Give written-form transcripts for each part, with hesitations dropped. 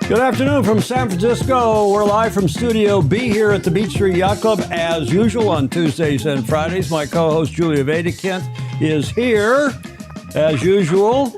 Good afternoon from San Francisco. We're live from Studio B here at the Beach Street Yacht Club as usual on Tuesdays and Fridays. My co-host Julia Vedekint is here as usual.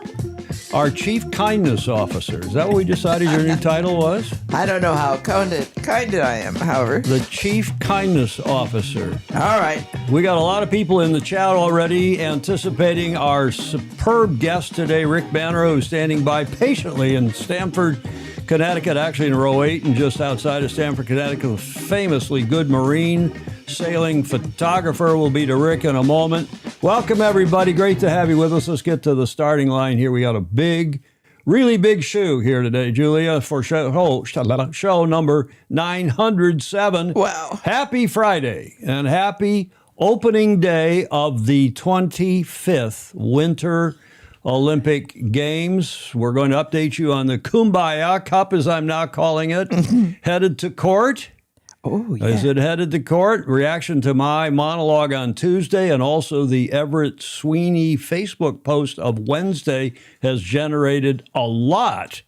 Our Chief Kindness Officer. Is that what we decided your new title was? I don't know how kind I am, however. The Chief Kindness Officer. All right. We got a lot of people in the chat already anticipating our superb guest today, Rick Bannerot, who's standing by patiently in Stamford, Connecticut, actually in row 8 and just outside of Stamford, Connecticut. A famously good marine sailing photographer will be to Rick in a moment. Welcome, everybody. Great to have you with us. Let's get to the starting line here. We got a big, really big shoe here today, Julia, for show number 907. Wow. Happy Friday and happy opening day of the 25th Winter Olympic Games. We're going to update you on the Kumbaya Cup, as I'm now calling it, headed to court. Oh, yeah. Is it headed to court? Reaction to my monologue on Tuesday and also the Everett Sweeney Facebook post of Wednesday has generated a lot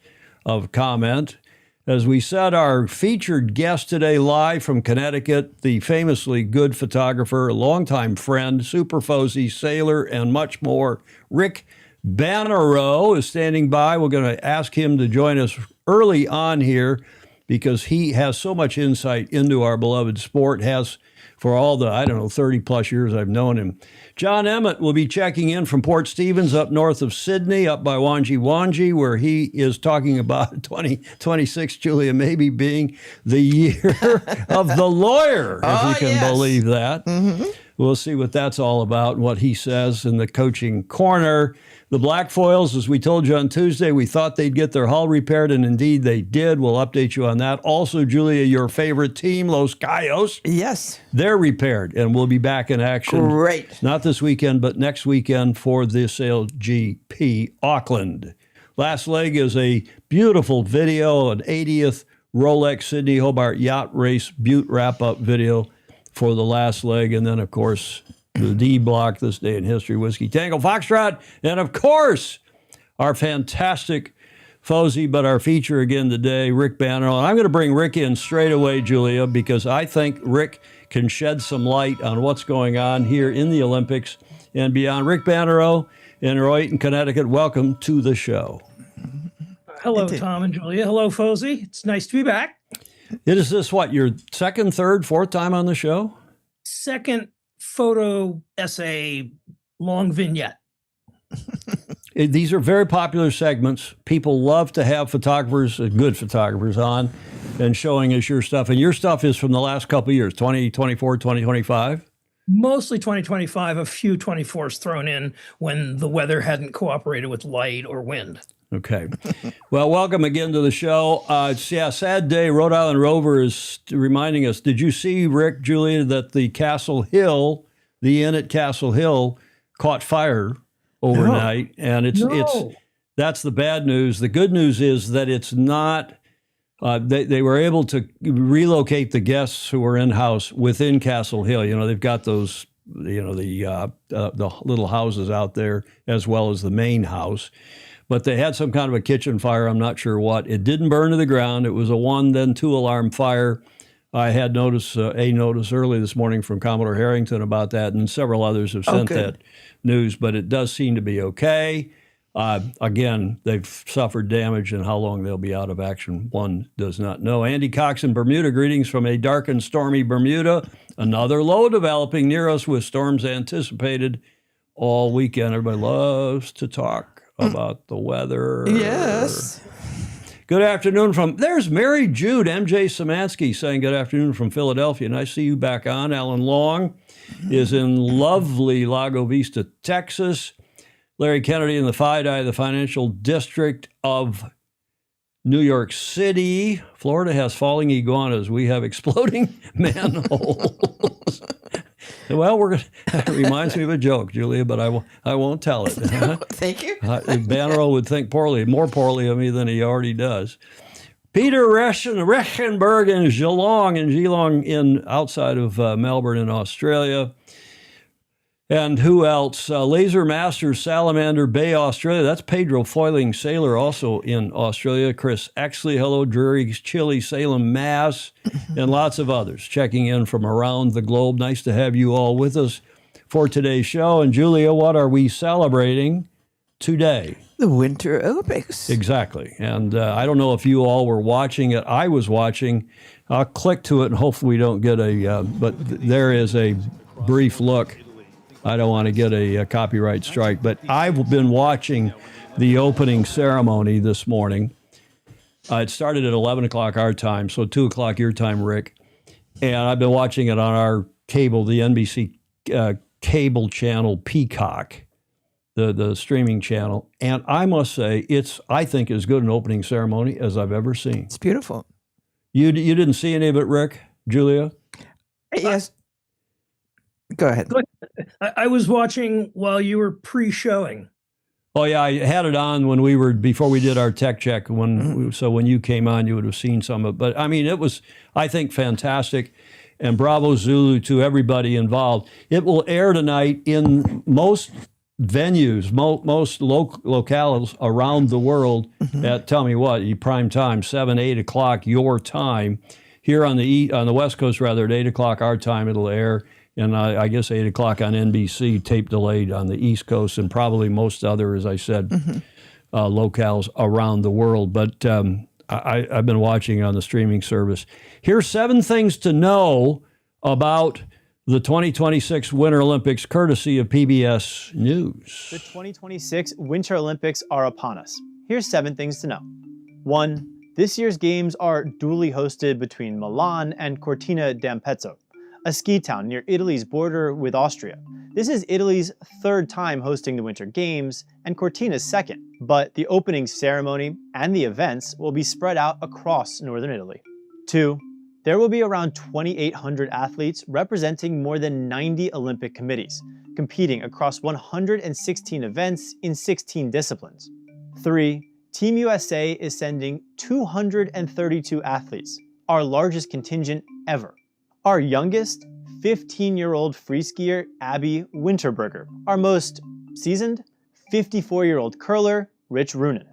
of comment. As we said, our featured guest today live from Connecticut, the famously good photographer, longtime friend, super Fozy sailor, and much more, Rick Bannerot is standing by. We're going to ask him to join us early on here because he has so much insight into our beloved sport, has for all the, 30 plus years I've known him. John Emmett will be checking in from Port Stevens up north of Sydney, up by Wanji, where he is talking about 2026, Julia, maybe being the year of the lawyer, if you can believe that. Mm-hmm. We'll see what that's all about and what he says in the coaching corner. The Blackfoils, as we told you on Tuesday, we thought they'd get their hull repaired, and indeed they did. We'll update you on that. Also, Julia, your favorite team, Los Cayos. Yes. They're repaired, and we'll be back in action. Great. Not this weekend, but next weekend for the SailGP Auckland. Last leg is a beautiful video, an 80th Rolex Sydney Hobart Yacht Race Butte wrap-up video for the last leg, and then, of course, the D block, This Day in History, Whiskey Tango Foxtrot, and of course, our fantastic Fozy, but our feature again today, Rick Bannerot. And I'm going to bring Rick in straight away, Julia, because I think Rick can shed some light on what's going on here in the Olympics and beyond. Rick Bannerot in Royton, Connecticut, welcome to the show. Hello, Tom and Julia. Hello, Fozy. It's nice to be back. Is this what, your second, third, fourth time on the show? Second photo essay, long vignette. These are very popular segments. People love to have photographers, good photographers on and showing us your stuff. And your stuff is from the last couple of years, 2024, 2025? Mostly 2025, a few 24s thrown in when the weather hadn't cooperated with light or wind. Okay. Well, welcome again to the show. It's sad day. Rhode Island Rover is reminding us. Did you see, Rick, Julia, that the Castle Hill, the inn at Castle Hill, caught fire overnight? No. And that's the bad news. The good news is that it's not. They were able to relocate the guests who were in house within Castle Hill. You know, they've got those, the little houses out there as well as the main house. But they had some kind of a kitchen fire. I'm not sure what. It didn't burn to the ground. It was a 1, then 2 alarm fire. I had notice early this morning from Commodore Harrington about that, and several others have sent that news. But it does seem to be okay. Again, they've suffered damage, and how long they'll be out of action, one does not know. Andy Cox in Bermuda, greetings from a dark and stormy Bermuda. Another low developing near us with storms anticipated all weekend. Everybody loves to talk about the weather. Yes. Good afternoon there's Mary Jude, MJ Szymanski saying good afternoon from Philadelphia. And I see you back on. Alan Long is in lovely Lago Vista, Texas. Larry Kennedy in the FIDI, the Financial District of New York City. Florida has falling iguanas. We have exploding manholes. Well, that reminds me of a joke, Julia, but I won't tell it. Thank you. Bannerot would think more poorly of me than he already does. Peter Rechenberg in Geelong outside of Melbourne in Australia. And who else? Laser Masters, Salamander Bay, Australia. That's Pedro Foiling Sailor, also in Australia. Chris Exley, hello, Drury, Chile, Salem, Mass, and lots of others checking in from around the globe. Nice to have you all with us for today's show. And Julia, what are we celebrating today? The Winter Olympics. Exactly. And I don't know if you all were watching it. I was watching. I'll click to it and hopefully we don't get but there is a brief look. I don't want to get a copyright strike, but I've been watching the opening ceremony this morning. It started at 11 o'clock our time, so 2 o'clock your time, Rick. And I've been watching it on our cable, the NBC cable channel Peacock, the streaming channel. And I must say, I think, as good an opening ceremony as I've ever seen. It's beautiful. You didn't see any of it, Rick? Julia? Yes. Go ahead. I was watching while you were pre-showing. Oh yeah, I had it on before we did our tech check. So when you came on, you would have seen some of it. But I mean, it was, I think, fantastic. And bravo Zulu to everybody involved. It will air tonight in most venues, most locales around the world at, tell me what, prime time, 7, 8 o'clock your time. Here on the West Coast, rather, at 8 o'clock our time, it'll air. And I guess 8 o'clock on NBC, tape delayed on the East Coast, and probably most other, as I said, locales around the world. But I've been watching on the streaming service. Here's 7 things to know about the 2026 Winter Olympics, courtesy of PBS News. The 2026 Winter Olympics are upon us. Here's 7 things to know. 1. This year's games are duly hosted between Milan and Cortina d'Ampezzo, a ski town near Italy's border with Austria. This is Italy's 3rd time hosting the Winter Games and Cortina's 2nd, but the opening ceremony and the events will be spread out across northern Italy. 2. There will be around 2,800 athletes representing more than 90 Olympic committees, competing across 116 events in 16 disciplines. 3. Team USA is sending 232 athletes, our largest contingent ever. Our youngest, 15-year-old free skier, Abby Winterberger. Our most seasoned, 54-year-old curler, Rich Runin.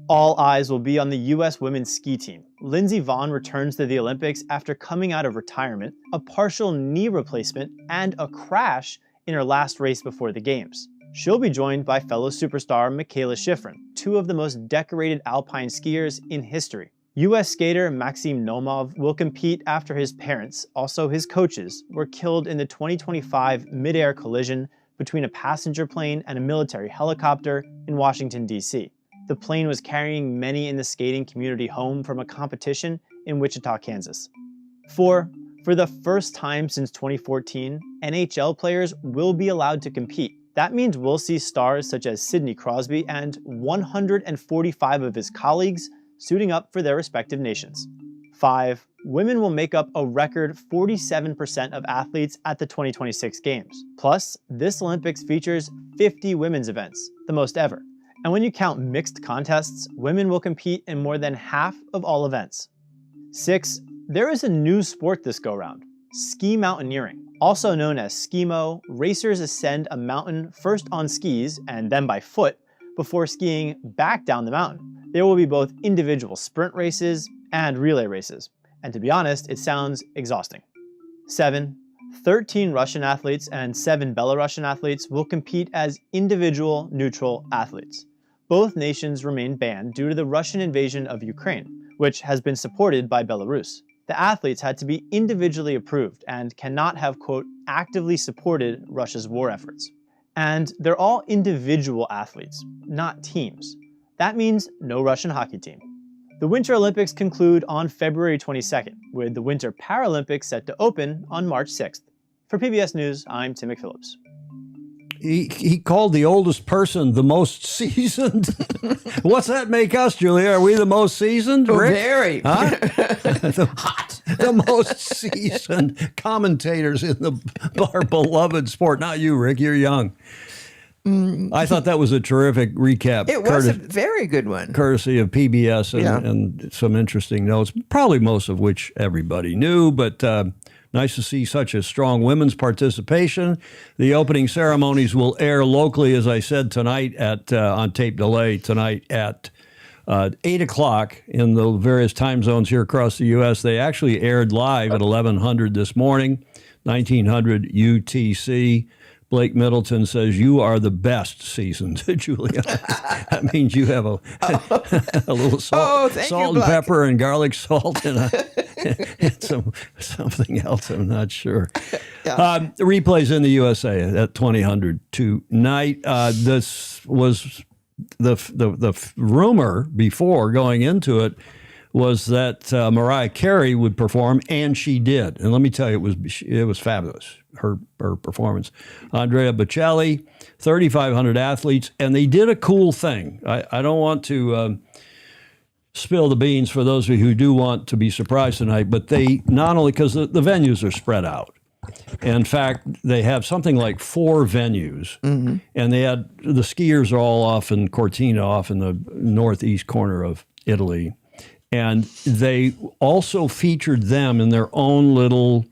All eyes will be on the U.S. women's ski team. Lindsey Vonn returns to the Olympics after coming out of retirement, a partial knee replacement, and a crash in her last race before the Games. She'll be joined by fellow superstar Michaela Schifrin, 2 of the most decorated alpine skiers in history. U.S. skater Maxim Nomov will compete after his parents, also his coaches, were killed in the 2025 mid-air collision between a passenger plane and a military helicopter in Washington, D.C. The plane was carrying many in the skating community home from a competition in Wichita, Kansas. 4. For the first time since 2014, NHL players will be allowed to compete. That means we'll see stars such as Sidney Crosby and 145 of his colleagues suiting up for their respective nations. 5. Women will make up a record 47% of athletes at the 2026 Games. Plus, this Olympics features 50 women's events, the most ever. And when you count mixed contests, women will compete in more than half of all events. 6. There is a new sport this go-round, ski mountaineering. Also known as skimo, racers ascend a mountain first on skis and then by foot before skiing back down the mountain. There will be both individual sprint races and relay races. And to be honest, it sounds exhausting. 7. 13 Russian athletes and 7 Belarusian athletes will compete as individual neutral athletes. Both nations remain banned due to the Russian invasion of Ukraine, which has been supported by Belarus. The athletes had to be individually approved and cannot have, quote, actively supported Russia's war efforts. And they're all individual athletes, not teams. That means no Russian hockey team. The Winter Olympics conclude on February 22nd, with the Winter Paralympics set to open on March 6th. For PBS News, I'm Tim McPhillips. He called the oldest person the most seasoned. What's that make us, Julia? Are we the most seasoned, Rick? Very. Huh? Hot. The most seasoned commentators in our beloved sport. Not you, Rick. You're young. I thought that was a terrific recap. It was a very good one. Courtesy of PBS and some interesting notes, probably most of which everybody knew, but Nice to see such a strong women's participation. The opening ceremonies will air locally, as I said, tonight at on tape delay tonight at 8 o'clock in the various time zones here across the U.S. They actually aired live at 1100 this morning, 1900 UTC. Blake Middleton says, "You are the best seasoned," Julia. That means you have a little salt, thank salt you, and Black. pepper and garlic salt and, and something else. I'm not sure. The replays in the USA at 2000 tonight. This was the rumor before going into it was that Mariah Carey would perform, and she did. And let me tell you, it was fabulous, her performance. Andrea Bocelli, 3,500 athletes, and they did a cool thing. I don't want to spill the beans for those of you who do want to be surprised tonight, but they not only, because the venues are spread out. In fact, they have something like 4 venues, and they had the skiers are all off in Cortina, off in the northeast corner of Italy. And they also featured them in their own little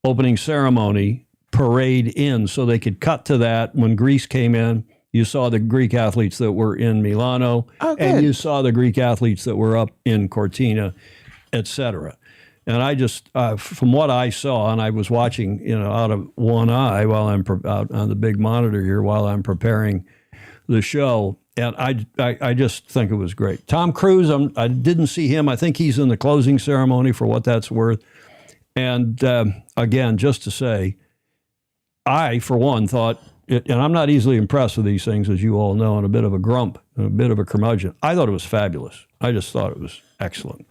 opening ceremony parade in, so they could cut to that. When Greece came in, you saw the Greek athletes that were in Milano, and you saw the Greek athletes that were up in Cortina, etc. And I just, from what I saw, and I was watching, out of one eye while I'm out on the big monitor here while I'm preparing the show. And I just think it was great. Tom Cruise, I didn't see him. I think he's in the closing ceremony for what that's worth. And again, just to say, I, for one, thought, and I'm not easily impressed with these things, as you all know, and a bit of a grump, and a bit of a curmudgeon. I thought it was fabulous. I just thought it was excellent.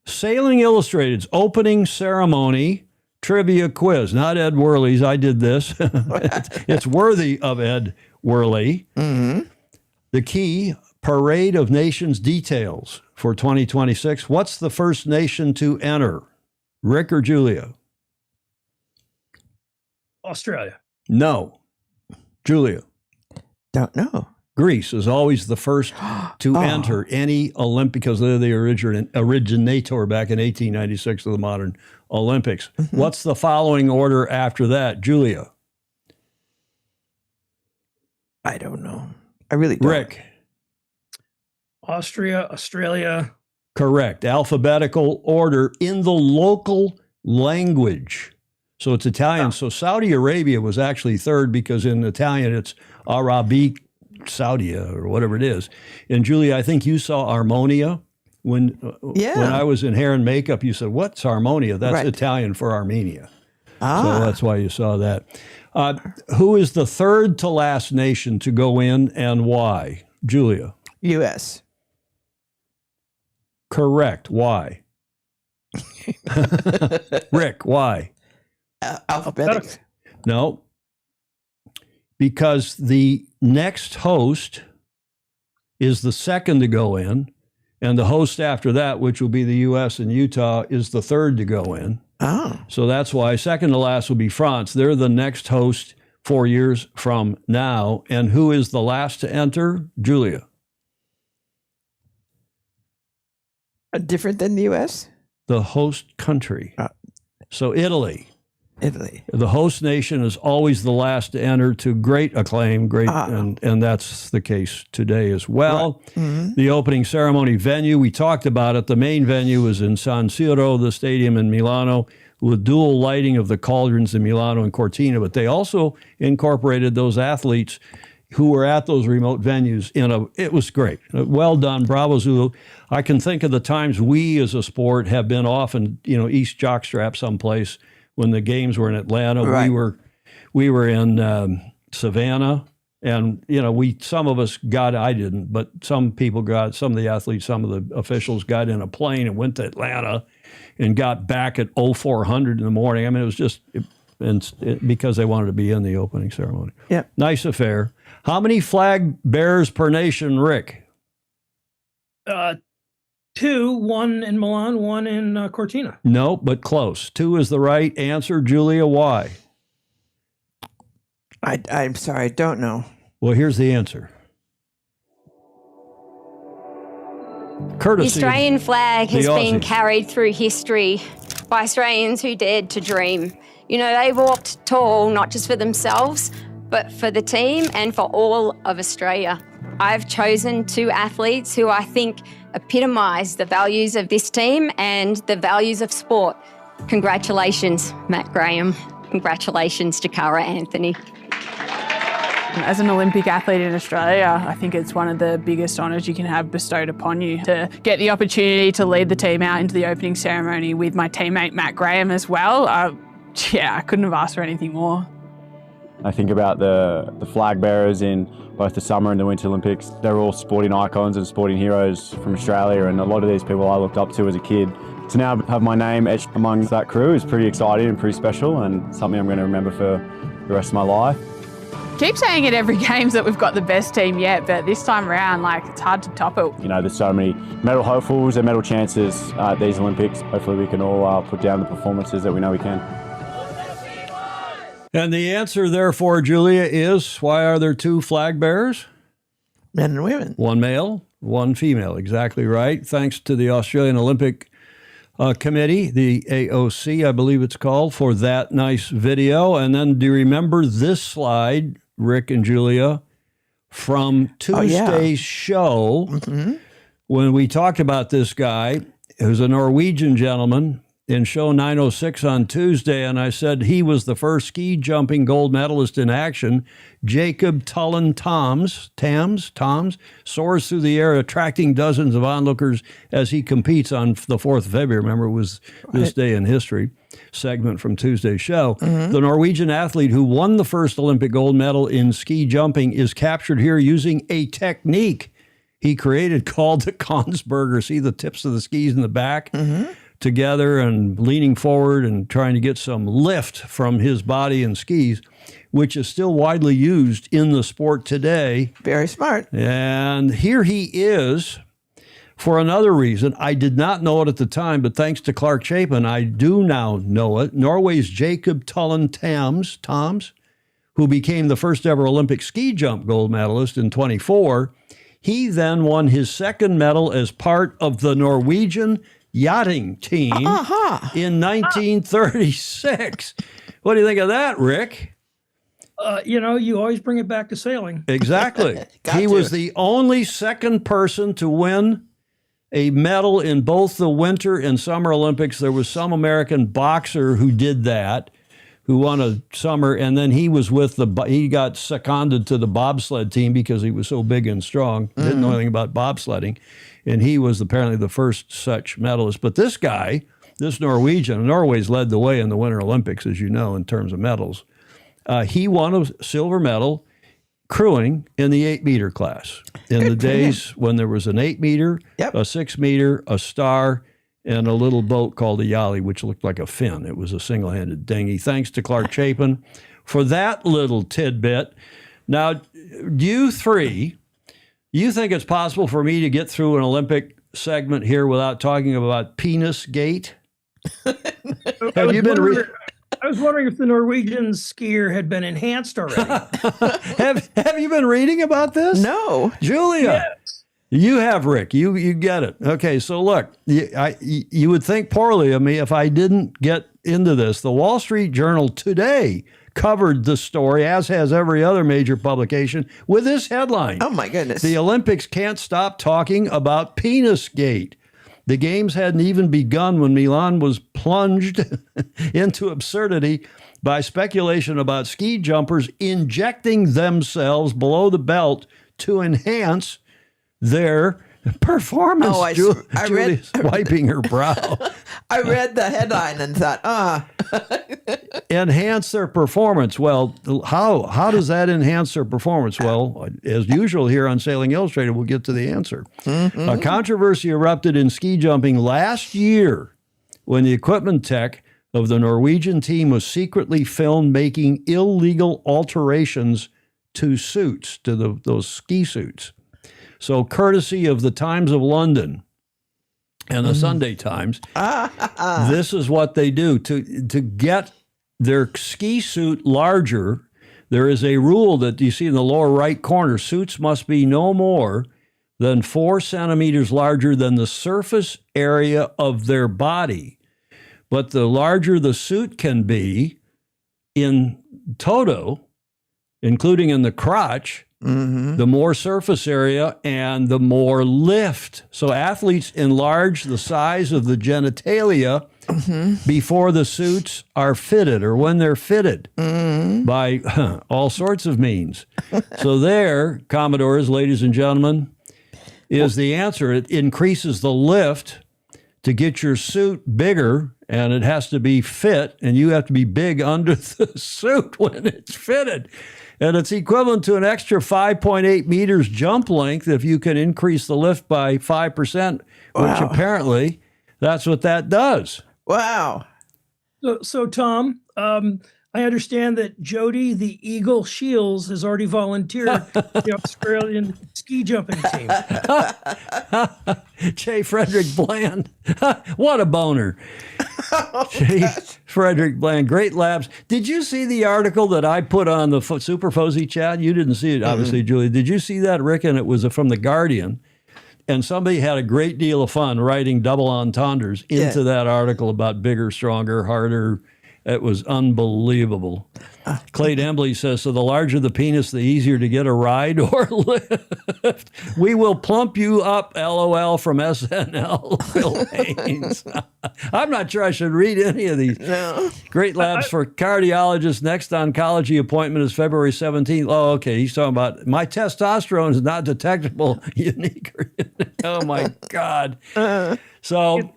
Sailing Illustrated's opening ceremony trivia quiz. Not Ed Worley's. I did this. It's worthy of Ed Worley. The key, Parade of Nations details for 2026. What's the first nation to enter? Rick or Julia? Australia. No. Julia? Don't know. Greece is always the first to enter any Olympic, because they're the originator back in 1896 of the modern Olympics. What's the following order after that? Julia? I don't know. I really don't. Rick? Austria, Australia. Correct. Alphabetical order in the local language. So it's Italian. So Saudi Arabia was actually third, because in Italian it's Arabic Saudi or whatever it is. And Julia, I think you saw Armonia when I was in hair and makeup. You said, "What's Armonia?" That's Italian for Armenia. So that's why you saw that. Who is the third to last nation to go in, and why? Julia? U.S. Correct. Why? Rick, why? Alphabetics. No. Because the next host is the second to go in, and the host after that, which will be the U.S. and Utah, is the third to go in. So that's why second to last will be France. They're the next host 4 years from now. And who is the last to enter? Julia? Different than the U.S.? The host country. So Italy. Italy. The host nation is always the last to enter, to great acclaim, and that's the case today as well. The opening ceremony venue, we talked about it. The main venue is in San Siro, the stadium in Milano, with dual lighting of the cauldrons in Milano and Cortina. But they also incorporated those athletes who were at those remote venues it was great. Well done. Bravo Zulu. I can think of the times we as a sport have been off in, East Jockstrap someplace when the games were in Atlanta. Right. We were in Savannah, and some of us got, I didn't, but some of the athletes, some of the officials got in a plane and went to Atlanta and got back at 0400 in the morning. I mean, it was just because they wanted to be in the opening ceremony. Yeah. Nice affair. How many flag bearers per nation, Rick? 2, 1 in Milan, 1 in Cortina. No, but close. 2 is the right answer. Julia, why? I'm sorry, I don't know. Well, here's the answer. The Courtesy Australian flag has the been Aussies. carried through history by Australians who dared to dream. You know, they walked tall, not just for themselves, but for the team and for all of Australia. I've chosen 2 athletes who I think epitomise the values of this team and the values of sport. Congratulations, Matt Graham. Congratulations, Jakara Anthony. As an Olympic athlete in Australia, I think it's one of the biggest honours you can have bestowed upon you. To get the opportunity to lead the team out into the opening ceremony with my teammate Matt Graham as well, I couldn't have asked for anything more. I think about the flag bearers in both the Summer and the Winter Olympics. They're all sporting icons and sporting heroes from Australia, and a lot of these people I looked up to as a kid. To now have my name etched among that crew is pretty exciting and pretty special, and something I'm going to remember for the rest of my life. Keep saying at every Games that we've got the best team yet, but this time around, it's hard to top it. You know, there's so many medal hopefuls and medal chances at these Olympics. Hopefully we can all put down the performances that we know we can. And the answer, therefore, Julia, is why are there 2 flag bearers? Men and women. 1 male, 1 female. Exactly right. Thanks to the Australian Olympic Committee, the AOC, I believe it's called, for that nice video. And then do you remember this slide, Rick and Julia, from Tuesday's show when we talked about this guy who's a Norwegian gentleman in show 906 on Tuesday, and I said he was the first ski jumping gold medalist in action. Jacob Tullen Toms soars through the air, attracting dozens of onlookers as he competes on the 4th of February. Remember, it was this day in history segment from Tuesday's show. The Norwegian athlete who won the first Olympic gold medal in ski jumping is captured here using a technique he created called the Konsberger. See the tips of the skis in the back? Together and leaning forward and trying to get some lift from his body and skis, which is still widely used in the sport today. Very smart. And here he is for another reason. I did not know it at the time, but thanks to Clark Chapin, I do now know it. Norway's Jacob Tullen Toms, who became the first ever Olympic ski jump gold medalist in 24, he then won his 2nd medal as part of the Norwegian yachting team in 1936. What do you think of that, Rick? You always bring it back to sailing. Exactly. He was the only 2nd person to win a medal in both the Winter and Summer Olympics. There was some American boxer who did that, who won a summer, and then he was he got seconded to the bobsled team because he was so big and strong, didn't know anything about bobsledding. And he was apparently the first such medalist. But this guy, this Norwegian, Norway's led the way in the Winter Olympics, as you know, in terms of medals. He won a silver medal crewing in the 8-meter class in the days when there was an 8-meter, a 6-meter, a star, and a little boat called a yali, which looked like a fin. It was a single-handed dinghy. Thanks to Clark Chapin for that little tidbit. Now, you three... You think it's possible for me to get through an Olympic segment here without talking about penis gate? Have you been I was wondering if the Norwegian skier had been enhanced already. have you been reading about this? No. Julia. Yes. You have, Rick. You get it. Okay, so look, you would think poorly of me if I didn't get into this. The Wall Street Journal today covered the story, as has every other major publication, with this headline. Oh, my goodness. The Olympics can't stop talking about Penisgate. The games hadn't even begun when Milan was plunged into absurdity by speculation about ski jumpers injecting themselves below the belt to enhance their performance. Julie's wiping her brow. I read the headline and thought, enhance their performance. Well, how does that enhance their performance? Well, as usual here on Sailing Illustrated, we'll get to the answer. A controversy erupted in ski jumping last year when the equipment tech of the Norwegian team was secretly filmed making illegal alterations to suits, to those ski suits. So courtesy of the Times of London and the Sunday Times, this is what they do. To get their ski suit larger, there is a rule that you see in the lower right corner. Suits must be no more than 4 centimeters larger than the surface area of their body. but the larger the suit can be in toto, including in the crotch, the more surface area and the more lift. So athletes enlarge the size of the genitalia before the suits are fitted or when they're fitted by all sorts of means. So there, Commodores, ladies and gentlemen, is the answer. It increases the lift to get your suit bigger, and it has to be fit, and you have to be big under the suit when it's fitted. And it's equivalent to an extra 5.8 meters jump length if you can increase the lift by 5%, which apparently that's what that does. Wow. So Tom, I understand that Jody, the Eagle Shields, has already volunteered for the Australian ski jumping team. J. Frederick Bland. What a boner. J. Frederick Bland, great labs. Did you see the article that I put on the Super Fuzzy chat? You didn't see it, obviously, Julie. Did you see that, Rick? And it was from The Guardian. And somebody had a great deal of fun writing double entendres into that article about bigger, stronger, harder. It was unbelievable. Clay Embley says, so the larger the penis, the easier to get a ride or lift. We will plump you up, LOL, from SNL, Phil Haynes. I'm not sure I should read any of these. No. Great labs for cardiologists. Next oncology appointment is February 17th. Oh, okay. He's talking about my testosterone is not detectable. Unique. Oh, my God. So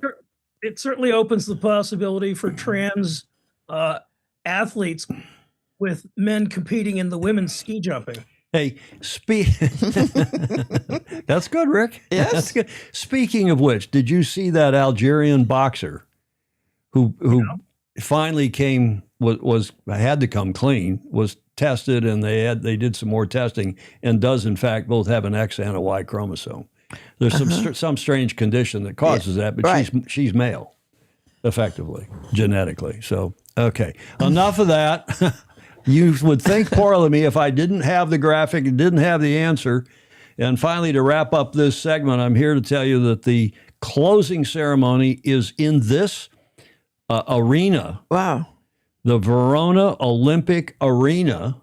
It certainly opens the possibility for trans athletes with men competing in the women's ski jumping. Hey, that's good, Rick. Yes. That's good. Speaking of which, did you see that Algerian boxer who finally had to come clean, was tested, and they did some more testing, and does in fact both have an X and a Y chromosome. There's some strange condition that causes that, but she's male, effectively, genetically. So, okay, enough of that. You would think poorly of me if I didn't have the graphic and didn't have the answer. And finally, to wrap up this segment, I'm here to tell you that the closing ceremony is in this arena. Wow. The Verona Olympic Arena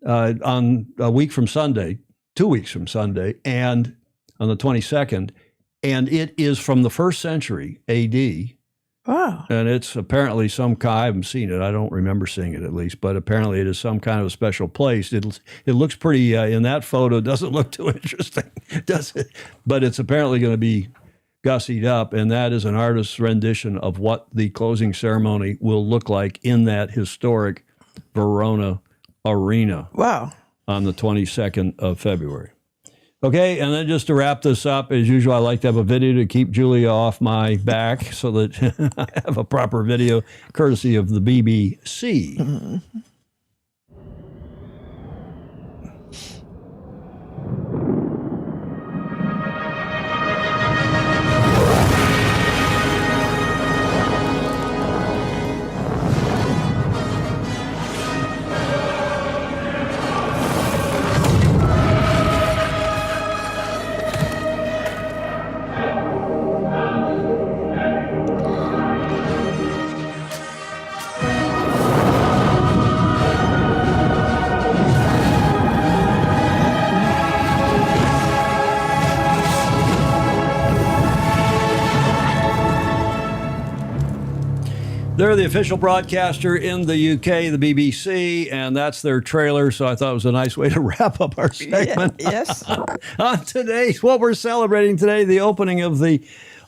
on a week from Sunday, 2 weeks from Sunday, and on the 22nd. And it is from the 1st century AD. Wow. And it's apparently I haven't seen it. I don't remember seeing it at least, but apparently it is some kind of a special place. It looks pretty, in that photo, doesn't look too interesting, does it? But it's apparently going to be gussied up, and that is an artist's rendition of what the closing ceremony will look like in that historic Verona Arena. Wow. On the 22nd of February. Okay, and then just to wrap this up, as usual, I like to have a video to keep Julia off my back so that I have a proper video courtesy of the BBC. Mm-hmm. They're the official broadcaster in the UK, the BBC, and that's their trailer. So I thought it was a nice way to wrap up our segment. Yes. On today's, what we're celebrating today, the opening of the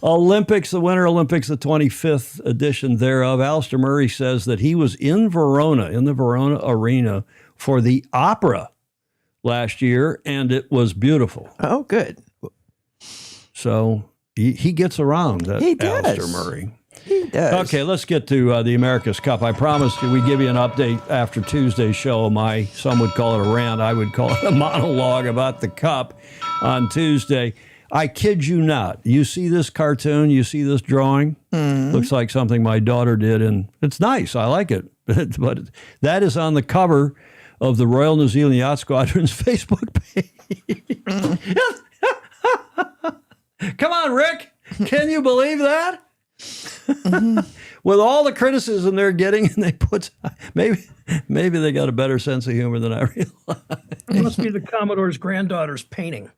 Olympics, the Winter Olympics, the 25th edition thereof. Alistair Murray says that he was in Verona, in the Verona Arena, for the opera last year, and it was beautiful. Oh, good. So he gets around, that He does. Alistair Murray. He does. Okay, let's get to the America's Cup. I promised you we'd give you an update after Tuesday's show. Some would call it a rant. I would call it a monologue about the Cup on Tuesday. I kid you not. You see this cartoon? You see this drawing? Looks like something my daughter did, and it's nice. I like it. But that is on the cover of the Royal New Zealand Yacht Squadron's Facebook page. Come on, Rick. Can you believe that? With all the criticism they're getting, and they put maybe they got a better sense of humor than I realized. It must be the Commodore's granddaughter's painting.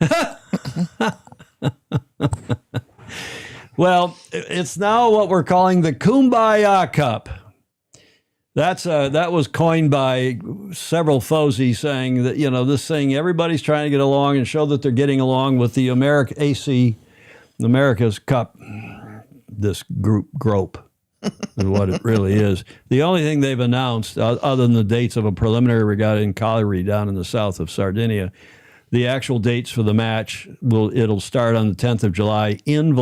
Well, it's now what we're calling the Kumbaya Cup. That was coined by several fozies saying that, this thing, everybody's trying to get along and show that they're getting along with the America's Cup, this grope is what it really is. The only thing they've announced, other than the dates of a preliminary regatta in Cagliari down in the south of Sardinia, the actual dates for the match, it'll start on the 10th of July in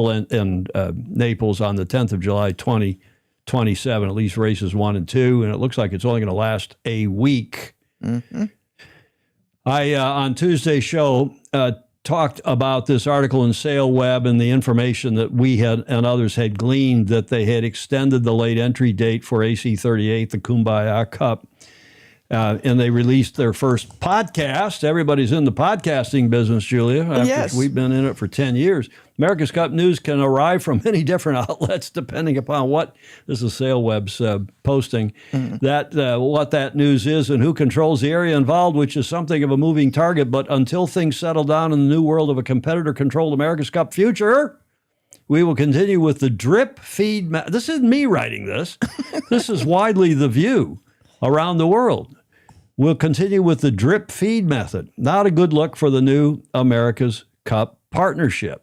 Naples on the 10th of July, 2027, at least races 1 and 2, and it looks like it's only going to last a week. Mm-hmm. I, on Tuesday's show, talked about this article in SailWeb and the information that we had and others had gleaned that they had extended the late entry date for AC38, the Kumbaya Cup. And they released their first podcast. Everybody's in the podcasting business, Julia. Yes. We've been in it for 10 years. America's Cup news can arrive from many different outlets depending upon what, this is SailWeb's posting, what that news is and who controls the area involved, which is something of a moving target. But until things settle down in the new world of a competitor-controlled America's Cup future, we will continue with the drip feed. This isn't me writing this. This is widely the view around the world. We'll continue with the drip feed method. Not a good look for the new America's Cup partnership.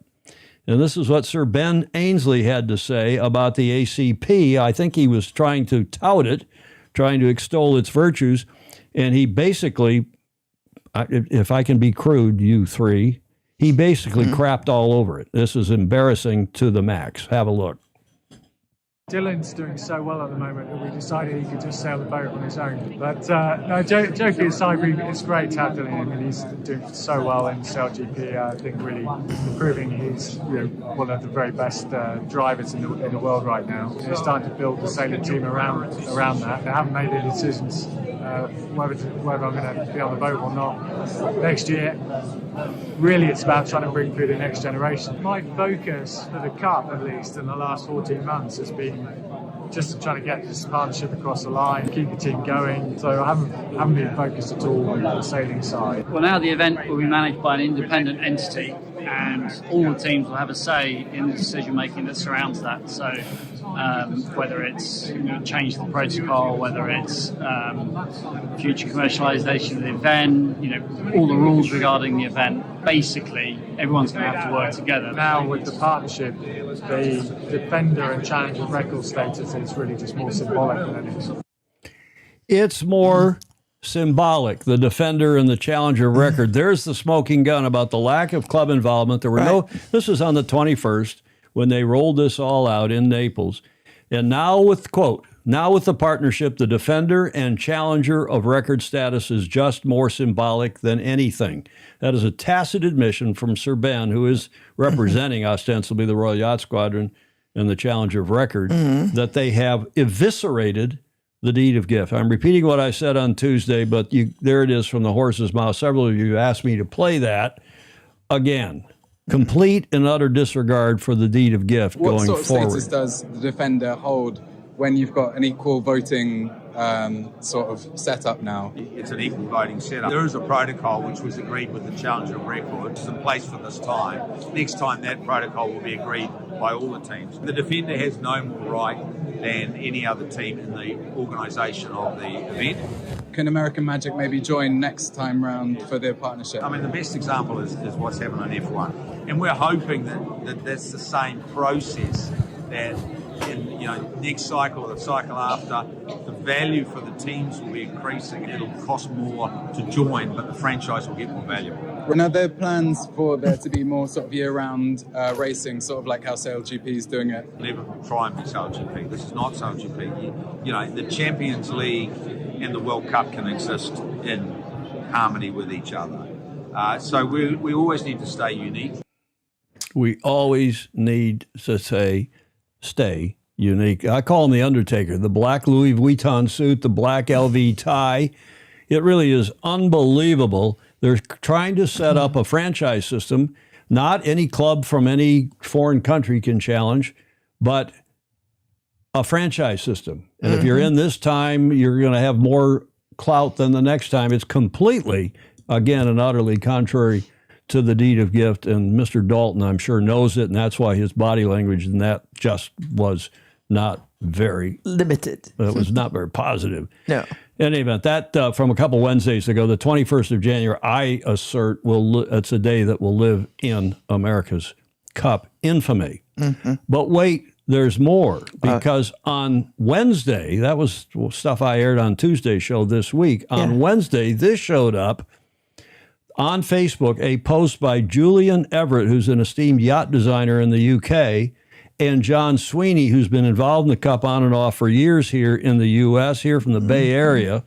And this is what Sir Ben Ainslie had to say about the ACP. I think he was trying to tout it, trying to extol its virtues. And he basically, if I can be crude, you three, he basically crapped all over it. This is embarrassing to the max. Have a look. Dylan's doing so well at the moment that we decided he could just sail the boat on his own. But no, joking aside, it's great to have Dylan. I mean, he's doing so well in SailGP. I think really proving he's one of the very best drivers in the world right now. They're starting to build the sailing team around that. They haven't made any decisions whether I'm going to be on the boat or not next year. Really, it's about trying to bring through the next generation. My focus for the Cup, at least in the last 14 months, has been just trying to get this partnership across the line, keep the team going. So I haven't been focused at all on the sailing side. Well, now the event will be managed by an independent entity, and all the teams will have a say in the decision making that surrounds that. So whether it's change the protocol, whether it's future commercialization of the event, all the rules regarding the event, basically everyone's going to have to work together. Now with the partnership, the defender and challenger record status is really just more symbolic than anything. It's more symbolic, the defender and the challenger record. There's the smoking gun about the lack of club involvement. There were this was on the 21st when they rolled this all out in Naples. And now with, quote, now with the partnership, the defender and challenger of record status is just more symbolic than anything. That is a tacit admission from Sir Ben, who is representing ostensibly the Royal Yacht Squadron and the challenger of record, that they have eviscerated the deed of gift. I'm repeating what I said on Tuesday, but there it is from the horse's mouth. Several of you asked me to play that again. Complete and utter disregard for the deed of gift going forward. What sort of status does the defender hold when you've got an equal voting sort of setup now? It's an equal voting setup. There is a protocol which was agreed with the challenger of record. It's in place for this time. Next time that protocol will be agreed by all the teams. The defender has no more right than any other team in the organisation of the event. Can American Magic maybe join next time round for their partnership? I mean, the best example is what's happened on F1. And we're hoping that that's the same process that in next cycle or the cycle after, the value for the teams will be increasing. It'll cost more to join, but the franchise will get more valuable. And are there plans for there to be more sort of year-round racing, sort of like how SailGP is doing it? Never try and be SailGP. This is not SailGP. The Champions League and the World Cup can exist in harmony with each other. So we always need to stay unique. We always need to stay unique. I call him the Undertaker. The black Louis Vuitton suit, the black LV tie. It really is unbelievable. They're trying to set up a franchise system. Not any club from any foreign country can challenge, but a franchise system. And if you're in this time, you're going to have more clout than the next time. It's completely, again, and utterly contrary to the deed of gift. And Mr. Dalton, I'm sure, knows it. And that's why his body language and that just was not very limited. It was not very positive. No. In any event, that from a couple Wednesdays ago, the 21st of January, I assert it's a day that will live in America's Cup infamy. But wait, there's more, because on Wednesday, that was stuff I aired on Tuesday's show this week. On Wednesday, this showed up on Facebook, a post by Julian Everett, who's an esteemed yacht designer in the UK, and John Sweeney, who's been involved in the Cup on and off for years here in the U.S., here from the Bay Area,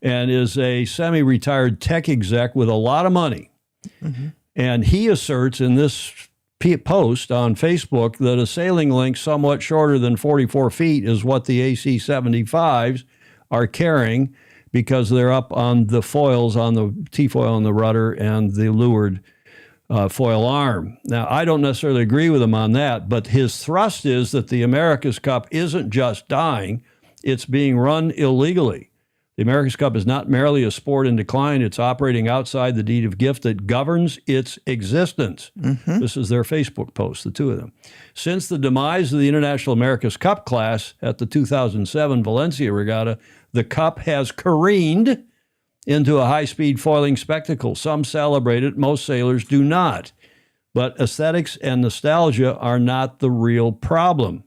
and is a semi-retired tech exec with a lot of money. And he asserts in this post on Facebook that a sailing link somewhat shorter than 44 feet is what the AC-75s are carrying, because they're up on the foils, on the T-foil on the rudder and the leeward foil arm. Now, I don't necessarily agree with him on that, but his thrust is that the America's Cup isn't just dying, it's being run illegally. The America's Cup is not merely a sport in decline, it's operating outside the deed of gift that governs its existence. This is their Facebook post, the two of them. Since the demise of the International America's Cup class at the 2007 Valencia Regatta, the Cup has careened into a high-speed foiling spectacle. Some celebrate it, most sailors do not. But aesthetics and nostalgia are not the real problem.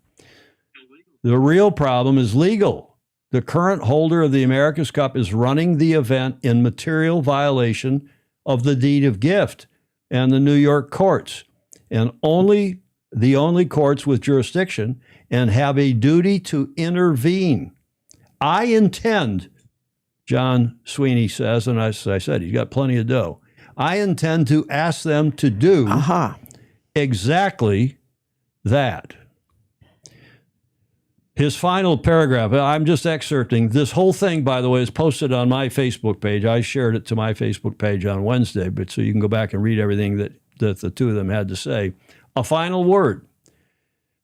The real problem is legal. The current holder of the America's Cup is running the event in material violation of the deed of gift and the New York courts, and the only courts with jurisdiction and have a duty to intervene. I intend, John Sweeney says, and as I said, he's got plenty of dough, I intend to ask them to do exactly that. His final paragraph, I'm just excerpting. This whole thing, by the way, is posted on my Facebook page. I shared it to my Facebook page on Wednesday, but so you can go back and read everything that the two of them had to say. A final word.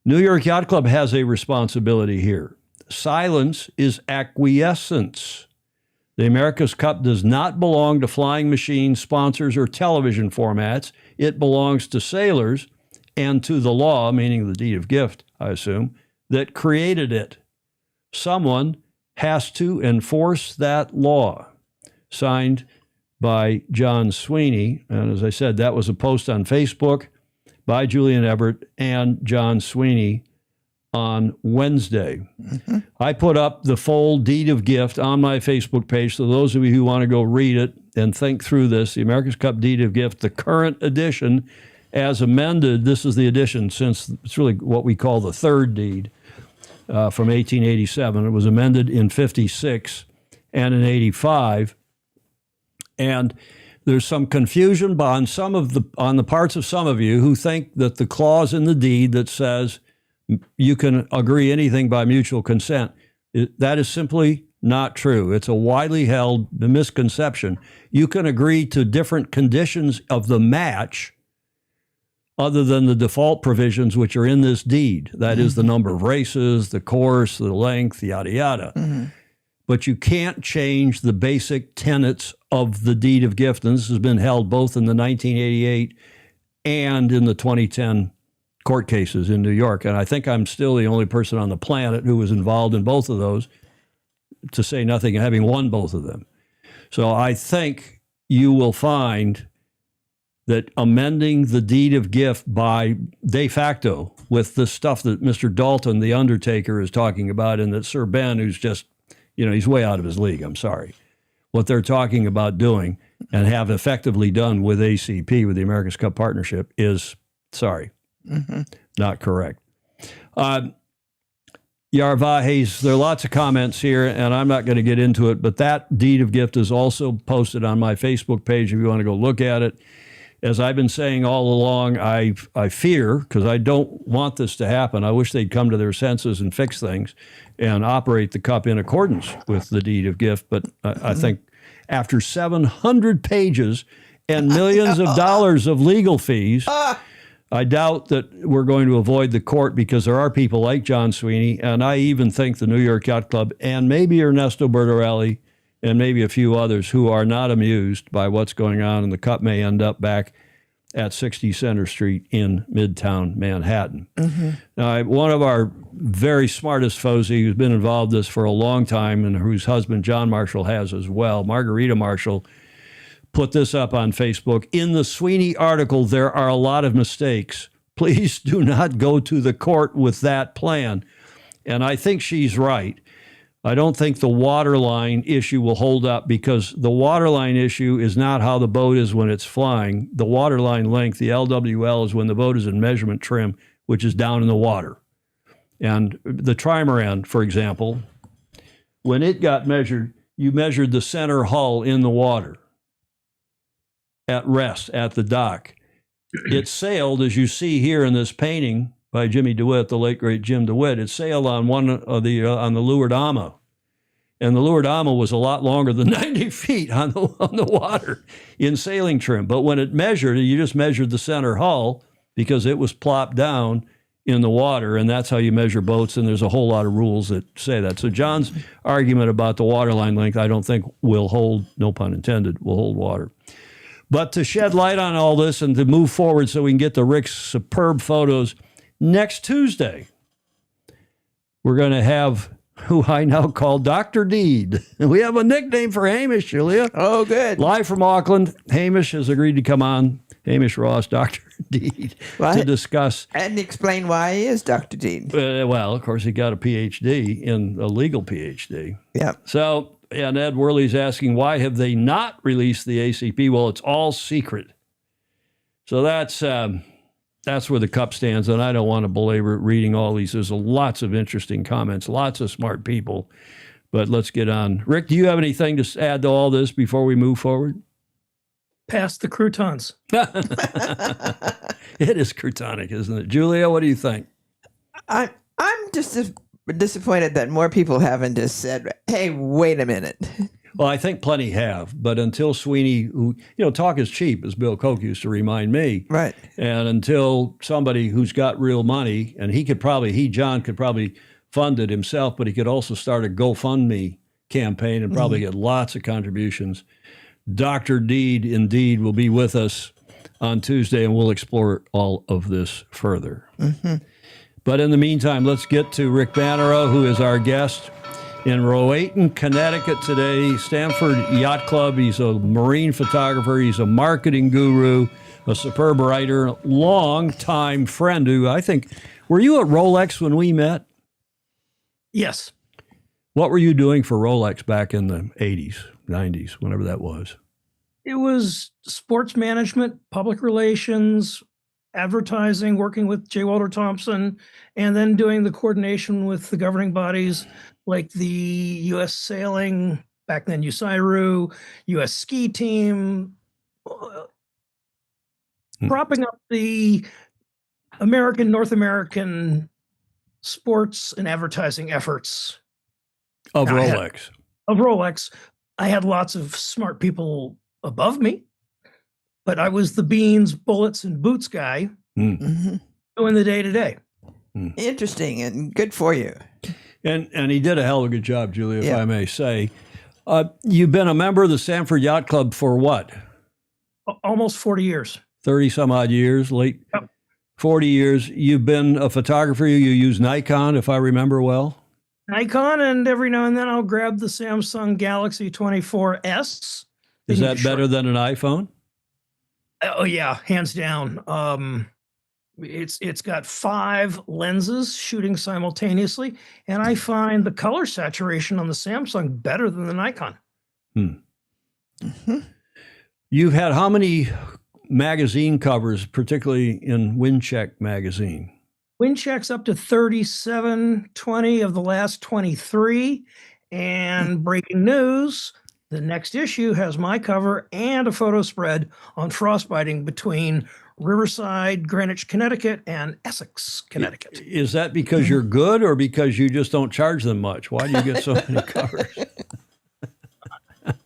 New York Yacht Club has a responsibility here. Silence is acquiescence. The America's Cup does not belong to flying machines, sponsors, or television formats. It belongs to sailors and to the law, meaning the deed of gift, I assume, that created it. Someone has to enforce that law. Signed by John Sweeney. And as I said, that was a post on Facebook by Julian Everett and John Sweeney on Wednesday. I put up the full deed of gift on my Facebook page. So those of you who want to go read it and think through this, the America's Cup deed of gift, the current edition as amended, this is the edition since it's really what we call the third deed from 1887. It was amended in 56 and in 85. And there's some confusion on the parts of some of you who think that the clause in the deed that says you can agree anything by mutual consent, that is simply not true. It's a widely held misconception. You can agree to different conditions of the match other than the default provisions which are in this deed. That is the number of races, the course, the length, yada, yada. But you can't change the basic tenets of the deed of gift. And this has been held both in the 1988 and in the 2010 court cases in New York. And I think I'm still the only person on the planet who was involved in both of those, to say nothing of having won both of them. So I think you will find that amending the deed of gift by de facto with the stuff that Mr. Dalton, the Undertaker, is talking about, and that Sir Ben, who's just, he's way out of his league, I'm sorry, what they're talking about doing and have effectively done with ACP, with the America's Cup Partnership, is, sorry, not correct. Yarvahes, there are lots of comments here, and I'm not going to get into it, but that deed of gift is also posted on my Facebook page if you want to go look at it. As I've been saying all along, I fear, because I don't want this to happen, I wish they'd come to their senses and fix things and operate the Cup in accordance with the deed of gift. But I think after 700 pages and millions of dollars of legal fees, I doubt that we're going to avoid the court because there are people like John Sweeney, and I even think the New York Yacht Club and maybe Ernesto Bertorelli and maybe a few others who are not amused by what's going on, and the cup may end up back at 60 Center Street in Midtown Manhattan. Now, one of our very smartest fozi who's been involved in this for a long time and whose husband John Marshall has as well, Margarita Marshall, put this up on Facebook. In the Sweeney article, there are a lot of mistakes. Please do not go to the court with that plan. And I think she's right. I don't think the waterline issue will hold up because the waterline issue is not how the boat is when it's flying. The waterline length, the LWL, is when the boat is in measurement trim, which is down in the water. And the trimaran, for example, when it got measured, you measured the center hull in the water at rest at the dock. It sailed, as you see here in this painting by Jimmy DeWitt, the late great Jim DeWitt. It sailed on one of the on the leeward Ama, and the leeward Ama was a lot longer than 90 feet on the water in sailing trim. But when it measured, you just measured the center hull because it was plopped down in the water, and that's how you measure boats. And there's a whole lot of rules that say that. So John's argument about the waterline length, I don't think will hold, no pun intended, will hold water. But to shed light on all this and to move forward so we can get to Rick's superb photos, next Tuesday, we're going to have who I now call Dr. Deed. We have a nickname for Hamish, Julia. Oh, good. Live from Auckland, Hamish has agreed to come on, Hamish Ross, Dr. Deed, to discuss. And explain why he is Dr. Deed. Well, of course, he got a PhD, a legal PhD. Yeah. So, and Ed Worley's asking, why have they not released the ACP? Well, it's all secret. So that's where the cup stands, and I don't want to belabor reading all these. There's lots of interesting comments, lots of smart people, but let's get on. Rick, do you have anything to add to all this before we move forward? Pass the croutons. It is croutonic, isn't it? Julia, what do you think? I'm just disappointed that more people haven't just said, hey, wait a minute. Well, I think plenty have, but until Sweeney, who, talk is cheap, as Bill Koch used to remind me. Right. And until somebody who's got real money, and John could probably fund it himself, but he could also start a GoFundMe campaign and probably get lots of contributions. Dr. Deed, indeed, will be with us on Tuesday, and we'll explore all of this further. But in the meantime, let's get to Rick Bannerot, who is our guest in Rowayton, Connecticut today. Stamford Yacht Club. He's a marine photographer. He's a marketing guru, a superb writer, long-time friend who I think, were you at Rolex when we met? Yes. What were you doing for Rolex back in the 80s, 90s, whenever that was? It was sports management, public relations, advertising, working with J. Walter Thompson, and then doing the coordination with the governing bodies like the U.S. Sailing, back then USIRU, U.S. Ski Team, propping up the North American sports and advertising efforts. Of Rolex. Of Rolex. I had lots of smart people above me, but I was the beans, bullets, and boots guy doing the day-to-day. Interesting and good for you. And he did a hell of a good job, Julia, if I may say. You've been a member of the Stamford Yacht Club for what? Almost 40 years. 30-some-odd years, late 40 years. You've been a photographer. You use Nikon, if I remember well. Nikon, and every now and then I'll grab the Samsung Galaxy 24S. Is that better than an iPhone? Oh, yeah, hands down. It's got 5 lenses shooting simultaneously, and I find the color saturation on the Samsung better than the Nikon. You've had how many magazine covers, particularly in Windcheck magazine? Windcheck's up to 37, 20 of the last 23, and breaking news, the next issue has my cover and a photo spread on frostbiting between Riverside, Greenwich, Connecticut, and Essex, Connecticut. Is that because you're good or because you just don't charge them much? Why do you get so many covers?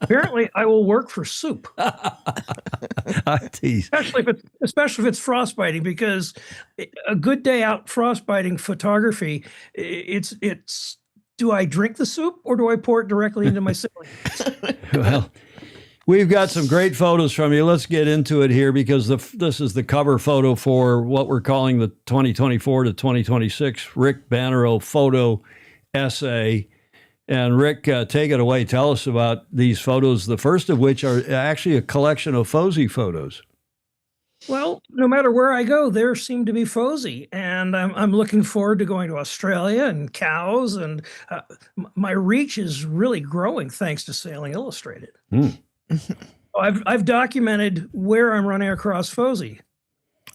Apparently, I will work for soup, I tease. especially if it's frostbiting, because a good day out frostbiting photography, it's do I drink the soup or do I pour it directly into my sailing? Well, we've got some great photos from you. Let's get into it here because this is the cover photo for what we're calling the 2024 to 2026 Rick Bannerot photo essay. And Rick, take it away. Tell us about these photos, the first of which are actually a collection of Fosey photos. Well, no matter where I go, there seem to be Fosey, and I'm looking forward to going to Australia and cows, and my reach is really growing thanks to Sailing Illustrated. I've documented where I'm running across Fosey.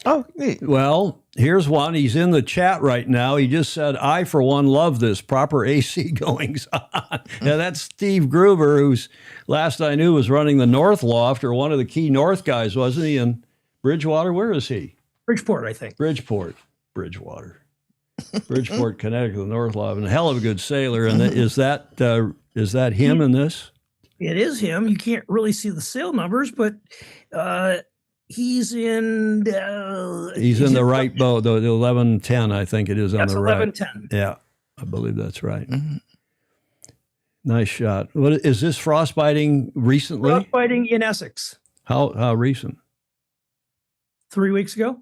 Oh, neat. Well, here's one. He's in the chat right now. He just said, I, for one, love this proper AC goings on. Now, that's Steve Gruber, who's last I knew was running the North Loft, or one of the key North guys, wasn't he? In Bridgewater? Where is he? Bridgeport, I think. Bridgeport, Connecticut, the North Loft, and a hell of a good sailor. And is that him in this? It is him. You can't really see the sail numbers, but he's in. He's in the right boat, the 1110, I think it is on the right. 1110. Yeah, I believe that's right. Nice shot. What is this frostbiting recently? Frostbiting in Essex. How recent? 3 weeks ago.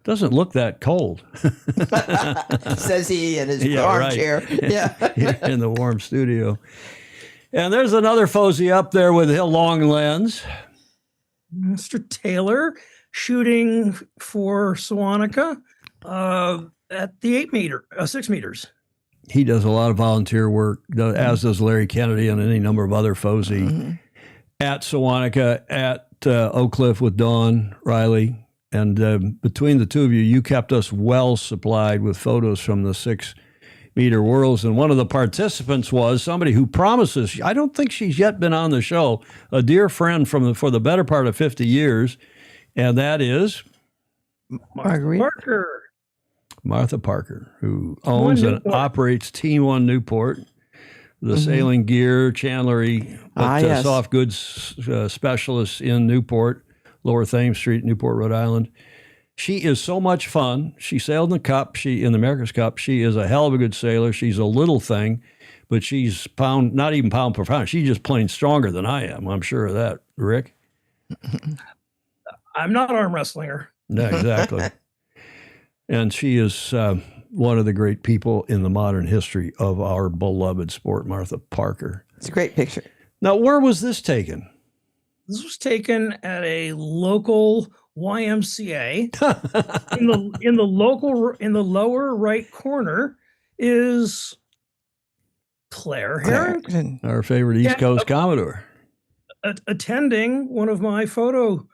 Doesn't look that cold. Says he in his armchair. Right. Yeah. In the warm studio. And there's another Fosey up there with a long lens. Mr. Taylor shooting for Sewanaka at the 6 meters. He does a lot of volunteer work, as does Larry Kennedy and any number of other Fosey at Sewanaka, at Oak Cliff with Dawn Riley. And between the two of you, you kept us well supplied with photos from the 6 meter whirls. And one of the participants was somebody who promises, I don't think she's yet been on the show, a dear friend for the better part of 50 years. And that is Martha Parker, who owns and operates Team One Newport, the sailing gear, chandlery, soft goods specialist in Newport, Lower Thames Street, Newport, Rhode Island. She is so much fun. She sailed in the Cup. In the America's Cup. She is a hell of a good sailor. She's a little thing, but she's not even pound per pound. She's just plain stronger than I am. I'm sure of that, Rick. I'm not arm wrestling her. Yeah, exactly. And she is one of the great people in the modern history of our beloved sport, Martha Parker. It's a great picture. Now, where was this taken? This was taken at a local YMCA. in the lower right corner is Claire Harrington, our favorite East Coast Commodore, attending one of my photo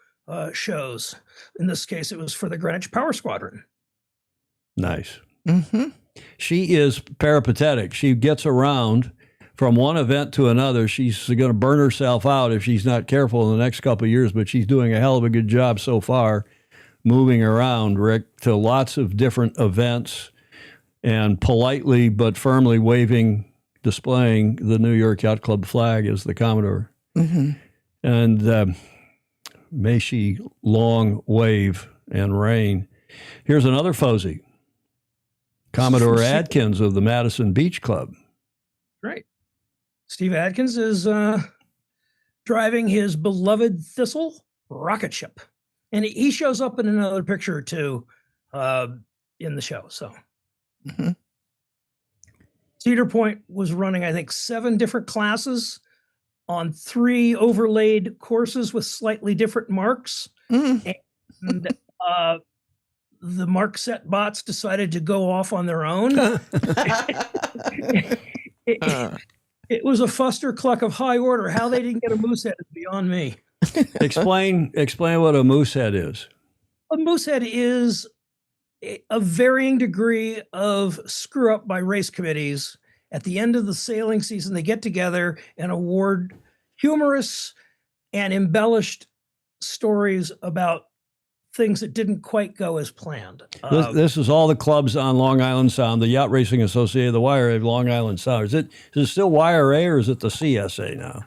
shows. In this case, it was for the Greenwich Power Squadron. Nice. She is peripatetic. She gets around from one event to another. She's going to burn herself out if she's not careful in the next couple of years, but she's doing a hell of a good job so far moving around, Rick, to lots of different events and politely but firmly displaying the New York Yacht Club flag as the Commodore. And may she long wave and reign. Here's another Fosey, Commodore Adkins of the Madison Beach Club. Right. Steve Adkins is driving his beloved Thistle rocket ship. And he shows up in another picture or two in the show. So Cedar Point was running, I think, 7 different classes on 3 overlaid courses with slightly different marks. And the mark set bots decided to go off on their own. It was a fuster-cluck of high order. How they didn't get a moosehead is beyond me. Explain what a moosehead is. A moosehead is a varying degree of screw-up by race committees. At the end of the sailing season, they get together and award humorous and embellished stories about things that didn't quite go as planned. This is all the clubs on Long Island Sound, the Yacht Racing Association, the YRA of Long Island Sound. Is it still YRA or is it the CSA now?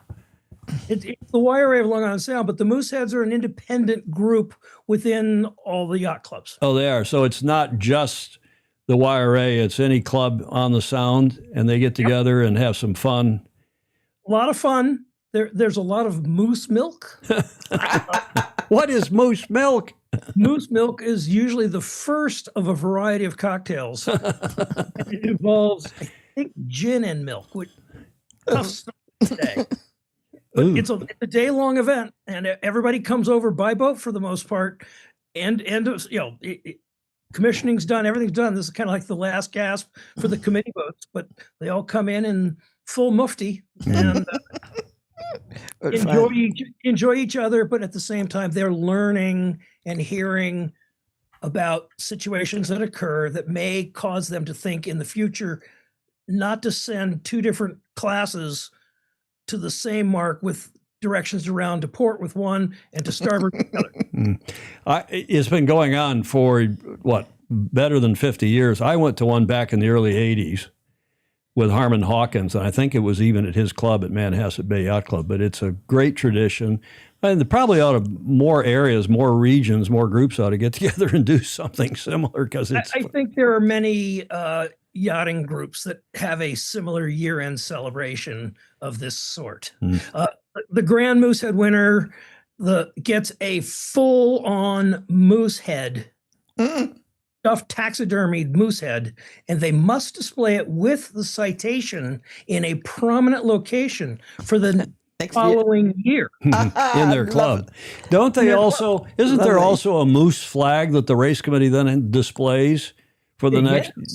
It's the YRA of Long Island Sound, but the Mooseheads are an independent group within all the yacht clubs. Oh, they are. So it's not just the YRA, it's any club on the Sound, and they get together and have some fun. A lot of fun. There's a lot of moose milk. What is moose milk? Moose milk is usually the first of a variety of cocktails. It involves, I think, gin and milk, which tough stuff today. But it's a day-long event, and everybody comes over by boat for the most part. And commissioning's done, everything's done. This is kind of like the last gasp for the committee boats, but they all come in full mufti and enjoy each other. But at the same time, they're learning and hearing about situations that occur that may cause them to think in the future not to send two different classes to the same mark with directions around to port with one and to starboard with the other. It's been going on for, better than 50 years. I went to one back in the early 80s with Harmon Hawkins, and I think it was even at his club at Manhasset Bay Yacht Club, but it's a great tradition. And there probably ought to, more areas, more regions, more groups ought to get together and do something similar, because it's... I think there are many yachting groups that have a similar year-end celebration of this sort. The Grand Moosehead winner gets a full-on moosehead, stuffed taxidermied moosehead, and they must display it with the citation in a prominent location for the following year in their club. Don't they also? Isn't there also a moose flag that the race committee then displays for the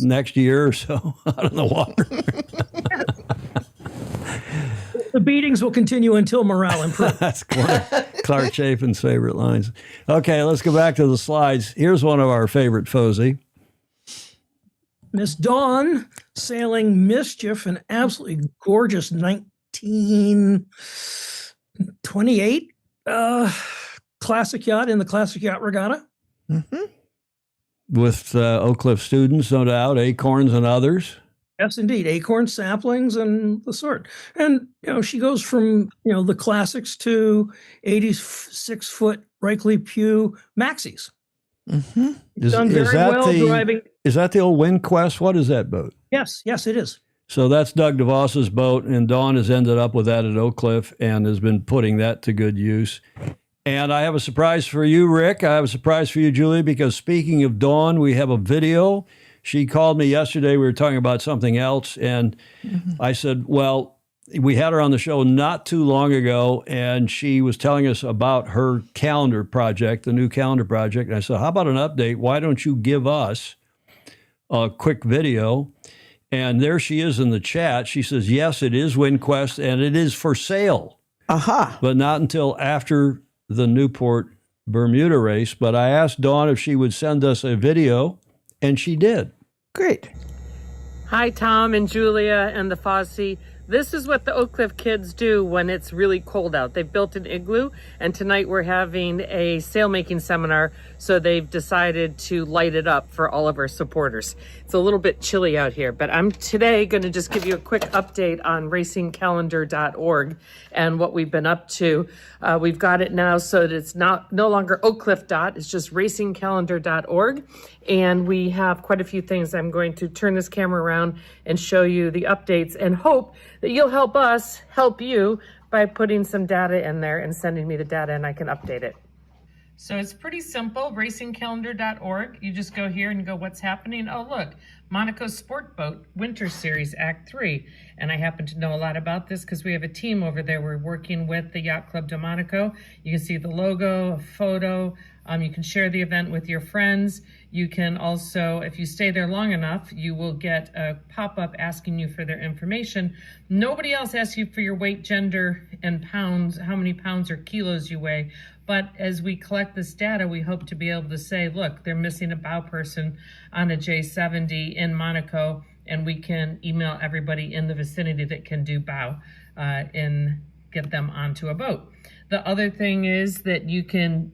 next year or so out in the water? The beatings will continue until morale improves. That's Clark Chafin's favorite lines. Okay, let's go back to the slides. Here's one of our favorite Fozy. Miss Dawn sailing Mischief, an absolutely gorgeous 1928 classic yacht in the Classic Yacht Regatta. With Oak Cliff students, no doubt, Acorns and others. Yes, indeed. Acorn saplings and the sort. And, she goes from, the classics to 86-foot Reichley Pew maxis. Done very well driving. Is that the old WindQuest? What is that boat? Yes, it is. So that's Doug DeVos's boat, and Dawn has ended up with that at Oak Cliff and has been putting that to good use. And I have a surprise for you, Rick. I have a surprise for you, Julie, because speaking of Dawn, we have a video. She called me yesterday. We were talking about something else, and I said, well, we had her on the show not too long ago, and she was telling us about her calendar project, the new calendar project. And I said, how about an update? Why don't you give us a quick video? And there she is in the chat. She says, yes, it is WindQuest, and it is for sale. But not until after the Newport Bermuda race. But I asked Dawn if she would send us a video, and she did. Great. Hi, Tom and Julia and the Fosse. This is what the Oak Cliff kids do when it's really cold out. They've built an igloo, and tonight we're having a sail-making seminar, so they've decided to light it up for all of our supporters. It's a little bit chilly out here, but I'm today going to just give you a quick update on racingcalendar.org and what we've been up to. We've got it now so that it's no longer Oakcliff. It's just racingcalendar.org. And we have quite a few things. I'm going to turn this camera around and show you the updates and hope that you'll help us help you by putting some data in there and sending me the data, and I can update it. So it's pretty simple, racingcalendar.org. You just go here and go, what's happening? Oh, look, Monaco Sport Boat Winter Series Act 3. And I happen to know a lot about this because we have a team over there. We're working with the Yacht Club de Monaco. You can see the logo, a photo. You can share the event with your friends. You can also, if you stay there long enough, you will get a pop-up asking you for their information. Nobody else asks you for your weight, gender, and pounds, how many pounds or kilos you weigh. But as we collect this data, we hope to be able to say, look, they're missing a bow person on a J70 in Monaco, and we can email everybody in the vicinity that can do bow and get them onto a boat. The other thing is that you can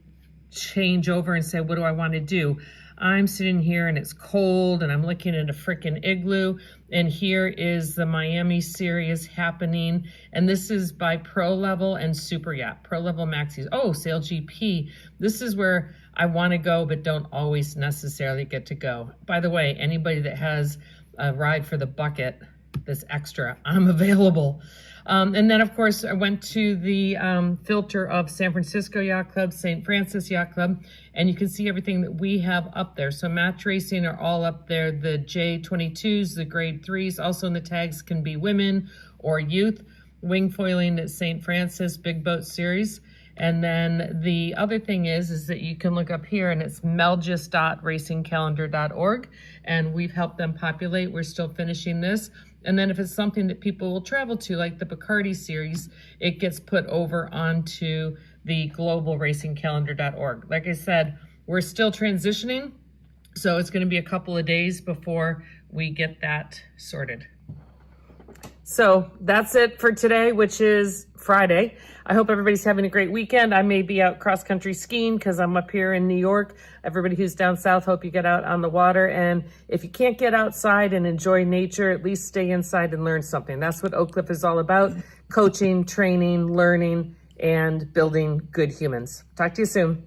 change over and say, what do I want to do? I'm sitting here and it's cold and I'm looking at a freaking igloo. And here is the Miami series happening. And this is by Pro Level and Super Yacht. Pro Level Maxis. Oh, Sail GP. This is where I want to go, but don't always necessarily get to go. By the way, anybody that has a ride for the bucket that's extra, I'm available. And then, of course, I went to the filter of San Francisco Yacht Club, St. Francis Yacht Club, and you can see everything that we have up there. So match racing are all up there, the J22s, the grade 3s. Also in the tags can be women or youth. Wing foiling at St. Francis, Big Boat Series. And then the other thing is that you can look up here and it's melgis.racingcalendar.org, and we've helped them populate. We're still finishing this. And then if it's something that people will travel to, like the Bacardi series, it gets put over onto the globalracingcalendar.org. Like I said, we're still transitioning, so it's going to be a couple of days before we get that sorted. So that's it for today, which is Friday. I hope everybody's having a great weekend. I may be out cross-country skiing because I'm up here in New York. Everybody who's down south, hope you get out on the water. And if you can't get outside and enjoy nature, at least stay inside and learn something. That's what Oak Cliff is all about: coaching, training, learning, and building good humans. Talk to you soon.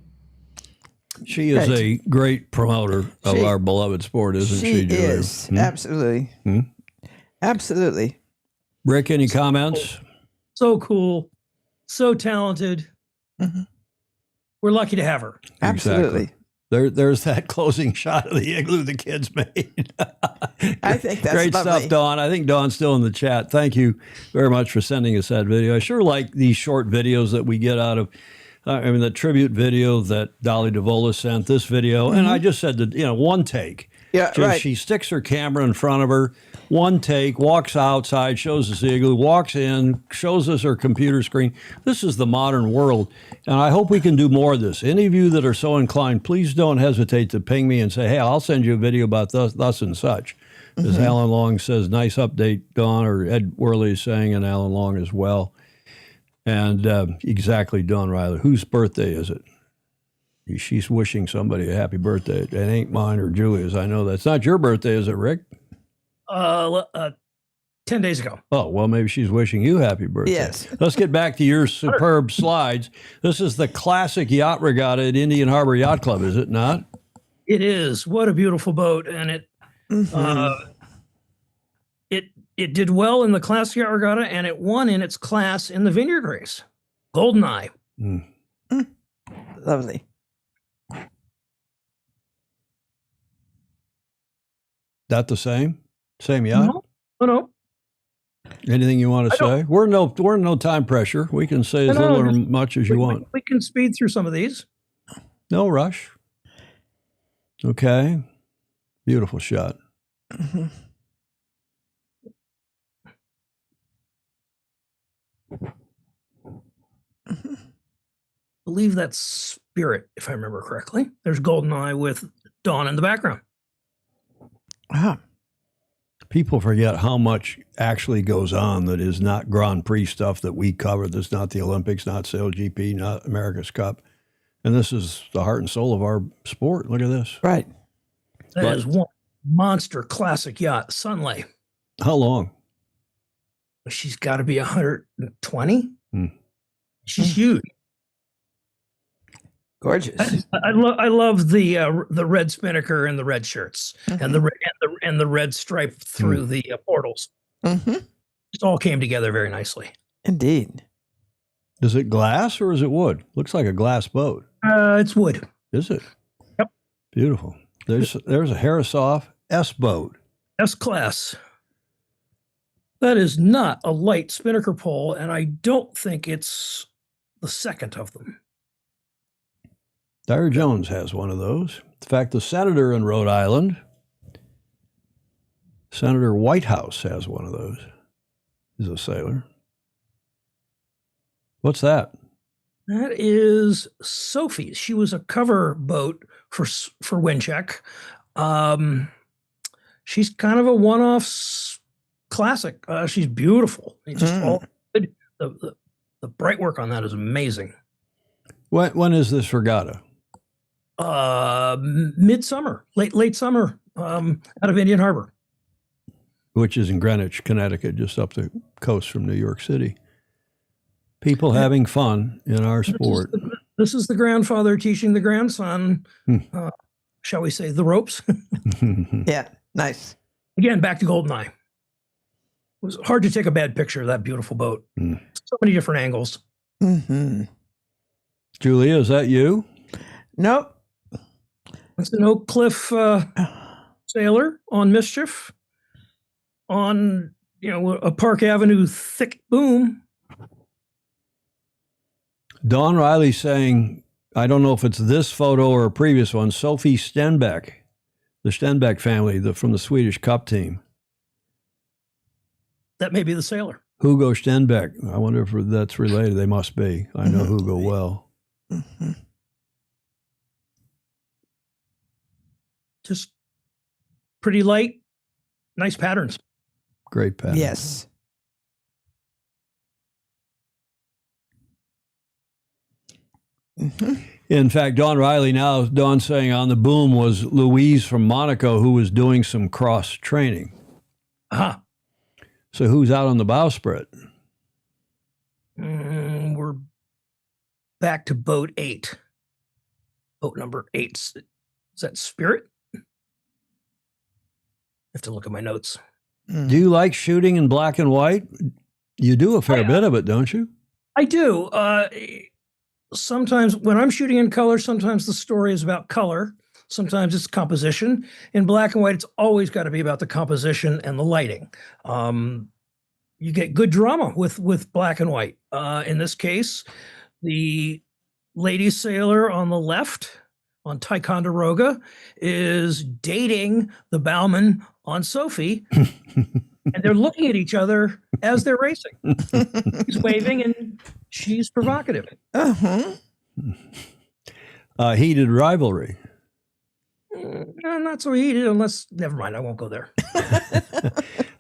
She is a great promoter of our beloved sport, isn't she, Julia? She is. Absolutely. Absolutely. Rick, any comments? So cool. So talented. We're lucky to have her. Absolutely. Exactly. There's that closing shot of the igloo the kids made. I think that's great lovely. stuff, Dawn. I think Dawn's still in the chat. Thank you very much for sending us that video. I sure like these short videos that we get out of. The tribute video that Dolly DeVola sent, this video, and I just said that, one take. Yeah, right. She sticks her camera in front of her, one take, walks outside, shows us the igloo, walks in, shows us her computer screen. This is the modern world, and I hope we can do more of this. Any of you that are so inclined, please don't hesitate to ping me and say, hey, I'll send you a video about thus and such. As Alan Long says, nice update, Dawn, or Ed Worley is saying, and Alan Long as well. And exactly, Dawn Ryler. Whose birthday is it? She's wishing somebody a happy birthday. It ain't mine or Julia's. I know that's not your birthday, is it, Rick? 10 days ago. Oh, well, maybe she's wishing you happy birthday. Yes. Let's get back to your superb slides. This is the classic yacht regatta at Indian Harbor Yacht Club, is it not? It is. What a beautiful boat. And it did well in the Classic Yacht Regatta, and it won in its class in the Vineyard Race. Goldeneye. Lovely. That the same? Same yacht? No. Anything you want to say? We're in no time pressure. We can say as little or much as you want. We can speed through some of these. No rush. Okay. Beautiful shot. I believe that's Spirit, if I remember correctly. There's Goldeneye with Dawn in the background. Wow. People forget how much actually goes on that is not Grand Prix stuff that we cover. That's not the Olympics, not Sail GP, not America's Cup. And this is the heart and soul of our sport. Look at this. Right. That is one monster classic yacht, Sunlay. How long? She's got to be 120. She's huge. Gorgeous. I love the red spinnaker and the red shirts and the red stripe through the portals. It all came together very nicely. Indeed. Is it glass or is it wood? Looks like a glass boat. It's wood. Is it? Yep. Beautiful. There's a Harrisoff S boat. S class. That is not a light spinnaker pole, and I don't think it's the second of them. Dyer Jones has one of those. In fact, the senator in Rhode Island, Senator Whitehouse, has one of those. He's a sailor. What's that? That is Sophie. She was a cover boat for Windcheck. She's kind of a one-off classic. She's beautiful. It's just all good. The bright work on that is amazing. When is this regatta? Midsummer, late summer, out of Indian Harbor. Which is in Greenwich, Connecticut, just up the coast from New York City. People having fun in our sport. This is the grandfather teaching the grandson, shall we say, the ropes. Yeah, nice. Again, back to Goldeneye. It was hard to take a bad picture of that beautiful boat. So many different angles. Mm-hmm. Julia, is that you? Nope. It's an Oak Cliff sailor on Mischief on, a Park Avenue thick boom. Don Riley saying, I don't know if it's this photo or a previous one, Sophie Stenbeck, the Stenbeck family from the Swedish Cup team. That may be the sailor. Hugo Stenbeck. I wonder if that's related. They must be. I know Hugo well. Mm-hmm. Just pretty light, nice patterns. Great pattern. Yes. Mm-hmm. In fact, Don Riley now, Don saying on the boom was Louise from Monaco who was doing some cross training. Uh-huh. So who's out on the bowsprit? We're back to boat 8. Boat number 8. Is that Spirit? I have to look at my notes. Do you like shooting in black and white? You do a fair bit of it, don't you? I do. Sometimes when I'm shooting in color, sometimes the story is about color. Sometimes it's composition. In black and white, it's always got to be about the composition and the lighting. You get good drama with black and white. In this case, the lady sailor on the left on Ticonderoga is dating the bowman on Sophie, and they're looking at each other as they're racing. He's waving and she's provocative. Uh-huh. Heated rivalry. Not so heated unless, never mind, I won't go there.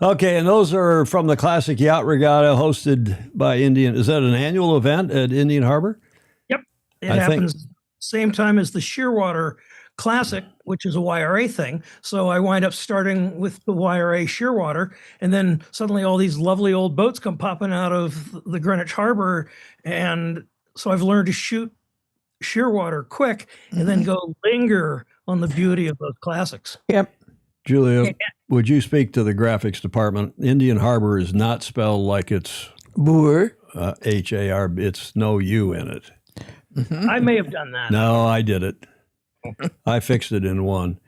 Okay, and those are from the Classic Yacht Regatta hosted by Indian. Is that an annual event at Indian Harbor? Yep. It happens same time as the Shearwater Classic, which is a YRA thing. So I wind up starting with the YRA Shearwater, and then suddenly all these lovely old boats come popping out of the Greenwich Harbor. And so I've learned to shoot Shearwater quick and then go linger on the beauty of those classics. Yep. Julia, would you speak to the graphics department? Indian Harbor is not spelled like it's Boer. H-A-R. It's no U in it. Mm-hmm. I may have done that. No, I did it. I fixed it in one.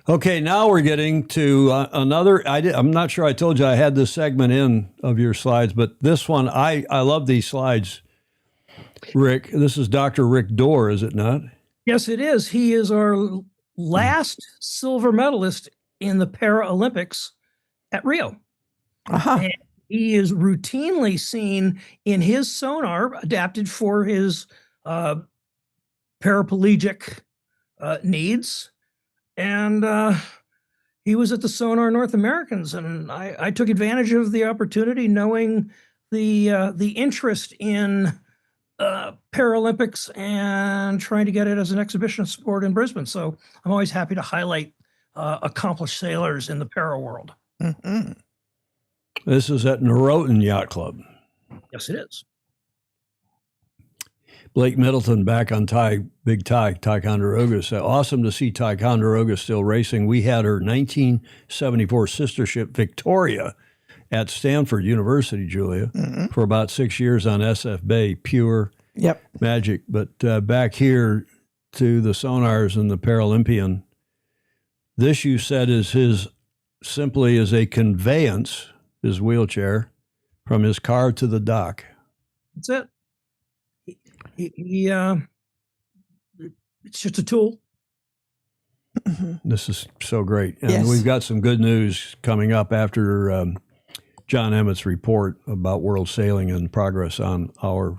Okay, now we're getting to another. I'm not sure I told you I had this segment in of your slides, but this one, I love these slides. Rick, this is Dr. Rick Dorr, is it not? Yes, it is. He is our last silver medalist in the Paralympics at Rio. Uh-huh. And he is routinely seen in his sonar adapted for his paraplegic needs. And he was at the Sonar North Americans, and I took advantage of the opportunity, knowing the interest in Paralympics and trying to get it as an exhibition sport in Brisbane. So I'm always happy to highlight accomplished sailors in the para world. Mm-hmm. This is at Norotan Yacht Club. Yes, it is. Blake Middleton back on Big Ticonderoga. So awesome to see Ticonderoga still racing. We had her 1974 sister ship Victoria at Stanford University, Julia, for about 6 years on SF Bay, pure magic. But back here to the sonars and the Paralympian, this you said is his simply as a conveyance, his wheelchair, from his car to the dock. That's it. He it's just a tool. This is so great. And Yes. we've got some good news coming up after John Emmett's report about world sailing and progress on our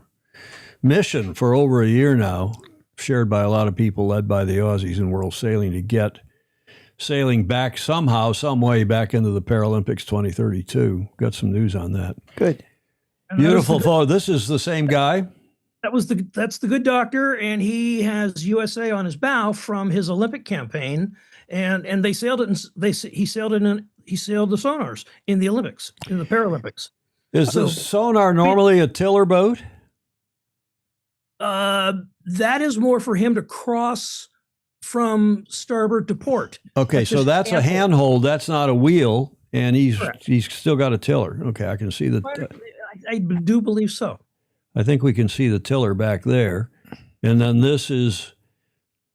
mission for over a year now, shared by a lot of people, led by the Aussies in world sailing, to get sailing back somehow, some way back into the Paralympics 2032. Got some news on that. Good. And Beautiful photo. This is the same guy. That's the good doctor, and he has USA on his bow from his Olympic campaign, and they sailed it. He sailed the sonars in the Olympics, in the Paralympics. Is the sonar normally a tiller boat? That is more for him to cross from starboard to port. Okay, so that's a handhold. That's not a wheel, and he's still got a tiller. Okay, I can see the. I do believe so. I think we can see the tiller back there, and then this is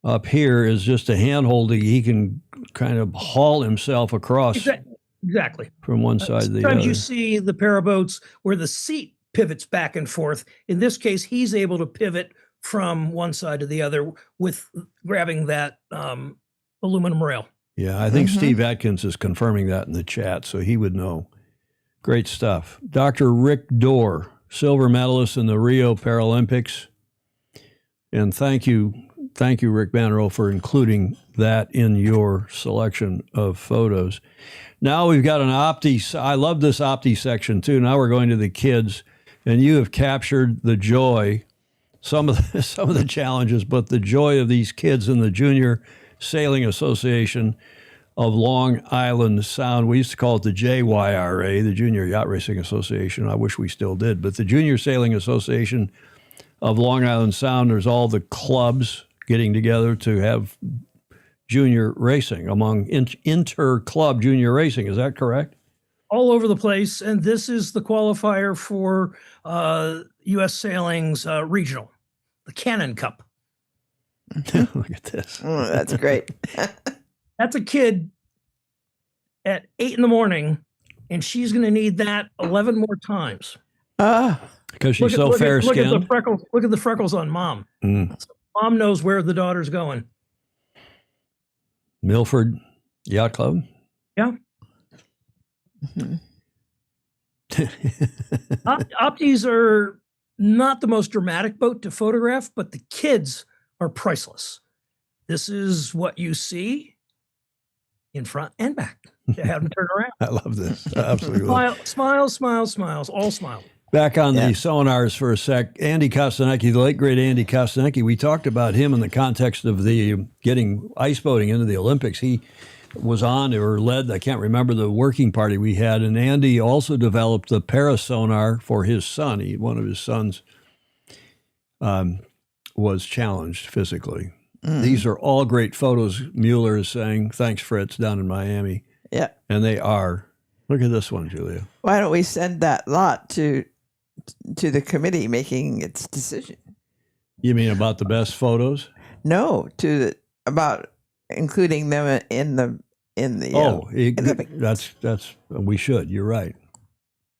up here is just a handhold. He can kind of haul himself across. Exactly. From one side to the other. Sometimes you see the paraboats where the seat pivots back and forth. In this case, he's able to pivot from one side to the other with grabbing that aluminum rail. Yeah, I think Steve Atkins is confirming that in the chat, so he would know. Great stuff. Dr. Rick Dorr, silver medalist in the Rio Paralympics. And thank you, Rick Bannerot, for including that in your selection of photos. Now we've got an Opti. I love this Opti section too. Now we're going to the kids, and you have captured the joy, some of the challenges, but the joy of these kids in the Junior Sailing Association of Long Island Sound. We used to call it the JYRA, the Junior Yacht Racing Association. I wish we still did, but the Junior Sailing Association of Long Island Sound. There's all the clubs getting together to have junior racing, among inter-club junior racing. Is that correct? All over the place, and this is the qualifier for U.S. Sailing's regional, the Cannon Cup. Look at this. Oh, that's great. That's a kid at 8 a.m, and she's going to need that 11 more times. Because she's so fair-skinned. Look at the freckles on Mom. So Mom knows where the daughter's going. Milford Yacht Club? Yeah. Optis are not the most dramatic boat to photograph, but the kids are priceless. This is what you see in front and back. You have them turn around. I love this. I absolutely love it. Smiles, all smile. Back on the sonars for a sec. Andy Kostanecki, the late great Andy Kostanecki, we talked about him in the context of the getting ice boating into the Olympics. He was on or led, I can't remember the working party we had, and Andy also developed the parasonar for his son. One of his sons was challenged physically. These are all great photos. Mueller is saying, thanks, Fritz, down in Miami. Yeah. And they are. Look at this one, Julia. Why don't we send that lot to the committee making its decision? You mean about the best photos? No, about including them in the that's we should. You're right.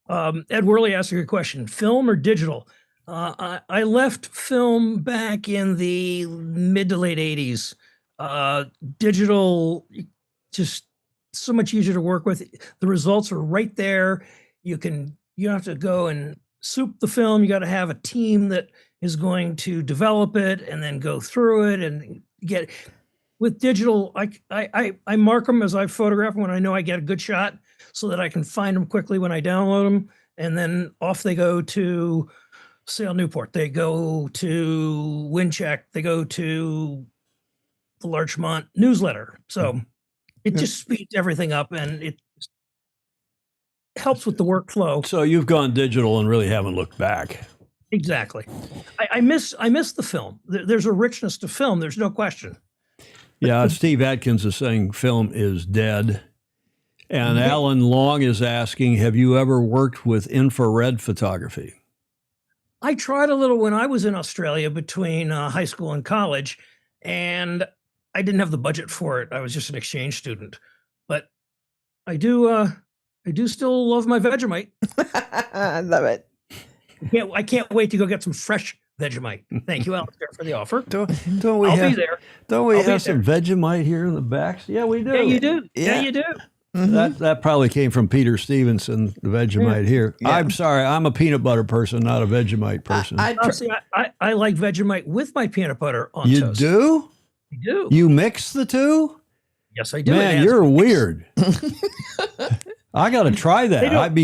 Ed Worley asked you a question: film or digital? I left film back in the mid to late 80s. Digital, just so much easier to work with. The results are right there. You don't have to go and soup the film. You got to have a team that is going to develop it and then go through it and get. With digital, I mark them as I photograph them when I know I get a good shot, so that I can find them quickly when I download them, and then off they go to Sail Newport. They go to Windcheck. They go to the Larchmont newsletter. So it just speeds everything up, and it helps with the workflow. So you've gone digital and really haven't looked back. Exactly. I miss the film. There's a richness to film. There's no question. Yeah, Steve Atkins is saying film is dead. And Alan Long is asking, have you ever worked with infrared photography? I tried a little when I was in Australia between high school and college, and I didn't have the budget for it. I was just an exchange student. But I do still love my Vegemite. I love it. I can't wait to go get some fresh Vegemite. Thank you, Alistair, for the offer. Don't we I'll have, be there. Don't we I'll have some Vegemite here in the back? Yeah, we do. Yeah, you do. Yeah, you do. That probably came from Peter Stevenson, the Vegemite here. Yeah. I'm sorry, I'm a peanut butter person, not a Vegemite person. I like Vegemite with my peanut butter on you toast. Do? I do. You mix the two? Yes, I do. Man, you're weird. I got to try that. They don't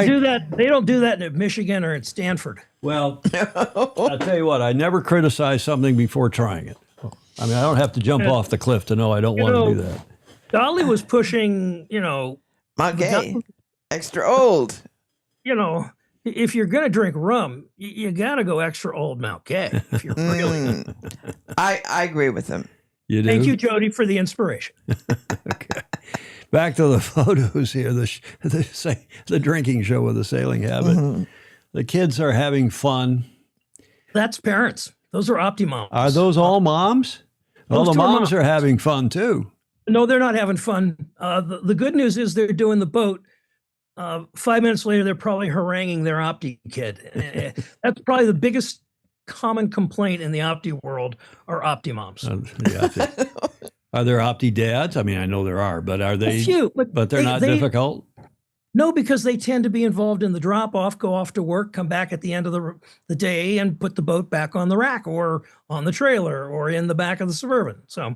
do that. They don't do that in Michigan or in Stanford. Well, I'll tell you what, I never criticize something before trying it. I mean, I don't have to jump off the cliff to know I don't want to do that. Dolly was pushing, Mount Gay, extra old. If you're going to drink rum, you got to go extra old Mount Gay. If you're really, I agree with him. You do? Thank you, Jody, for the inspiration. Okay. Back to the photos here, the drinking show with the sailing habit. Mm-hmm. The kids are having fun. That's parents. Those are opti-moms. Are those all moms? Well, the moms are having fun too. No, they're not having fun. The good news is they're doing the boat. 5 minutes later, they're probably haranguing their opti kid. That's probably the biggest common complaint in the opti world are opti-moms. Are there opti dads? I mean, I know there are, but are they? A few, but they're not difficult. No, because they tend to be involved in the drop off, go off to work, come back at the end of the day and put the boat back on the rack or on the trailer or in the back of the Suburban. So.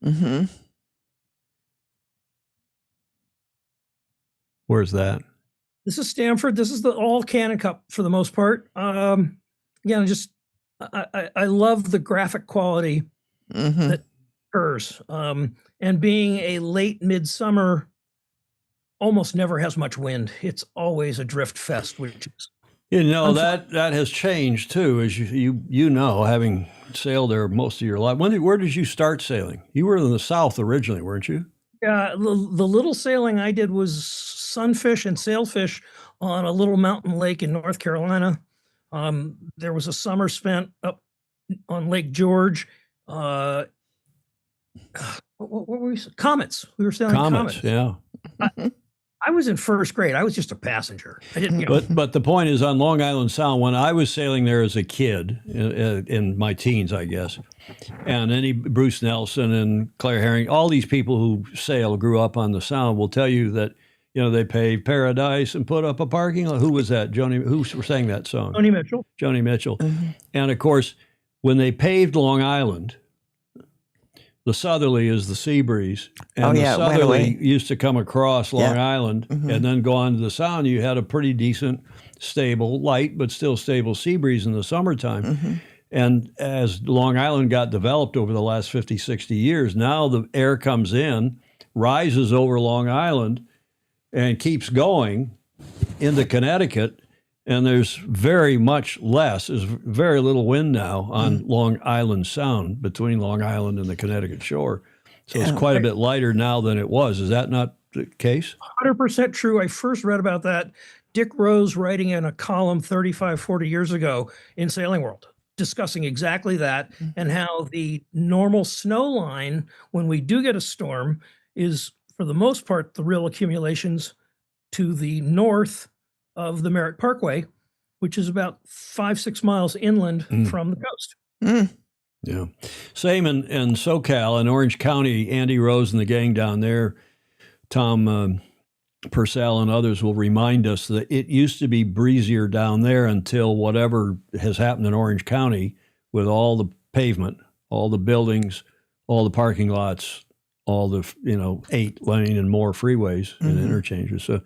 Mm-hmm. Where's that? This is Stanford. This is the all Cannon Cup for the most part. Again, I love the graphic quality that occurs. And being a late midsummer, almost never has much wind. It's always a drift fest, which is that has changed too, as you know, having sailed there most of your life. Where did you start sailing? You were in the South originally, weren't you? The little sailing I did was sunfish and sailfish on a little mountain lake in North Carolina. There was a summer spent up on Lake George. What were we? Comets. We were sailing comets. Yeah. I was in first grade. I was just a passenger. I didn't. But the point is, on Long Island Sound, when I was sailing there as a kid, in my teens, I guess, and Bruce Nelson and Claire Herring, all these people who sail grew up on the Sound will tell you that they paved Paradise and put up a parking lot. Who was that? Who sang that song? Joni Mitchell. Joni Mitchell. And of course, when they paved Long Island, the southerly is the sea breeze. And the southerly used to come across Long Island and then go on to the Sound. You had a pretty decent, stable, light, but still stable sea breeze in the summertime. And as Long Island got developed over the last 50, 60 years, now the air comes in, rises over Long Island, and keeps going into Connecticut. And there's very little wind now on Long Island Sound between Long Island and the Connecticut shore. So it's quite a bit lighter now than it was. Is that not the case? 100% true. I first read about that. Dick Rose writing in a column 35, 40 years ago in Sailing World, discussing exactly that and how the normal snow line, when we do get a storm, is for the most part the real accumulations to the north of the Merritt Parkway, which is about 5-6 miles inland from the coast. Yeah. Same in SoCal, in Orange County. Andy Rose and the gang down there, Tom Purcell and others will remind us that it used to be breezier down there until whatever has happened in Orange County with all the pavement, all the buildings, all the parking lots, all the 8-lane and more freeways and interchanges. So,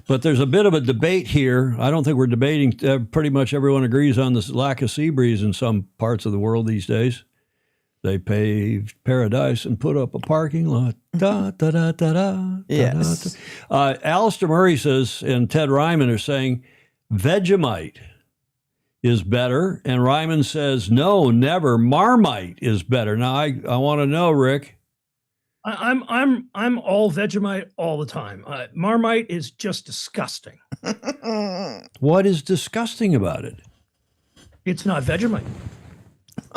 but there's a bit of a debate here. I don't think we're debating. Pretty much everyone agrees on this lack of sea breeze in some parts of the world these days. They paved Paradise and put up a parking lot. Da, da, da, da, da, Yes. da, da. Alistair Murray says, and Ted Ryman are saying, Vegemite is better. And Ryman says, no, never. Marmite is better. Now, I want to know, Rick. I'm all Vegemite all the time. Marmite is just disgusting. What is disgusting about it? It's not Vegemite.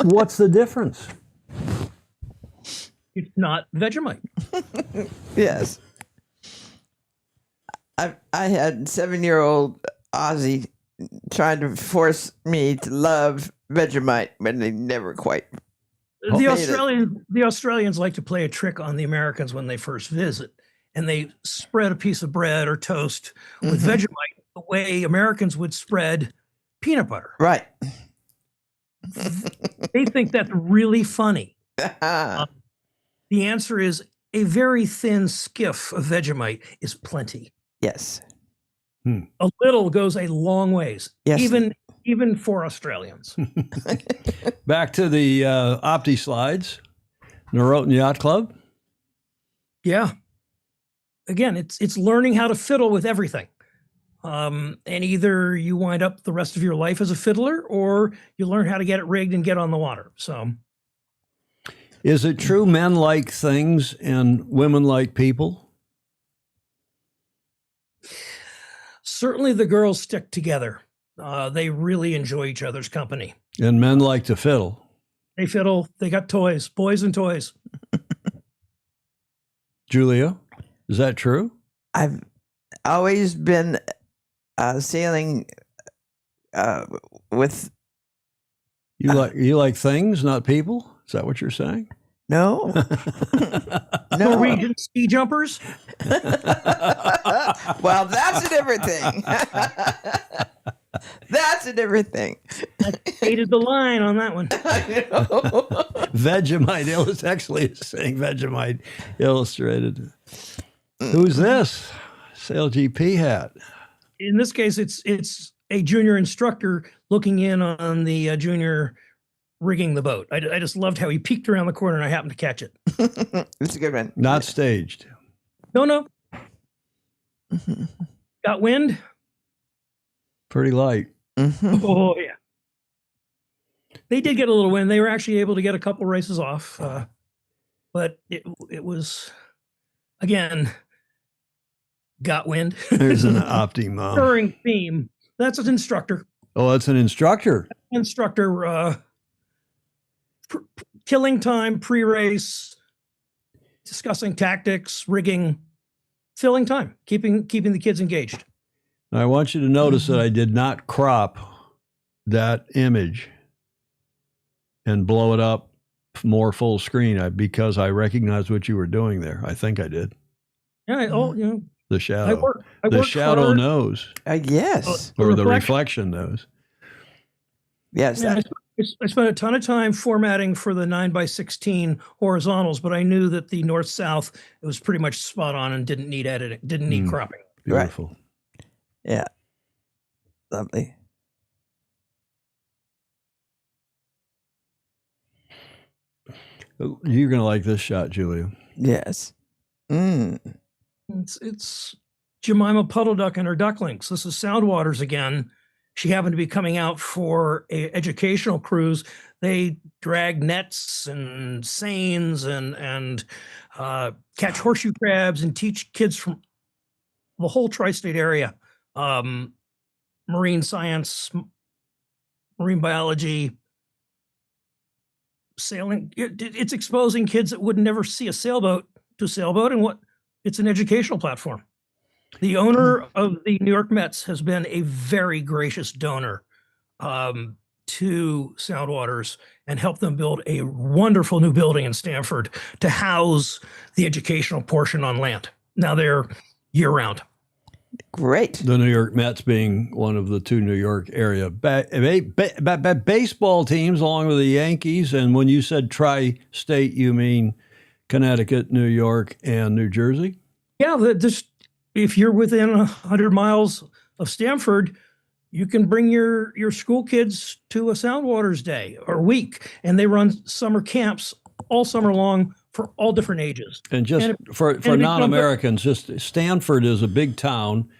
What's the difference? It's not Vegemite. Yes. I had 7-year-old Ozzy trying to force me to love Vegemite, but they never quite. The Australians like to play a trick on the Americans when they first visit, and they spread a piece of bread or toast with Vegemite the way Americans would spread peanut butter. Right. They think that's really funny. The answer is a very thin skiff of Vegemite is plenty. Yes. A little goes a long ways, Yes. even for Australians. Back to the Opti slides, Norotan Yacht Club. Yeah. Again, it's learning how to fiddle with everything. And either you wind up the rest of your life as a fiddler, or you learn how to get it rigged and get on the water. So, Is it true men like things and women like people? certainly the girls stick together. They really enjoy each other's company. And men like to fiddle. They fiddle. They got toys, boys and toys. Julia, is that true? I've always been sailing with. You like things, not people? Is that what you're saying? No. Norwegian ski jumpers? Well, that's a different thing. That's a different thing. I hated the line on that one. Vegemite. It's actually saying Vegemite Illustrated. Who's this? Sail GP hat. In this case, it's a junior instructor looking in on the junior rigging the boat. I just loved how he peeked around the corner and I happened to catch it. It's a good one. Not staged. No. Got wind? Pretty light. Oh, yeah. They did get a little wind. They were actually able to get a couple races off. But it was, again, got wind. There's an optimum. Recurring theme. That's an instructor. Oh, that's an instructor. Killing time, pre-race, discussing tactics, rigging, filling time, keeping the kids engaged. I want you to notice that I did not crop that image and blow it up more full screen because I recognized what you were doing there. I think I did. Yeah. The shadow. I the worked shadow hard. knows. Yes. Or the reflection knows. Yes. Yeah, I spent a ton of time formatting for the 9x16 horizontals, but I knew that the north-south, it was pretty much spot on and didn't need editing, didn't need cropping. Beautiful. Right. Yeah. Lovely. You're going to like this shot, Julia. Yes. It's Jemima Puddle Duck and her ducklings. This is Soundwaters again. She happened to be coming out for an educational cruise. They drag nets and seines and catch horseshoe crabs and teach kids from the whole tri-state area marine science, marine biology, sailing. It's exposing kids that would never see a sailboat to sailboat, and it's an educational platform. The owner of the New York Mets has been a very gracious donor to Soundwaters and helped them build a wonderful new building in Stamford to house the educational portion on land. Now they're year-round. Great. The New York Mets being one of the two New York area baseball teams, along with the Yankees. And when you said tri-state, you mean Connecticut, New York, and New Jersey? Yeah, if you're within 100 miles of Stamford, you can bring your school kids to a Soundwaters day or week, and they run summer camps all summer long for all different ages. And for non-Americans, just Stanford is a big town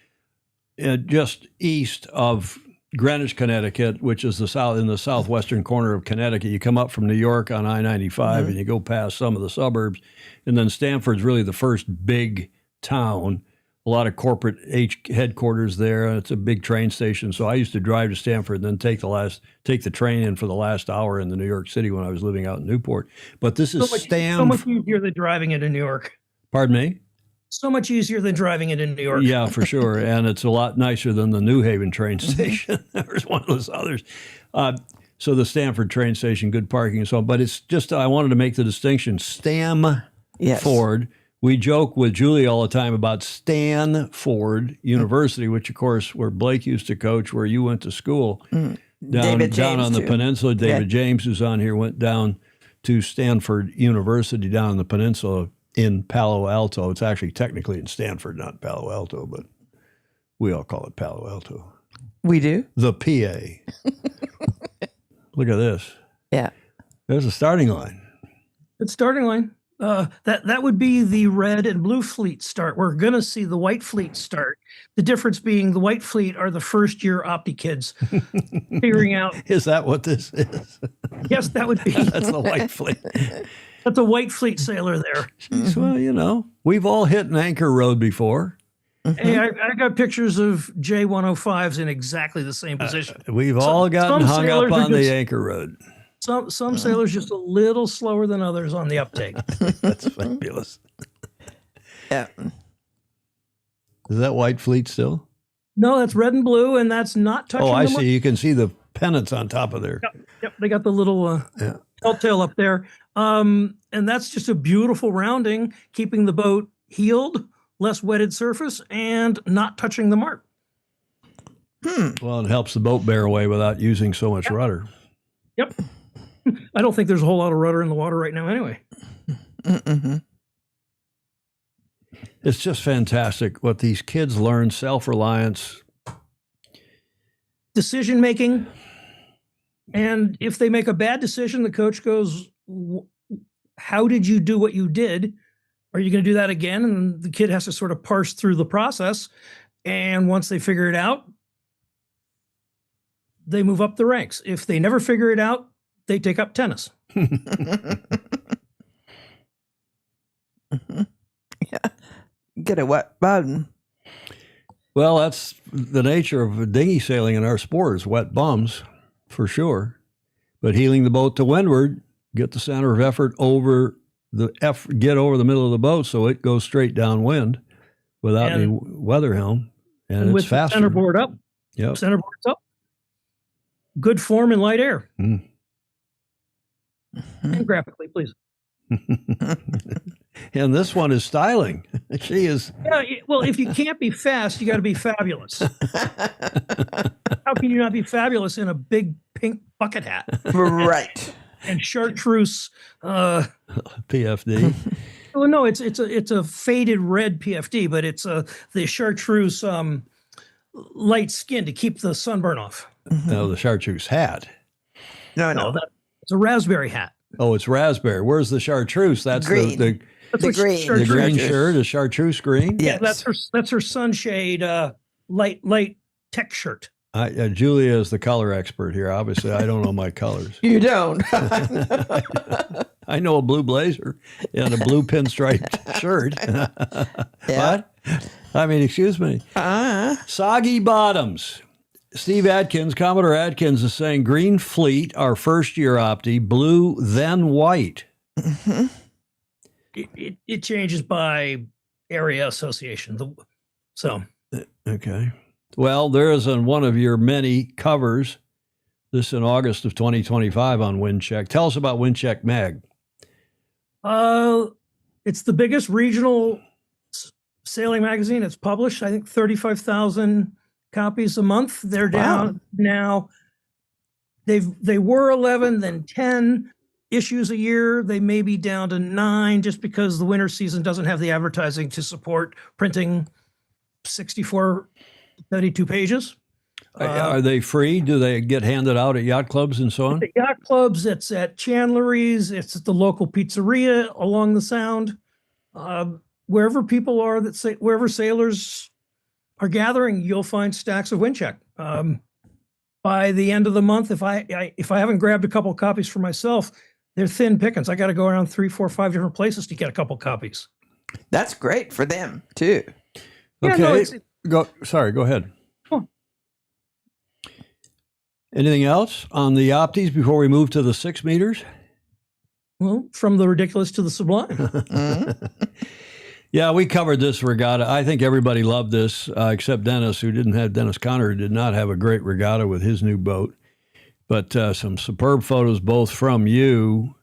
just east of Greenwich, Connecticut, which is in the southwestern corner of Connecticut. You come up from New York on I-95 and you go past some of the suburbs, and then Stanford's really the first big town. A lot of corporate headquarters there, and it's a big train station. So I used to drive to Stamford and then take the train in for the last hour into New York City when I was living out in Newport. But this is so much easier than driving into New York. Pardon me? So much easier than driving it in New York. Yeah, for sure. And it's a lot nicer than the New Haven train station. There's one of those others. So the Stamford train station, good parking and so on. But it's just, I wanted to make the distinction. Stamford. Yes. We joke with Julie all the time about Stanford University, which, of course, where Blake used to coach, where you went to school. Down on the peninsula. David James, who's on here, went down to Stanford University down on the peninsula in Palo Alto. It's actually technically in Stanford, not Palo Alto, but we all call it Palo Alto. We do? The PA. Look at this. Yeah. There's a starting line. It's starting line. That would be the red and blue fleet start. We're going to see the white fleet start. The difference being the white fleet are the first year Opti kids figuring out. Is that what this is? Yes, that would be. That's the white fleet. That's a white fleet sailor there. Jeez, well, you know, we've all hit an anchor road before. Hey, I got pictures of J105s in exactly the same position. We've all gotten hung up on the anchor road. Some sailors just a little slower than others on the uptake. That's fabulous. Yeah. Is that white fleet still? No, that's red and blue, and that's not touching. Oh, I see. You can see the pennants on top of there. Yep. They got the little telltale up there. And that's just a beautiful rounding, keeping the boat heeled, less wetted surface, and not touching the mark. Well, it helps the boat bear away without using so much rudder. Yep. I don't think there's a whole lot of rudder in the water right now anyway. It's just fantastic what these kids learn, self-reliance. Decision making. And if they make a bad decision, the coach goes, how did you do what you did? Are you going to do that again? And the kid has to sort of parse through the process. And once they figure it out, they move up the ranks. If they never figure it out, they take up tennis. Yeah. Get a wet bum. Well, that's the nature of dinghy sailing in our sport is wet bums, for sure. But heeling the boat to windward, get the center of effort over get over the middle of the boat so it goes straight downwind without any weather helm, and it's with faster. The centerboard up. Yep. Centerboard's up. Good form in light air. And graphically, please. And this one is styling. She is. Yeah, well, if you can't be fast, you got to be fabulous. How can you not be fabulous in a big pink bucket hat? Right. And chartreuse. PFD. Well, no, it's a faded red PFD, but it's the chartreuse light skin to keep the sunburn off. No, the chartreuse hat. No. It's a raspberry hat. Oh, it's raspberry. Where's the chartreuse? That's green. the green. The green shirt, a chartreuse green. Yes. That's her sunshade light tech shirt. Julia is the color expert here. Obviously, I don't know my colors. You don't. I know a blue blazer and a blue pinstriped shirt. What? I mean, excuse me. Soggy bottoms. Steve Atkins, Commodore Atkins, is saying green fleet, our first year Opti, blue, then white. It changes by area association. Okay. Well, there is on one of your many covers, this in August of 2025 on Windcheck. Tell us about Windcheck Mag. It's the biggest regional sailing magazine. It's published, I think, 35,000 copies a month. They're down now. They were 11, then 10 issues a year. They may be down to 9 just because the winter season doesn't have the advertising to support printing 64, 32 pages. Are they free? Do they get handed out at yacht clubs and so on? The yacht clubs, it's at Chandlery's, it's at the local pizzeria along the Sound. Wherever people are wherever sailors are gathering, you'll find stacks of Windcheck. By the end of the month, if I haven't grabbed a couple copies for myself, they're thin pickings. I got to go around 3, 4, 5 different places to get a couple copies. That's great for them too. Okay, go ahead. Oh. Anything else on the Optis before we move to the 6 meters? Well, from the ridiculous to the sublime. Yeah, we covered this regatta. I think everybody loved this, except Dennis, Dennis Conner, who did not have a great regatta with his new boat. But some superb photos, both from you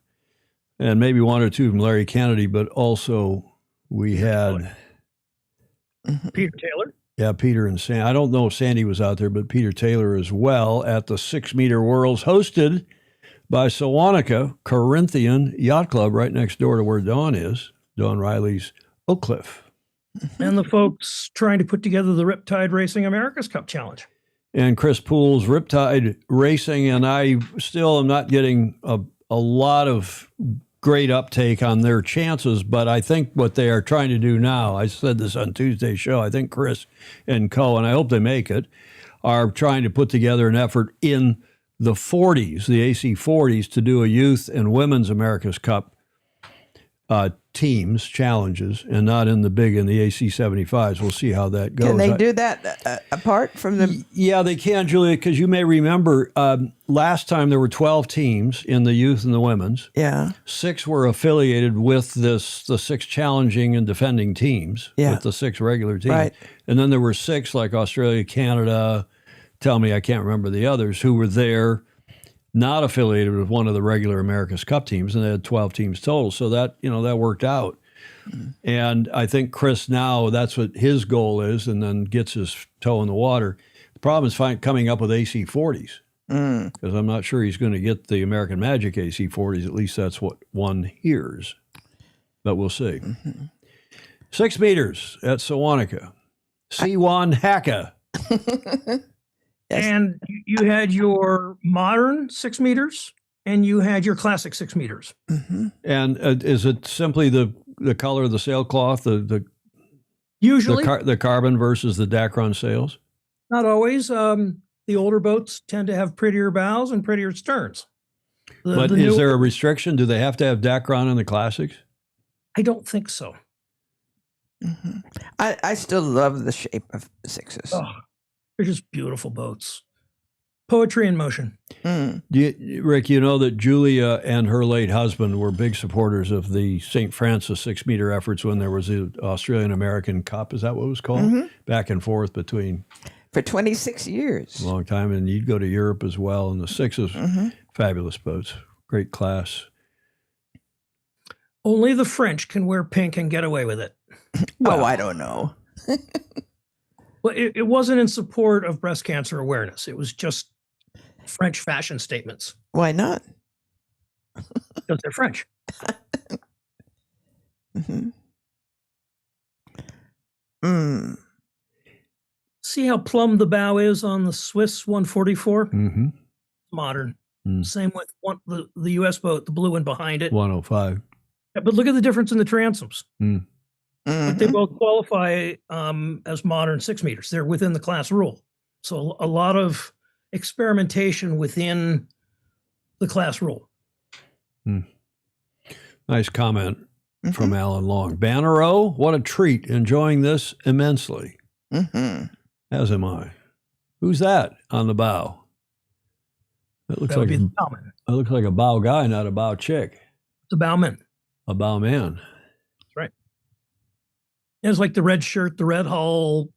and maybe one or two from Larry Kennedy, but also we had Peter Taylor. Yeah, Peter and Sandy. I don't know if Sandy was out there, but Peter Taylor as well at the 6 Meter Worlds, hosted by Sewanaka Corinthian Yacht Club right next door to where Dawn is. Don Riley's Oak Cliff. And the folks trying to put together the Riptide Racing America's Cup Challenge. And Chris Poole's Riptide Racing, and I still am not getting a lot of great uptake on their chances, but I think what they are trying to do now, I said this on Tuesday's show, I think Chris and co, and I hope they make it, are trying to put together an effort in the 40s, the AC 40s, to do a youth and women's America's Cup teams, challenges, and not in the AC 75s. We'll see how that goes. Can they do that apart from the... Yeah, they can, Julia, because you may remember last time there were 12 teams in the youth and the women's. Yeah. 6 were affiliated with the 6 challenging and defending teams, with the 6 regular teams. Right. And then there were 6 like Australia, Canada, tell me I can't remember the others, who were there not affiliated with one of the regular America's Cup teams, and they had 12 teams total. So that, that worked out. And I think Chris now, that's what his goal is, and then gets his toe in the water. The problem is coming up with AC 40s, because I'm not sure he's going to get the American Magic AC 40s. At least that's what one hears. But we'll see. 6 meters at Sewanaka. C1 Haka. And you had your modern 6 meters, and you had your classic 6 meters. And is it simply the color of the sailcloth, Usually the carbon versus the Dacron sails? Not always. The older boats tend to have prettier bows and prettier sterns. But is there a restriction? Do they have to have Dacron in the classics? I don't think so. I still love the shape of 6s. Oh, they're just beautiful boats. Poetry in motion. Rick, you know that Julia and her late husband were big supporters of the St. Francis 6-meter efforts when there was the Australian-American Cup. Is that what it was called? Back and forth between... For 26 years. A long time. And you'd go to Europe as well. And the 6s, fabulous boats. Great class. Only the French can wear pink and get away with it. Well, I don't know. Well, it wasn't in support of breast cancer awareness. It was just French fashion statements. Why not? Because they're French. See how plumb the bow is on the Swiss 144? Modern. Same with the U.S. boat, the blue one behind it. 105. Yeah, but look at the difference in the transoms. But they both qualify as modern 6 meters. They're within the class rule. So a lot of experimentation within the class rule. Nice comment from Alan Long. Bannerot, what a treat. Enjoying this immensely. As am I. Who's that on the bow? That looks like the bowman. That looks like a bow guy, not a bow chick. The bowman. A bowman. That's right. It's like the red shirt, the red hull,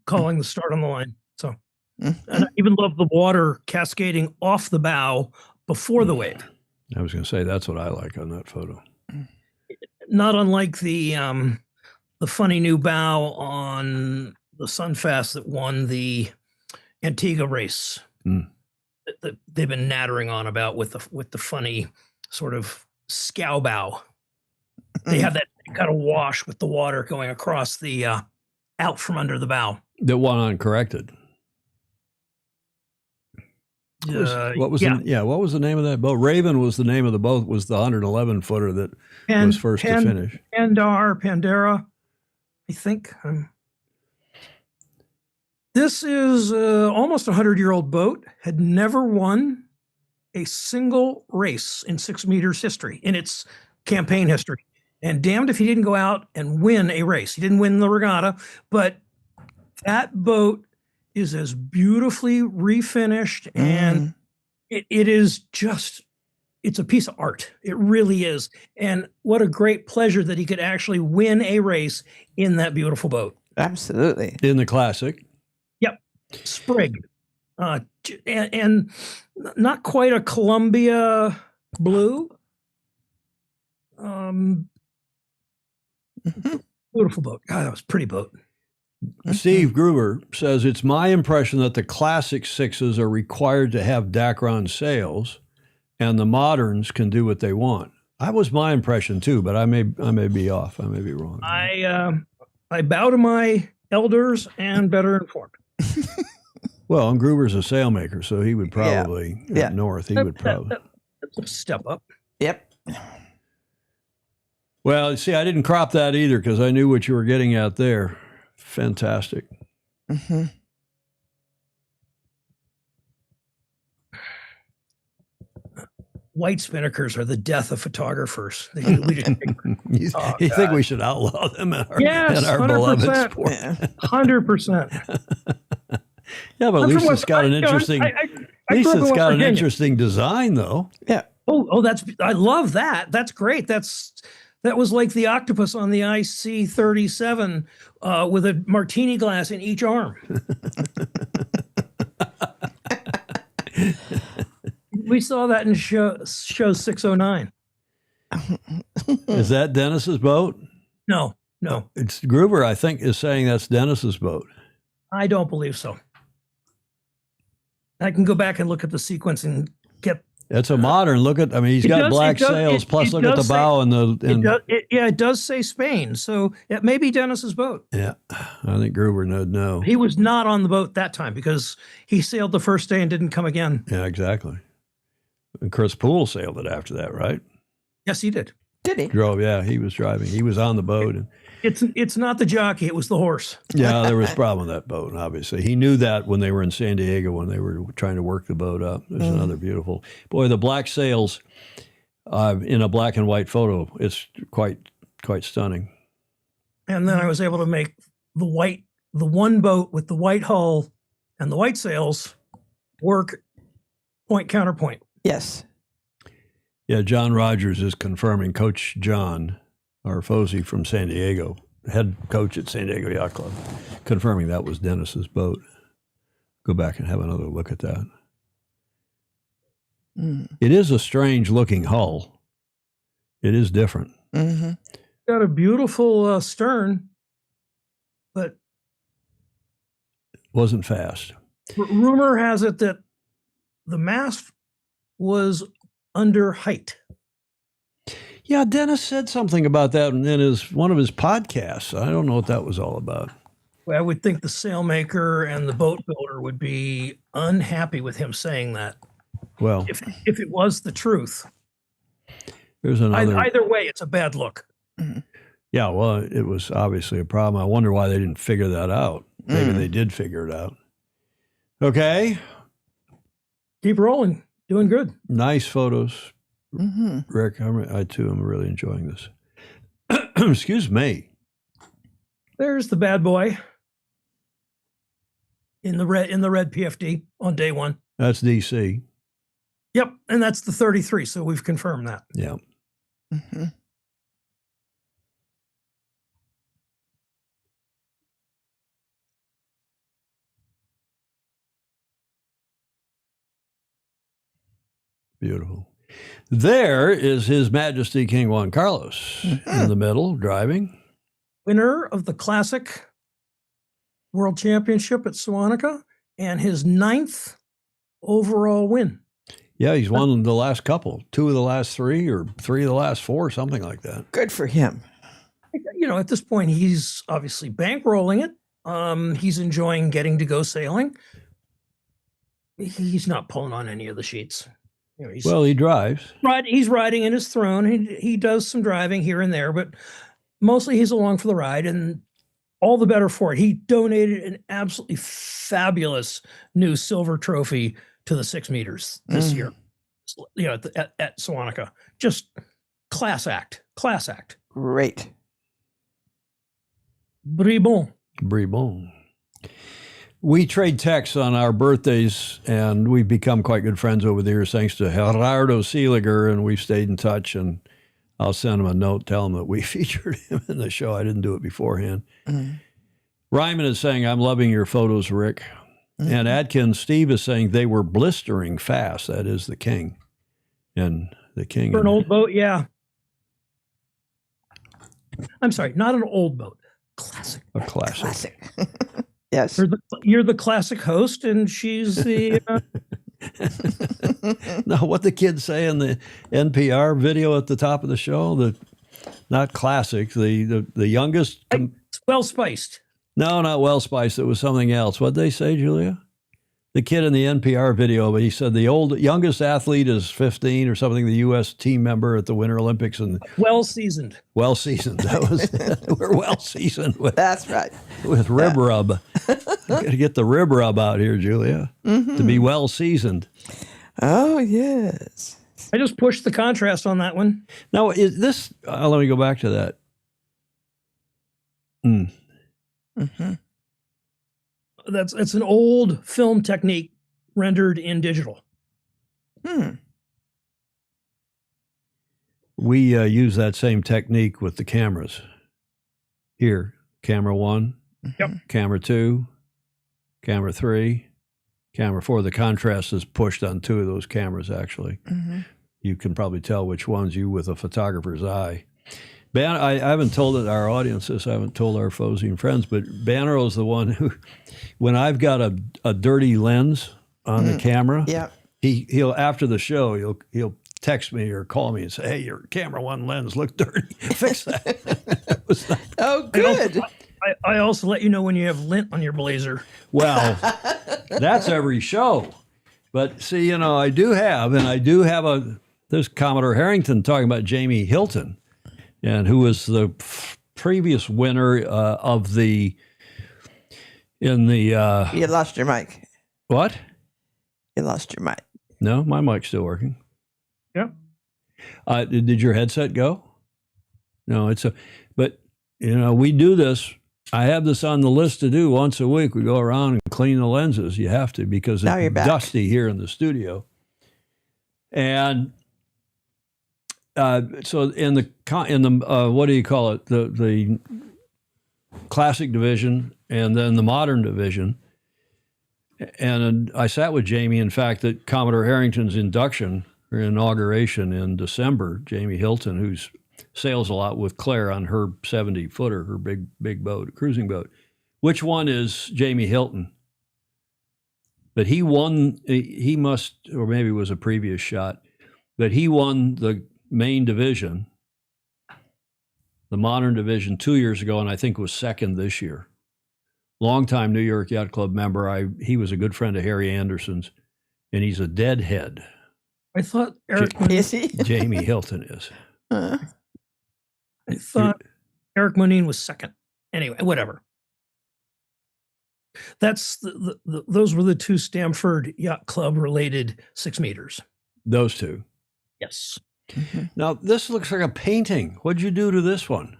calling the start on the line. So, and I even love the water cascading off the bow before the wave. I was going to say that's what I like on that photo. Not unlike the funny new bow on the Sunfast that won the Antigua race. That they've been nattering on about with the funny sort of scow bow. They have that kind of wash with the water going across the out from under the bow. That one uncorrected. What was the name of that boat? Raven was the name of the boat. Was the 111 footer that was first to finish. Pandera, I think. This is almost a 100-year-old boat. Had never won a single race in 6 meters history, in its campaign history. And damned if he didn't go out and win a race. He didn't win the regatta, but that boat is as beautifully refinished, and it is just, it's a piece of art. It really is. And what a great pleasure that he could actually win a race in that beautiful boat. Absolutely. In the classic. Yep. Sprig. And not quite a Columbia blue. Beautiful boat. God, that was a pretty boat. Steve Gruber says, it's my impression that the classic 6s are required to have Dacron sails and the moderns can do what they want. That was my impression too, but I may be off. I may be wrong. I bow to my elders and better informed. Well, and Gruber's a sailmaker, so he would probably up north. He would probably That's a step up. Yep. Well, see, I didn't crop that either because I knew what you were getting at there. Fantastic. Mm-hmm. White spinnakers are the death of photographers. We just you think we should outlaw them in our, yes, in our beloved 100%. sport? 100%. Yeah, but at least it's got an interesting. At least it's got an interesting design, though. Yeah. Oh, I love that. That's great. That was like the octopus on the IC-37 with a martini glass in each arm. We saw that in show 609. Is that Dennis's boat? No. It's Gruber, I think, is saying that's Dennis's boat. I don't believe so. I can go back and look at the sequence and get. It's a modern look at. I mean, he's got black sails. Plus, look at the bow and the. It does say Spain, so it may be Dennis's boat. Yeah, I think Gruber would know. He was not on the boat that time because he sailed the first day and didn't come again. Yeah, exactly. And Chris Poole sailed it after that, right? Yes, he did. Did he? Drove. Yeah, he was driving. He was on the boat. And, it's not the jockey; it was the horse. Yeah, there was a problem with that boat. Obviously, he knew that when they were in San Diego when they were trying to work the boat up. There's another beautiful boy. The black sails in a black and white photo. It's quite stunning. And then I was able to make the one boat with the white hull and the white sails work point counterpoint. Yes. Yeah, John Rogers is confirming. Coach John Arfosi from San Diego, head coach at San Diego Yacht Club, confirming that was Dennis's boat. Go back and have another look at that. It is a strange looking hull. It is different. Mm-hmm. Got a beautiful stern, but wasn't fast. Rumor has it that the mast was under height. Yeah, Dennis said something about that in one of his podcasts. I don't know what that was all about. Well, I would think the sailmaker and the boat builder would be unhappy with him saying that. Well, if it was the truth. There's another. Either way, it's a bad look. Yeah, well, it was obviously a problem. I wonder why they didn't figure that out. Maybe they did figure it out. Okay. Keep rolling. Doing good. Nice photos. Rick, I too am really enjoying this. Excuse me. There's the bad boy in the red PFD on day one. That's DC. Yep, and that's the 33. So we've confirmed that. Yeah. Beautiful. There is His Majesty King Juan Carlos in the middle, driving. Winner of the Classic World Championship at Sewanaka and his 9th overall win. Yeah, he's won the last couple, 2 of the last 3 or 3 of the last 4, something like that. Good for him. At this point, he's obviously bankrolling it. He's enjoying getting to go sailing. He's not pulling on any of the sheets. Well, he drives. Right, he's riding in his throne. He does some driving here and there, but mostly he's along for the ride, and all the better for it. He donated an absolutely fabulous new silver trophy to the 6 meters this year. At Sewanaka, just class act. Great. Bribon. We trade texts on our birthdays, and we've become quite good friends over the years, thanks to Gerardo Seeliger, and we've stayed in touch, and I'll send him a note, tell him that we featured him in the show. I didn't do it beforehand. Ryman is saying, I'm loving your photos, Rick. And Adkins Steve is saying they were blistering fast. That is the King. And the King. For an old boat, yeah. I'm sorry, not an old boat. Classic. A classic. Yes. You're the classic host, and she's the No, what the kids say in the NPR video at the top of the show, not classic, the youngest. It's well spiced. No, not well spiced. It was something else. What'd they say, Julia? The kid in the NPR video, but he said the youngest athlete is 15 or something, the U.S. team member at the Winter Olympics. And well seasoned. Well seasoned. That was, we're well seasoned with. That's right. With rib rub. Got to get the rib rub out here, Julia, to be well seasoned. Oh, yes. I just pushed the contrast on that one. Now, is this, let me go back to that. It's an old film technique rendered in digital. We use that same technique with the cameras. Here, camera 1, camera 2, camera 3, camera 4. The contrast is pushed on 2 of those cameras, actually. You can probably tell which one's you with a photographer's eye. I haven't told it our audience this, I haven't told our Fosian friends, but Bannerot's the one who, when I've got a dirty lens on the camera, he'll after the show, he'll text me or call me and say, hey, your camera 1 lens looked dirty. Fix that. Oh, good. I also let you know when you have lint on your blazer. Well, that's every show. But see, I do have there's Commodore Harrington talking about Jamie Hilton, and who was the previous winner of the, You lost your mic. What? You lost your mic. No, my mic's still working. Yeah. Did your headset go? No, but we do this. I have this on the list to do once a week. We go around and clean the lenses. You have to, because it's dusty here in the studio. And so in the what do you call it? The classic division and then the modern division. And I sat with Jamie, in fact, at Commodore Harrington's induction or inauguration in December. Jamie Hilton, who's sails a lot with Claire on her 70-footer, her big boat, cruising boat. Which one is Jamie Hilton? But he won, he must, or maybe it was a previous shot, but he won the main division, the modern division, 2 years ago, and I think was second this year. Longtime New York Yacht Club member. He was a good friend of Harry Anderson's, and he's a deadhead. I thought Eric Jamie Hilton is. I thought Eric Monine was second. Anyway, whatever. That's those were the 2 Stamford Yacht Club related 6 meters. Those 2. Yes. Now this looks like a painting. What'd you do to this one?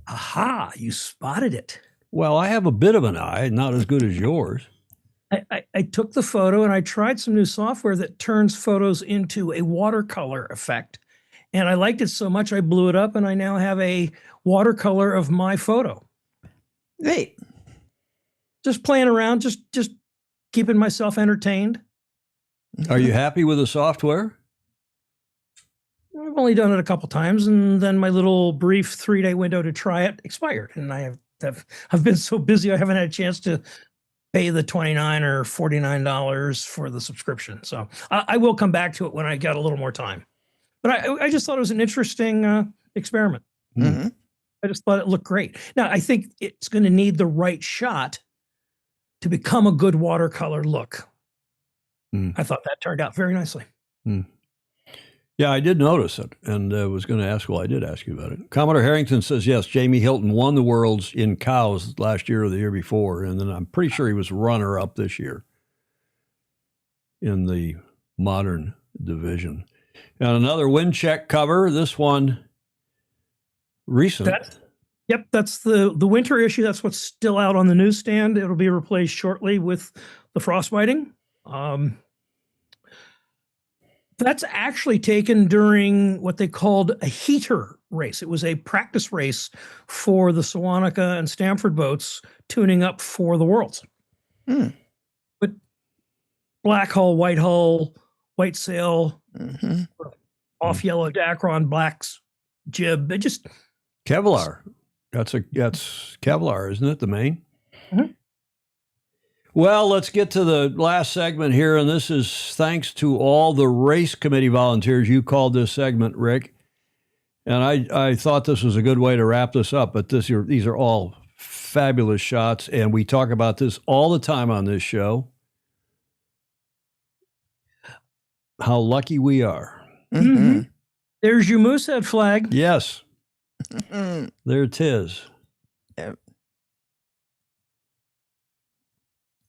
Aha! You spotted it. Well, I have a bit of an eye, not as good as yours. I took the photo and I tried some new software that turns photos into a watercolor effect. And I liked it so much, I blew it up, and I now have a watercolor of my photo. Neat. Just playing around, just keeping myself entertained. Are you happy with the software? I've only done it a couple times, and then my little brief 3-day window to try it expired. And I've been so busy, I haven't had a chance to pay the $29 or $49 for the subscription. So I will come back to it when I got a little more time. But I just thought it was an interesting experiment. Mm-hmm. I just thought it looked great. Now, I think it's going to need the right shot to become a good watercolor look. I thought that turned out very nicely. Yeah, I did notice it, and was going to ask, well, I did ask you about it. Commodore Harrington says, yes, Jamie Hilton won the Worlds in cows last year or the year before, and then I'm pretty sure he was runner-up this year in the modern division. And another wind check cover, this one recent. That's the winter issue. That's what's still out on the newsstand. It'll be replaced shortly with the frostbiting. That's actually taken during what they called a heater race. It was a practice race for the Sewanaka and Stamford boats tuning up for the Worlds. But black hull, white sail, off yellow Dacron, blacks jib. It just Kevlar. That's Kevlar, isn't it? The main. Well, let's get to the last segment here, and this is thanks to all the race committee volunteers. You called this segment, Rick, and I thought this was a good way to wrap this up, but these are all fabulous shots, and we talk about this all the time on this show, how lucky we are. Mm-hmm. There's your Moosehead flag. Yes. There it is. Yep.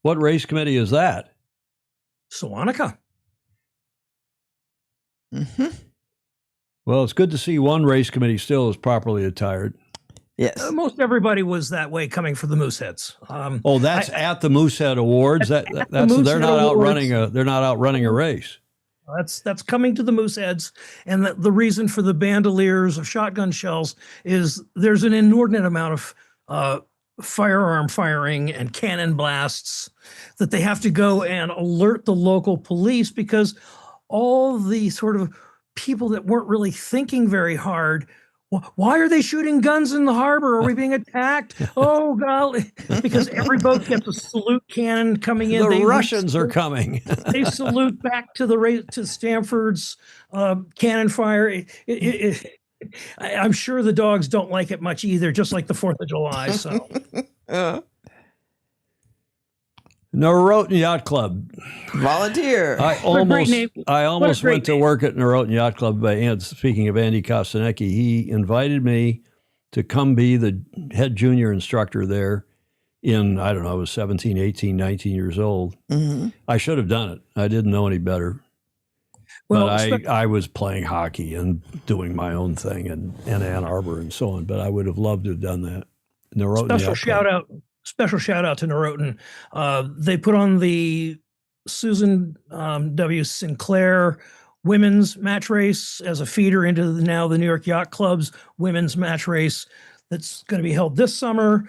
What race committee is that? Sewanaka. Mm-hmm. Well, it's good to see one race committee still is properly attired. Yes. Most everybody was that way coming for the Mooseheads. That's at the Moosehead Awards. They're not out running a race. That's coming to the Mooseheads, and the reason for the bandoliers of shotgun shells is there's an inordinate amount of firearm firing and cannon blasts that they have to go and alert the local police, because all the sort of people that weren't really thinking very hard, why are they shooting guns in the harbor? Are we being attacked? Oh, golly. Because every boat gets a salute cannon coming in. The Russians are coming. They salute back to Stanford's cannon fire. I'm sure the dogs don't like it much either, just like the 4th of July. So, Norotan Yacht Club. Volunteer. I almost went to work at Norotan Yacht Club. Speaking of Andy Kostanecki, he invited me to come be the head junior instructor there I was 17, 18, 19 years old. Mm-hmm. I should have done it. I didn't know any better. Well, but I was playing hockey and doing my own thing in Ann Arbor and so on. But I would have loved to have done that. Norotan Special shout out to Norotan. They put on the Susan W. Sinclair women's match race as a feeder into the New York Yacht Club's women's match race that's going to be held this summer,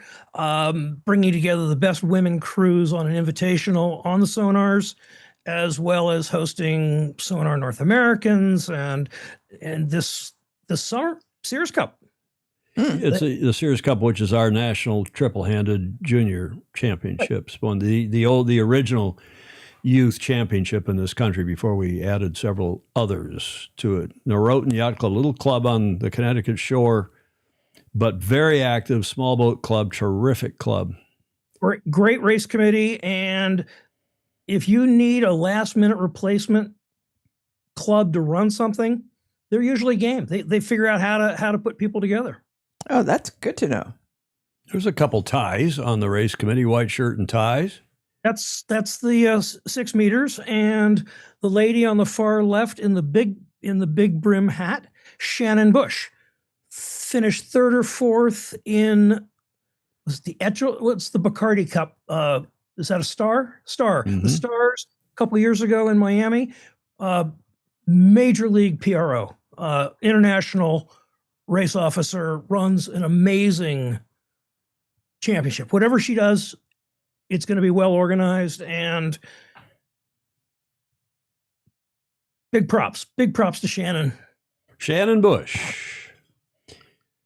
bringing together the best women crews on an invitational on the sonars, as well as hosting Sonar North Americans and this summer Sears Cup. It's the Sears Cup, which is our national triple-handed junior championships, one the original youth championship in this country before we added several others to it. Norotan Yacht Club, little club on the Connecticut shore, but very active, small boat club, terrific club. Great race committee, and if you need a last-minute replacement club to run something, they're usually game. They figure out how to put people together. Oh, that's good to know. There's a couple ties on the race committee, white shirt and ties. That's the 6 meters, and the lady on the far left in the big brim hat, Shannon Bush, finished 3rd or 4th in what's the Bacardi Cup? Is that a Star? Mm-hmm. The Stars a couple of years ago in Miami. Major League PRO, international race officer, runs an amazing championship. Whatever she does, it's going to be well organized, and big props to Shannon. Shannon Bush.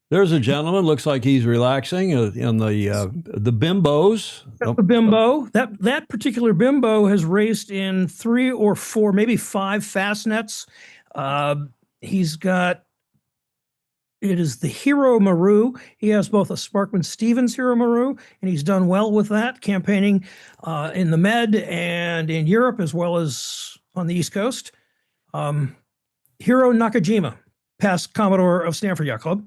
There's a gentleman, looks like he's relaxing in the bimbos. The bimbo. That particular bimbo has raced in 3 or 4, maybe 5 fastnets. It is the Hero Maru. He has both a Sparkman Stevens Hero Maru, and he's done well with that, campaigning in the Med and in Europe as well as on the East Coast. Hiro Nakajima, past Commodore of Stanford Yacht Club.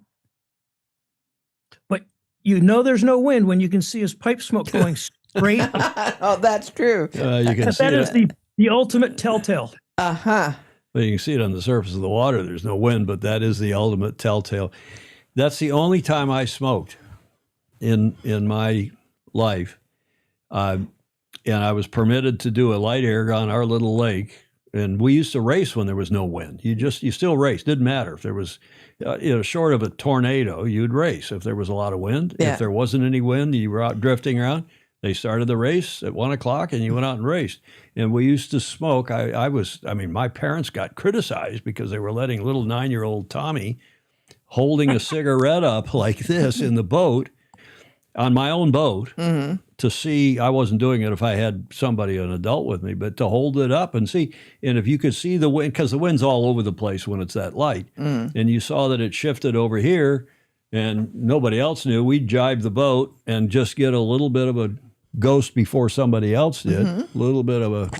But there's no wind when you can see his pipe smoke going straight. Oh, that's true. You can see that is the ultimate telltale. Uh-huh. Well, you can see it on the surface of the water. There's no wind, but that is the ultimate telltale. That's the only time I smoked in my life. And I was permitted to do a light air on our little lake. And we used to race when there was no wind. You still race. Didn't matter. If there was, short of a tornado, you'd race. If there was a lot of wind. Yeah. If there wasn't any wind, you were out drifting around. They started the race at 1 o'clock and you went out and raced. And we used to smoke. My parents got criticized because they were letting little 9-year-old Tommy holding a cigarette up like this in the boat on my own boat to see. I wasn't doing it if I had somebody, an adult with me, but to hold it up and see. And if you could see the wind, because the wind's all over the place when it's that light, and you saw that it shifted over here and nobody else knew, we'd jibe the boat and just get a little bit of a ghost before somebody else did, a little bit of a,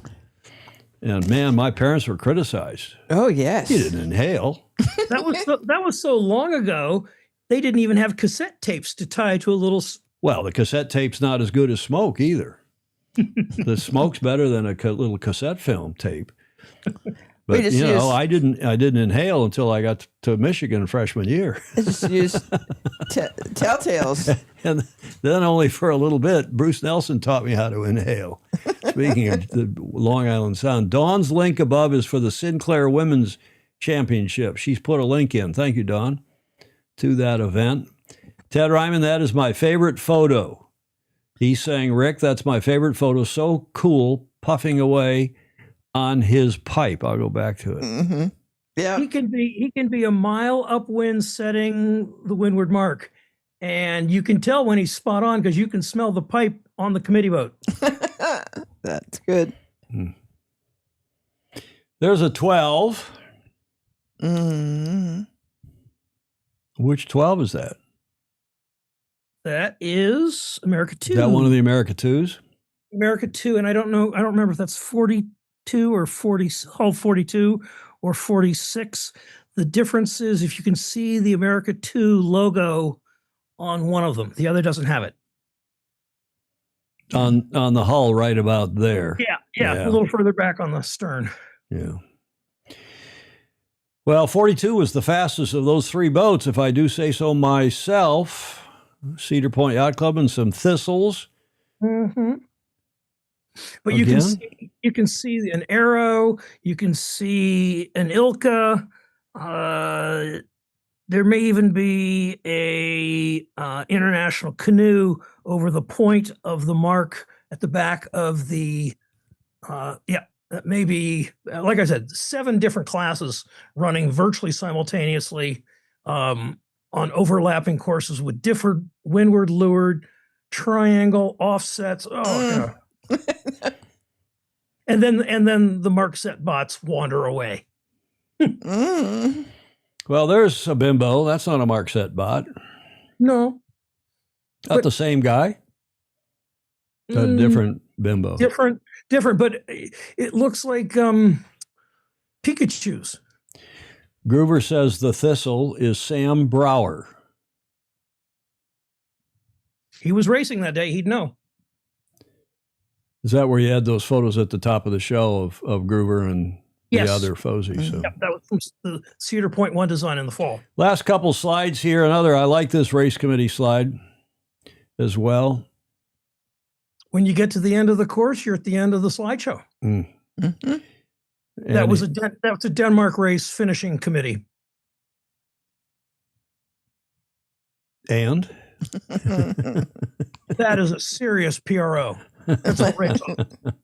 and man, my parents were criticized. Oh, yes. You didn't inhale. That was so long ago. They didn't even have cassette tapes to tie to a little. Well, the cassette tape's not as good as smoke either. The smoke's better than a little cassette film tape. But I didn't inhale until I got to Michigan freshman year. I just used telltales. And then only for a little bit, Bruce Nelson taught me how to inhale. Speaking of the Long Island Sound, Dawn's link above is for the Sinclair Women's Championship. She's put a link in. Thank you, Dawn, to that event. Ted Ryman, that is my favorite photo. He's saying, Rick, that's my favorite photo. So cool, puffing away on his pipe. I'll go back to it. Yeah, he can be a mile upwind setting the windward mark, and you can tell when he's spot on because you can smell the pipe on the committee boat. That's good. There's a 12. Which 12 is that? That is America 2. Is that one of the America 2s? America 2, and I don't remember if that's 42 or 42 or 46. The difference is if you can see the America 2 logo on one of them, the other doesn't have it. On the hull right about there. Yeah, a little further back on the stern. Yeah. Well, 42 was the fastest of those three boats, if I do say so myself. Cedar Point Yacht Club and some Thistles. But you can see an Arrow, you can see an Ilka. There may even be a international canoe over the point of the mark at the back of the. That may be, like I said, 7 different classes running virtually simultaneously on overlapping courses with different windward, leeward, triangle, offsets. Oh, yeah. and then the mark set bots wander away. Well, there's a bimbo. That's not a mark set bot. No. Not the same guy. A different bimbo. Different, but it looks like Pikachu's. Groover says the Thistle is Sam Brower. He was racing that day. He'd know. Is that where you had those photos at the top of the show of Groover and the other Fozy? So. Yep, that was from the Cedar Point 1 design in the fall. Last couple slides here. I like this race committee slide as well. When you get to the end of the course, you're at the end of the slideshow. That was a Denmark race finishing committee. And? That is a serious PRO. That's a Rachel.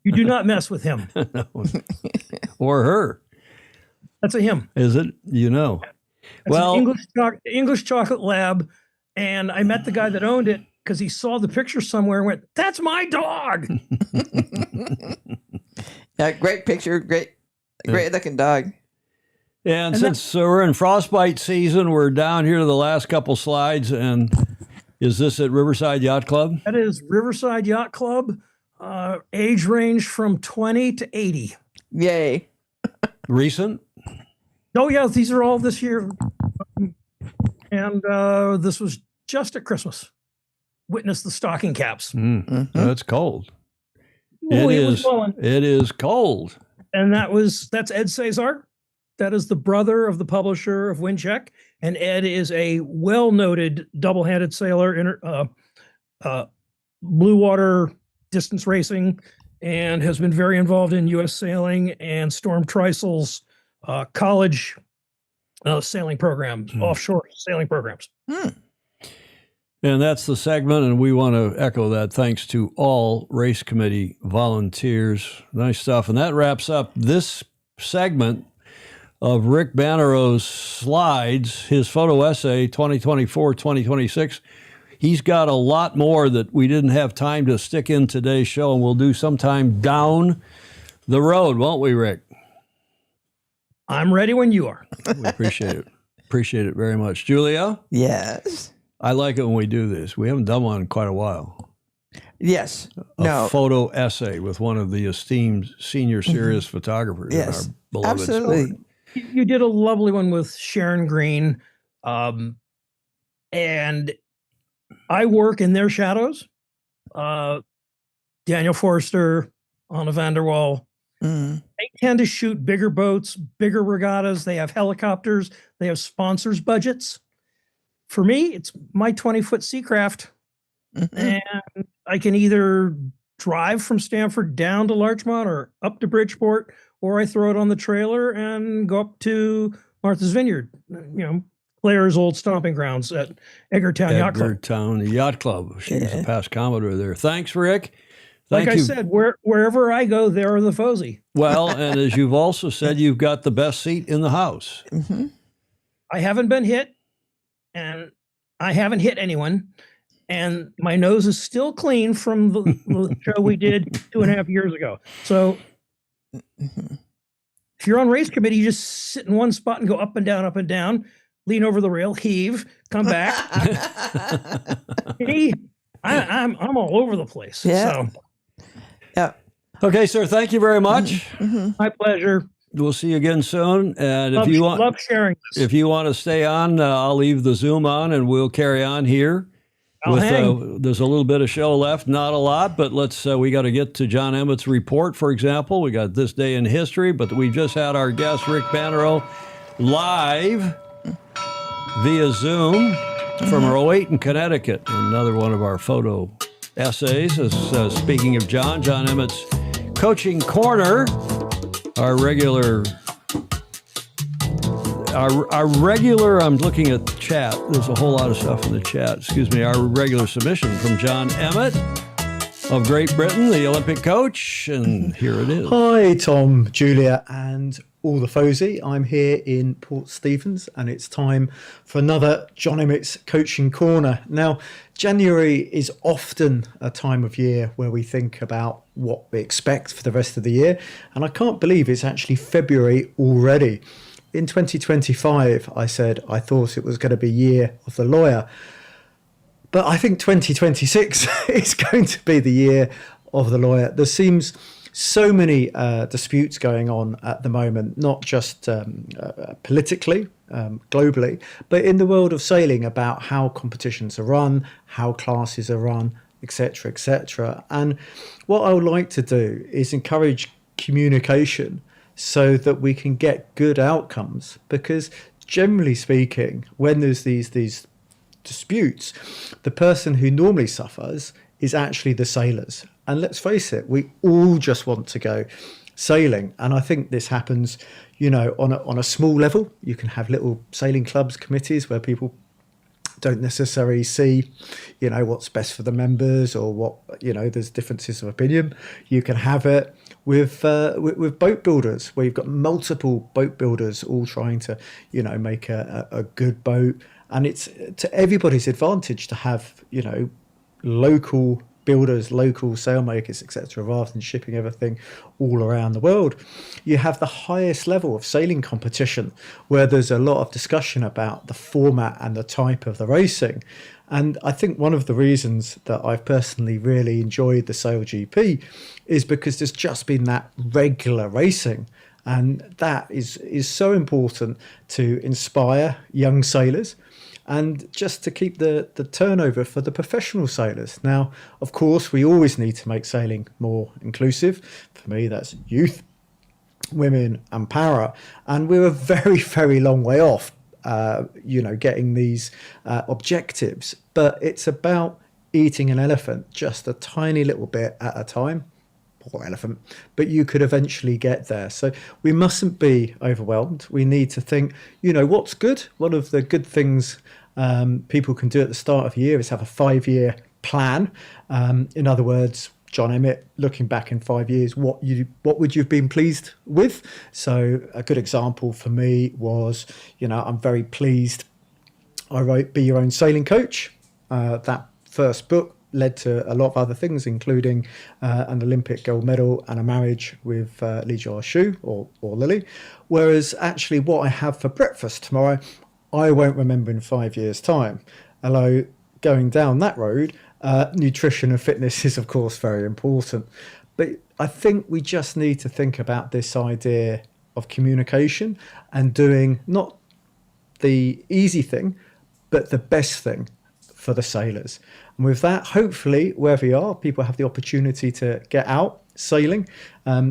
You do not mess with him. No. Or her. That's a him. Is it? That's an English chocolate lab. And I met the guy that owned it because he saw the picture somewhere and went, "That's my dog." Yeah, great picture. Great looking dog. And since we're in frostbite season, we're down here to the last couple slides. And is this at Riverside Yacht Club? That is Riverside Yacht Club. Age range from 20 to 80. Yay. Recent? Oh, yeah. These are all this year. And this was just at Christmas. Witness the stocking caps. That's cold. Ooh, It is cold. And that's Ed Cesar. That is the brother of the publisher of Windcheck. And Ed is a well-noted double-handed sailor, blue water distance racing, and has been very involved in U.S. sailing and Storm Trysal's college sailing programs, offshore sailing programs. And that's the segment, and we want to echo that. Thanks to all race committee volunteers. Nice stuff. And that wraps up this segment of Rick Bannerot's slides, his photo essay 2024-2026. He's got a lot more that we didn't have time to stick in today's show, and we'll do sometime down the road, won't we, Rick? I'm ready when you are. We appreciate it. Appreciate it very much. Julia? Yes. I like it when we do this. We haven't done one in quite a while. Yes. A photo essay with one of the esteemed senior serious photographers in our beloved absolutely. sport. You did a lovely one with Sharon Green. And I work in their shadows. Daniel Forster, Anna van der Waal. They tend to shoot bigger boats, bigger regattas. They have helicopters. They have sponsors' budgets. For me, it's my 20-foot Seacraft. And I can either drive from Stamford down to Larchmont or up to Bridgeport, or I throw it on the trailer and go up to Martha's Vineyard, Claire's old stomping grounds at Edgartown Yacht Club. Edgartown Yacht Club. She was a past Commodore there. Thanks, Rick. Like I said, wherever I go, there are the Fozy. Well, and as you've also said, you've got the best seat in the house. I haven't been hit, and I haven't hit anyone, and my nose is still clean from the show we did 2.5 years ago. So if you're on race committee, you just sit in one spot and go up and down, lean over the rail, heave, come back. I'm all over the place. Yeah. So. Yeah. Okay, sir. Thank you very much. My pleasure. We'll see you again soon. And love sharing this. If you want to stay on, I'll leave the Zoom on, and we'll carry on here. There's a little bit of show left, not a lot, but we got to get to John Emmett's report, for example. We got this day in history, but we just had our guest Rick Bannerot live via Zoom from 08 in Connecticut. Another one of our photo essays is speaking of John Emmett's Coaching Corner, our regular, I'm looking at the chat. There's a whole lot of stuff in the chat. Excuse me. Our regular submission from John Emmett of Great Britain, the Olympic coach. And here it is. Hi, Tom, Julia, and all the Fozy. I'm here in Port Stephens, and it's time for another John Emmett's Coaching Corner. Now, January is often a time of year where we think about what we expect for the rest of the year, and I can't believe it's actually February already. In 2025, I said I thought it was going to be year of the lawyer, but I think 2026 is going to be the year of the lawyer. There seems so many disputes going on at the moment, not just politically, globally, but in the world of sailing about how competitions are run, how classes are run, etc., etc. And what I would like to do is encourage communication so that we can get good outcomes, because generally speaking, when there's these disputes, the person who normally suffers is actually the sailors. And let's face it, we all just want to go sailing. And I think this happens, on a small level. You can have little sailing clubs, committees where people don't necessarily see, what's best for the members, or what, there's differences of opinion. You can have it with boat builders, where you've got multiple boat builders all trying to, make a good boat. And it's to everybody's advantage to have, local builders, local sailmakers, etc., rather than shipping everything all around the world. You have the highest level of sailing competition, where there's a lot of discussion about the format and the type of the racing. And I think one of the reasons that I've personally really enjoyed the Sail GP is because there's just been that regular racing. And that is so important to inspire young sailors, and just to keep the turnover for the professional sailors. Now, of course, we always need to make sailing more inclusive. For me, that's youth, women and para. And we're a very, very long way off, getting these objectives. But it's about eating an elephant just a tiny little bit at a time. Poor elephant. But you could eventually get there. So we mustn't be overwhelmed. We need to think, what's good? One of the good things people can do at the start of the year is have a 5-year plan. In other words, John Emmett, looking back in 5 years, what would you have been pleased with? So a good example for me was, I'm very pleased I wrote Be Your Own Sailing Coach. that first book led to a lot of other things, including an Olympic gold medal and a marriage with Li Jiashu or Lily. Whereas actually what I have for breakfast tomorrow, I won't remember in 5 years' time. Although going down that road, nutrition and fitness is, of course, very important. But I think we just need to think about this idea of communication and doing not the easy thing, but the best thing for the sailors. And with that, hopefully, wherever you are, people have the opportunity to get out sailing.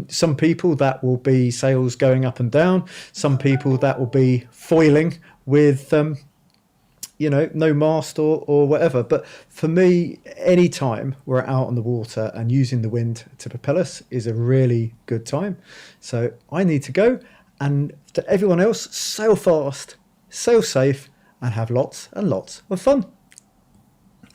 Some people that will be sails going up and down. Some people that will be foiling with, no mast or whatever. But for me, any time we're out on the water and using the wind to propel us is a really good time. So I need to go. And to everyone else, sail fast, sail safe, and have lots and lots of fun.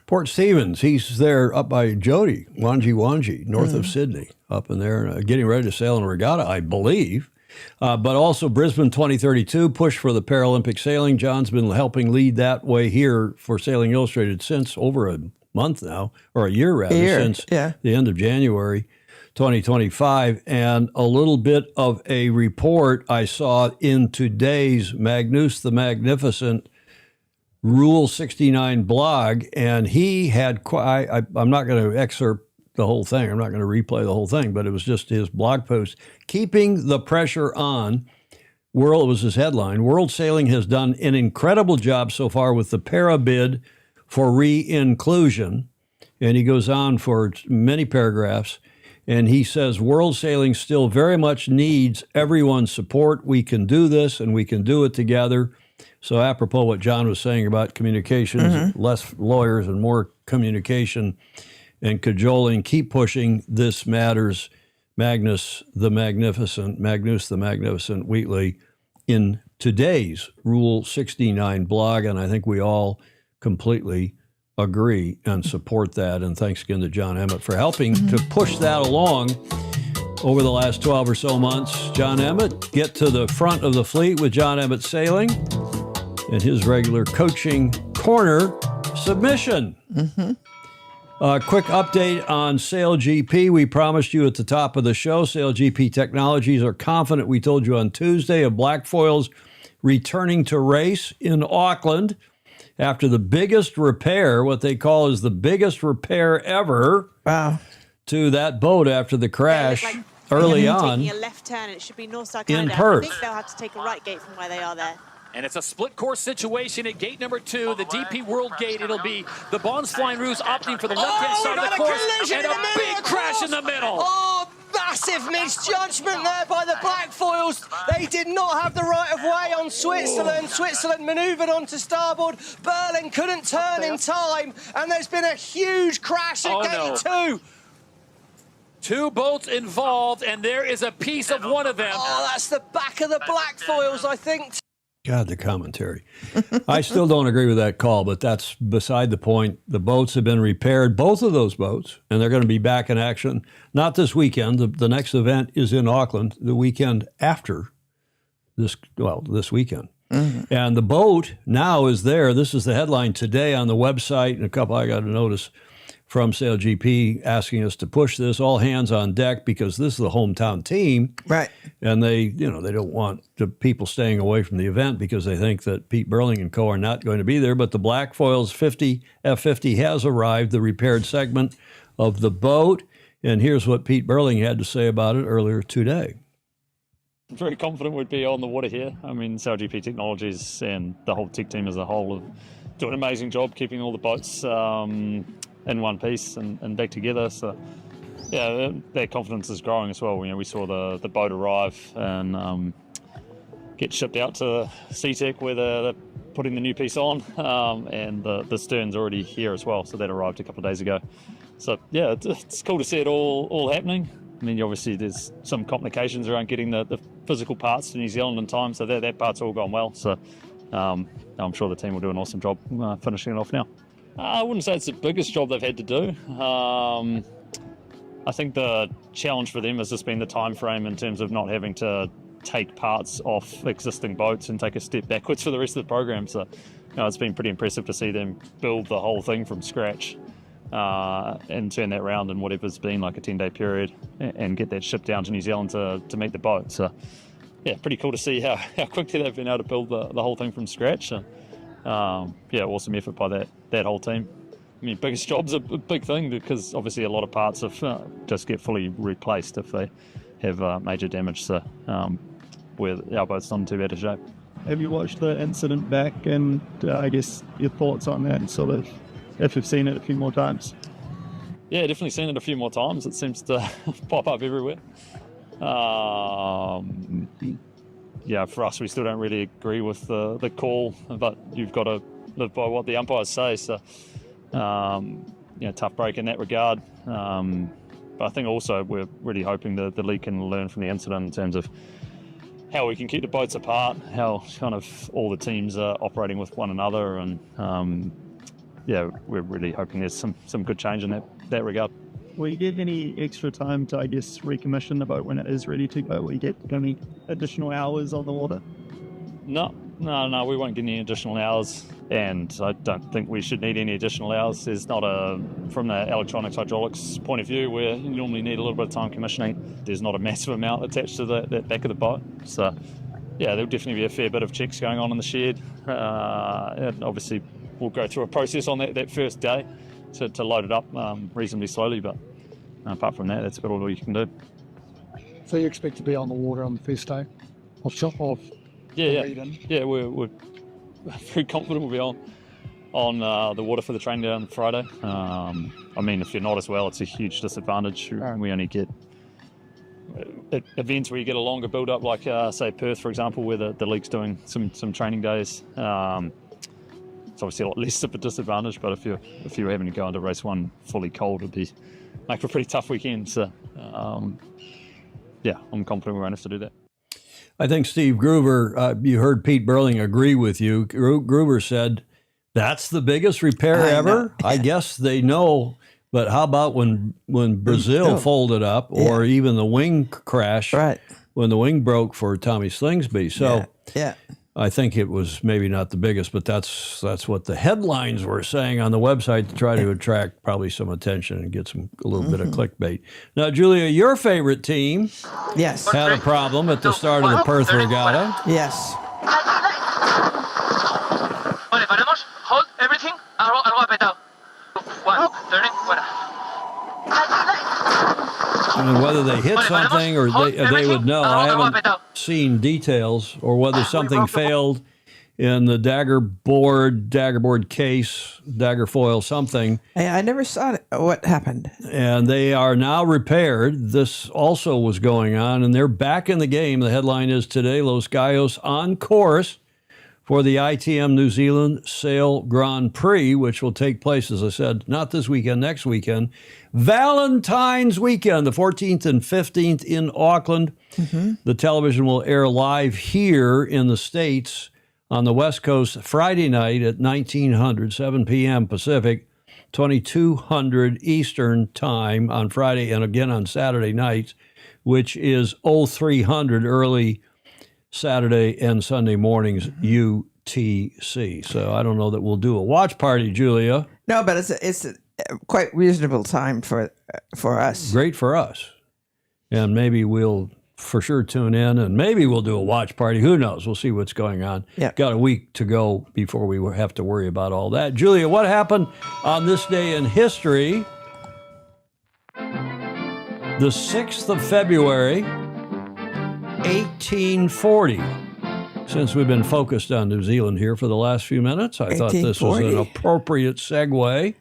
Port Stephens, he's there up by Jody, Wanji, north of Sydney, up in there, getting ready to sail in a regatta, I believe. But also Brisbane 2032, push for the Paralympic sailing. John's been helping lead that way here for Sailing Illustrated since over a month now, or a year rather, since the end of January 2025. And a little bit of a report I saw in today's Magnus the Magnificent Rule 69 blog, and he had, I'm not going to excerpt the whole thing, I'm not going to replay the whole thing, but it was just his blog post, keeping the pressure on. It was his headline, World Sailing has done an incredible job so far with the para bid for re-inclusion. And he goes on for many paragraphs, and he says, World Sailing still very much needs everyone's support. We can do this, and we can do it together. So apropos what John was saying about communications, less lawyers and more communication and cajoling, keep pushing. This matters. Magnus the Magnificent Wheatley in today's Rule 69 blog, and I think we all completely agree and support that. And thanks again to John Emmett for helping to push that along over the last 12 or so months. John Emmett, get to the front of the fleet with John Emmett Sailing and his regular coaching corner submission. Quick update on Sail GP. We promised you at the top of the show, Sail GP Technologies are confident, we told you on Tuesday, of black foils returning to race in Auckland after the biggest repair, what they call is the biggest repair ever to that boat after the crash early on taking a left turn. It should be north side in Canada. Perth. I think they'll have to take a right gate from where they are there. And it's a split course situation at gate number 2, the DP World Gate. It'll be the Bonds Flying Roos opting for the left-hand side of the course, and a big crash in the middle. Oh, massive misjudgment there by the black foils. They did not have the right of way on Switzerland. Switzerland manoeuvred onto starboard. Berlin couldn't turn in time, and there's been a huge crash at gate 2. 2 boats involved, and there is a piece of one of them. Oh, that's the back of the black foils, I think. God, the commentary. I still don't agree with that call, but that's beside the point. The boats have been repaired, both of those boats, and they're going to be back in action. Not this weekend. The next event is in Auckland the weekend after this weekend. And the boat now is there. This is the headline today on the website, and a couple I got a notice from Sail GP asking us to push this, all hands on deck, because this is the hometown team. Right. And they don't want the people staying away from the event because they think that Pete Burling and co. are not going to be there. But the Black Foils F50 has arrived, the repaired segment of the boat. And here's what Pete Burling had to say about it earlier today. I'm very confident we'd be on the water here. I mean, Sail GP Technologies and the whole tech team as a whole have done an amazing job keeping all the boats in one piece and back together. So, yeah, their confidence is growing as well. We saw the boat arrive and get shipped out to CTEC where they're putting the new piece on, and the stern's already here as well. So that arrived a couple of days ago. So, yeah, it's cool to see it all happening. I mean, obviously there's some complications around getting the physical parts to New Zealand in time, so that part's all gone well. So I'm sure the team will do an awesome job finishing it off now. I wouldn't say it's the biggest job they've had to do. I think the challenge for them has just been the time frame in terms of not having to take parts off existing boats and take a step backwards for the rest of the program. So it's been pretty impressive to see them build the whole thing from scratch and turn that round in whatever's been like a 10-day period and get that ship down to New Zealand to meet the boat. So, yeah, pretty cool to see how quickly they've been able to build the whole thing from scratch. Awesome effort by that whole team. I mean, biggest job's a big thing because obviously a lot of parts just get fully replaced if they have major damage. So where our boat's not in too bad a shape. Have you watched the incident back and I guess your thoughts on that, sort of if you've seen it a few more times? Yeah, definitely seen it a few more times. It seems to pop up everywhere. For us, we still don't really agree with the call, but you've got to live by what the umpires say. So, tough break in that regard. But I think also we're really hoping that the league can learn from the incident in terms of how we can keep the boats apart, how kind of all the teams are operating with one another, and we're really hoping there's some good change in that regard. Will you get any extra time to, I guess, recommission the boat when it is ready to go? Will you get any additional hours on the water? No, we won't get any additional hours, and I don't think we should need any additional hours. There's not from the electronics hydraulics point of view, where you normally need a little bit of time commissioning, there's not a massive amount attached to that back of the boat. So, yeah, there'll definitely be a fair bit of checks going on in the shed. And obviously, we'll go through a process on that first day to load it up reasonably slowly, but apart from that, that's about all you can do. So you expect to be on the water on the first day of shop off? Yeah, we're very confident we'll be on the water for the train day on Friday. I mean, if you're not as well, it's a huge disadvantage. We only get events where you get a longer build-up, like say Perth, for example, where the league's doing some training days. It's obviously a lot less of a disadvantage, but if you're having to go into race one fully cold, it'd make for a pretty tough weekend. So, I'm confident we won't have to do that. I think Steve Groover, you heard Pete Burling agree with you. Groover said, that's the biggest repair ever. I guess they know, but how about when Brazil folded up, or even the wing crash, when the wing broke for Tommy Slingsby. So I think it was maybe not the biggest, but that's what the headlines were saying on the website to try to attract probably some attention and get a little bit of clickbait. Now, Julia, your favorite team had a problem at the start of the Perth Regatta. Yes. Vale, paremos. Hold everything. Algo apretado. 1, turning, fuera. And whether they hit something or they would know. I haven't seen details, or whether something failed in the dagger board case, dagger foil, something. Hey, I never saw what happened. And they are now repaired. This also was going on, and they're back in the game. The headline is today, Los Gallos on course for the ITM New Zealand Sail Grand Prix, which will take place, as I said, not this weekend, next weekend. Valentine's weekend, the 14th and 15th in Auckland. The television will air live here in the States on the West Coast Friday night at 1900, 7 p.m. Pacific, 2200 Eastern Time on Friday, and again on Saturday nights, which is 0300 early Saturday and Sunday mornings UTC. So I don't know that we'll do a watch party, Julia. No, but it's a quite reasonable time for us. Great for us. And maybe we'll for sure tune in, and maybe we'll do a watch party. Who knows? We'll see what's going on. Got a week to go before we have to worry about all that. Julia, what happened on this day in history? The 6th of February, 1840. Since we've been focused on New Zealand here for the last few minutes, I thought this was an appropriate segue.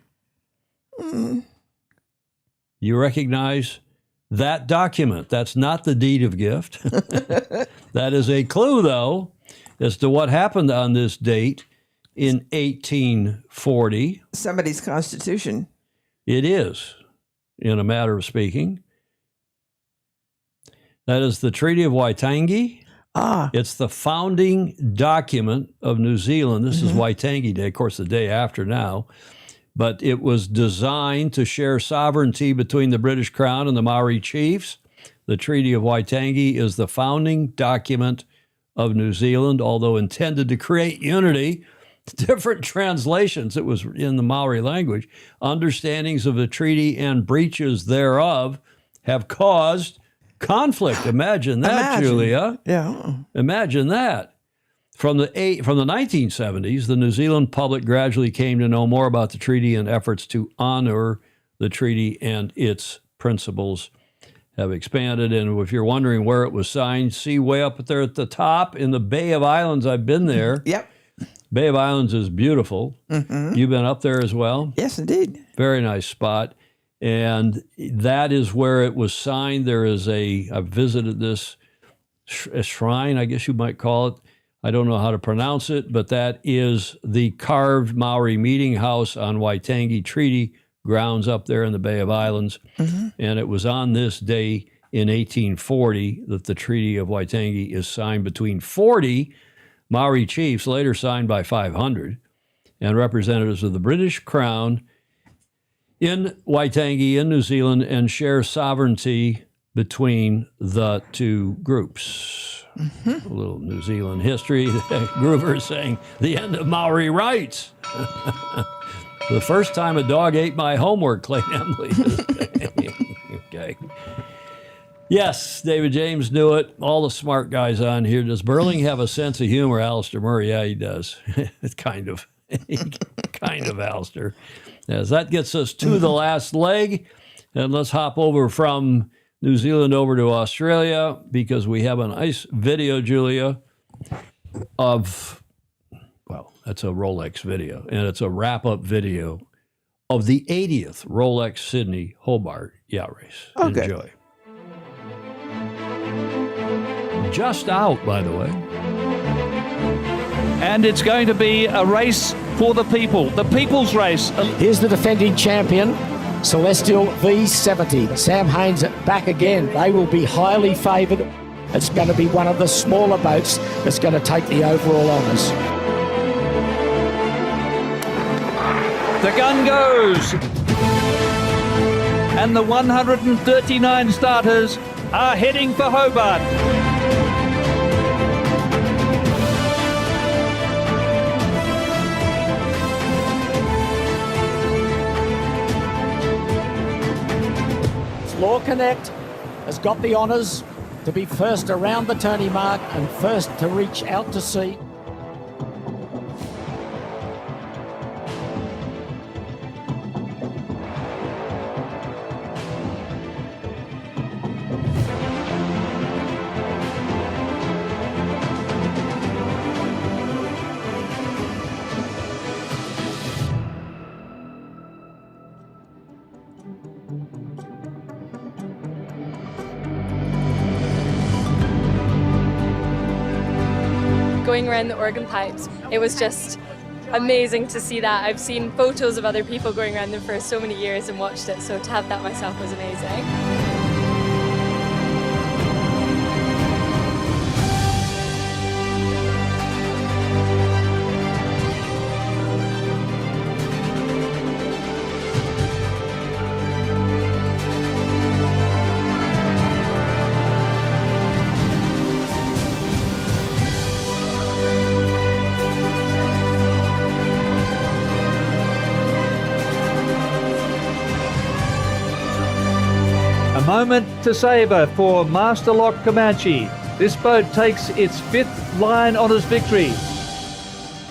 You recognize that document. That's not the deed of gift. That is a clue, though, as to what happened on this date in 1840. Somebody's constitution. It is, in a matter of speaking. That is the Treaty of Waitangi. It's the founding document of New Zealand. This is Waitangi Day, of course, the day after now. But it was designed to share sovereignty between the British Crown and the Maori chiefs. The Treaty of Waitangi is the founding document of New Zealand, although intended to create unity different translations. It was in the Maori language. Understandings of the treaty and breaches thereof have caused conflict. Imagine that, Julia. Yeah. Imagine that. From the 1970s, the New Zealand public gradually came to know more about the treaty, and efforts to honor the treaty and its principles have expanded. And if you're wondering where it was signed, see way up there at the top in the Bay of Islands. I've been there. Yep. Bay of Islands is beautiful. Mm-hmm. You've been up there as well? Yes, indeed. Very nice spot. And that is where it was signed. There is I've visited this a shrine, I guess you might call it. I don't know how to pronounce it, but that is the carved Maori meeting house on Waitangi Treaty grounds up there in the Bay of Islands. Mm-hmm. And it was on this day in 1840 that the Treaty of Waitangi is signed between 40 Maori chiefs, later signed by 500, and representatives of the British Crown in Waitangi in New Zealand, and share sovereignty between the two groups. Mm-hmm. A little New Zealand history. Groover is saying, the end of Maori rights. The first time a dog ate my homework, Clay Emily. Okay. Yes, David James knew it. All the smart guys on here. Does Burling have a sense of humor, Alistair Murray? Yeah, he does. It's kind of Alistair. Yes, that gets us to the last leg. And let's hop over from New Zealand over to Australia, because we have a nice video, Julia, of, well, that's a Rolex video, and it's a wrap-up video of the 80th Rolex Sydney Hobart yacht race. Okay. Enjoy. Just out, by the way. And it's going to be a race for the people, the people's race. Here's the defending champion, Celestial V70. Sam Haynes back again. They will be highly favoured. It's going to be one of the smaller boats that's going to take the overall honours. The gun goes. And the 139 starters are heading for Hobart. Law Connect has got the honours to be first around the tourney mark and first to reach out to sea. Going around the organ pipes, it was just amazing to see that. I've seen photos of other people going around them for so many years and watched it, so to have that myself was amazing. Moment to savour for Master Lock Comanche. This boat takes its 5th line honours victory.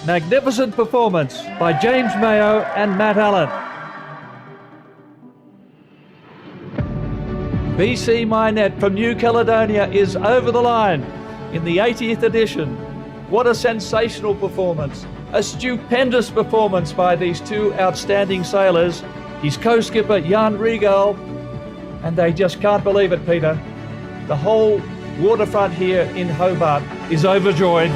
Magnificent performance by James Mayo and Matt Allen. BC Mynet from New Caledonia is over the line in the 80th edition. What a sensational performance. A stupendous performance by these two outstanding sailors. His co-skipper Jan Regal, and they just can't believe it, Peter. The whole waterfront here in Hobart is overjoyed.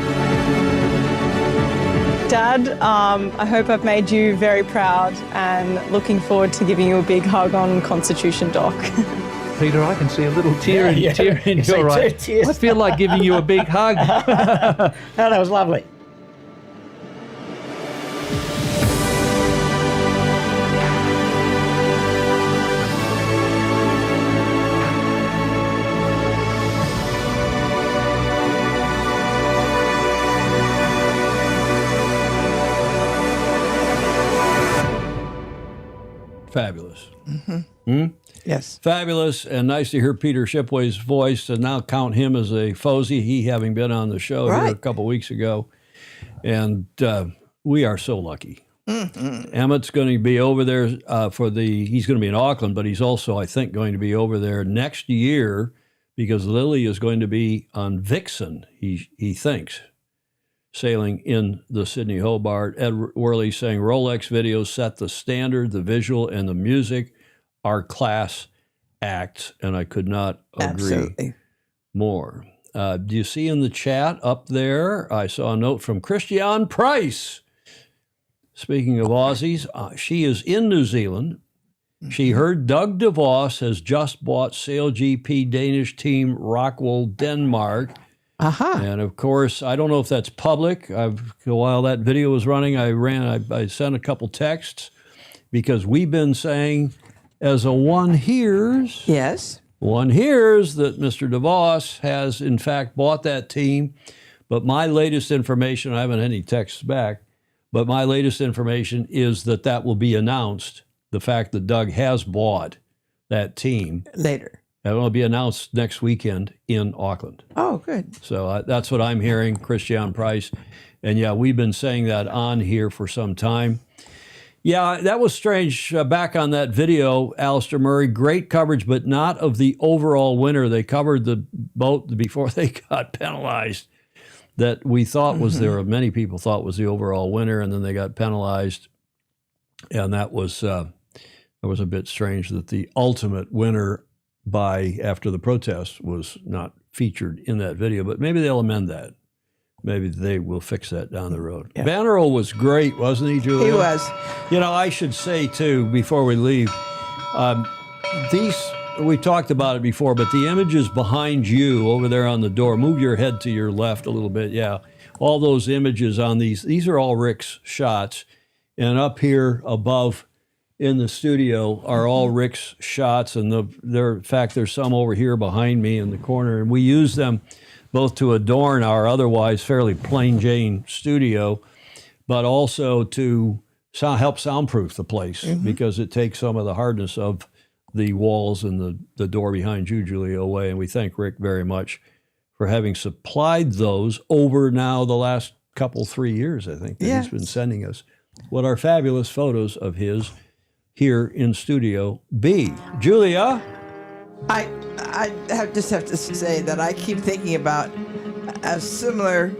Dad, I hope I've made you very proud and looking forward to giving you a big hug on Constitution Dock. Peter, I can see a little tear in You see your eye. 2 tears. I feel like giving you a big hug. Oh, that was lovely. fabulous. Yes. Fabulous, and nice to hear Peter Shipway's voice, and now count him as a Fozy, he having been on the show here a couple weeks ago. And we are so lucky. Emmett's going to be over there he's going to be in Auckland, but he's also, I think, going to be over there next year because Lily is going to be on Vixen, he thinks, sailing in the Sydney Hobart. Ed Worley saying Rolex videos set the standard, the visual and the music are class acts, and I could not agree more. Do you see in the chat up there, I saw a note from Christiane Price. Speaking of Aussies, she is in New Zealand. She heard Doug DeVos has just bought SailGP Danish team Rockwell, Denmark. And of course, I don't know if that's public. While that video was running, I sent a couple texts because we've been saying, as a one hears, one hears that Mr. DeVos has in fact bought that team. But my latest information, I haven't had any texts back, but my latest information is that will be announced. The fact that Doug has bought that team later. That will be announced next weekend in Auckland. Oh, good. So that's what I'm hearing, Christiane Price. And yeah, we've been saying that on here for some time. Yeah, that was strange. Back on that video, Alistair Murray, great coverage, but not of the overall winner. They covered the boat before they got penalized that we thought was many people thought was the overall winner, and then they got penalized. And that was a bit strange that the ultimate winner after the protest was not featured in that video, but maybe they'll amend that. Maybe they will fix that down the road. Yeah. Bannerot was great, wasn't he, Julia? He was. I should say, too, before we leave, we talked about it before, but the images behind you over there on the door, move your head to your left a little bit, yeah. All those images on these are all Rick's shots. And up here above in the studio are all Rick's shots, and in fact, there's some over here behind me in the corner, and we use them both to adorn our otherwise fairly plain Jane studio, but also to help soundproof the place because it takes some of the hardness of the walls and the door behind you, Julia, away. And we thank Rick very much for having supplied those over now the last 3 years, I think, that he's been sending us. What are fabulous photos of his here in Studio B. Julia? I just have to say that I keep thinking about a similar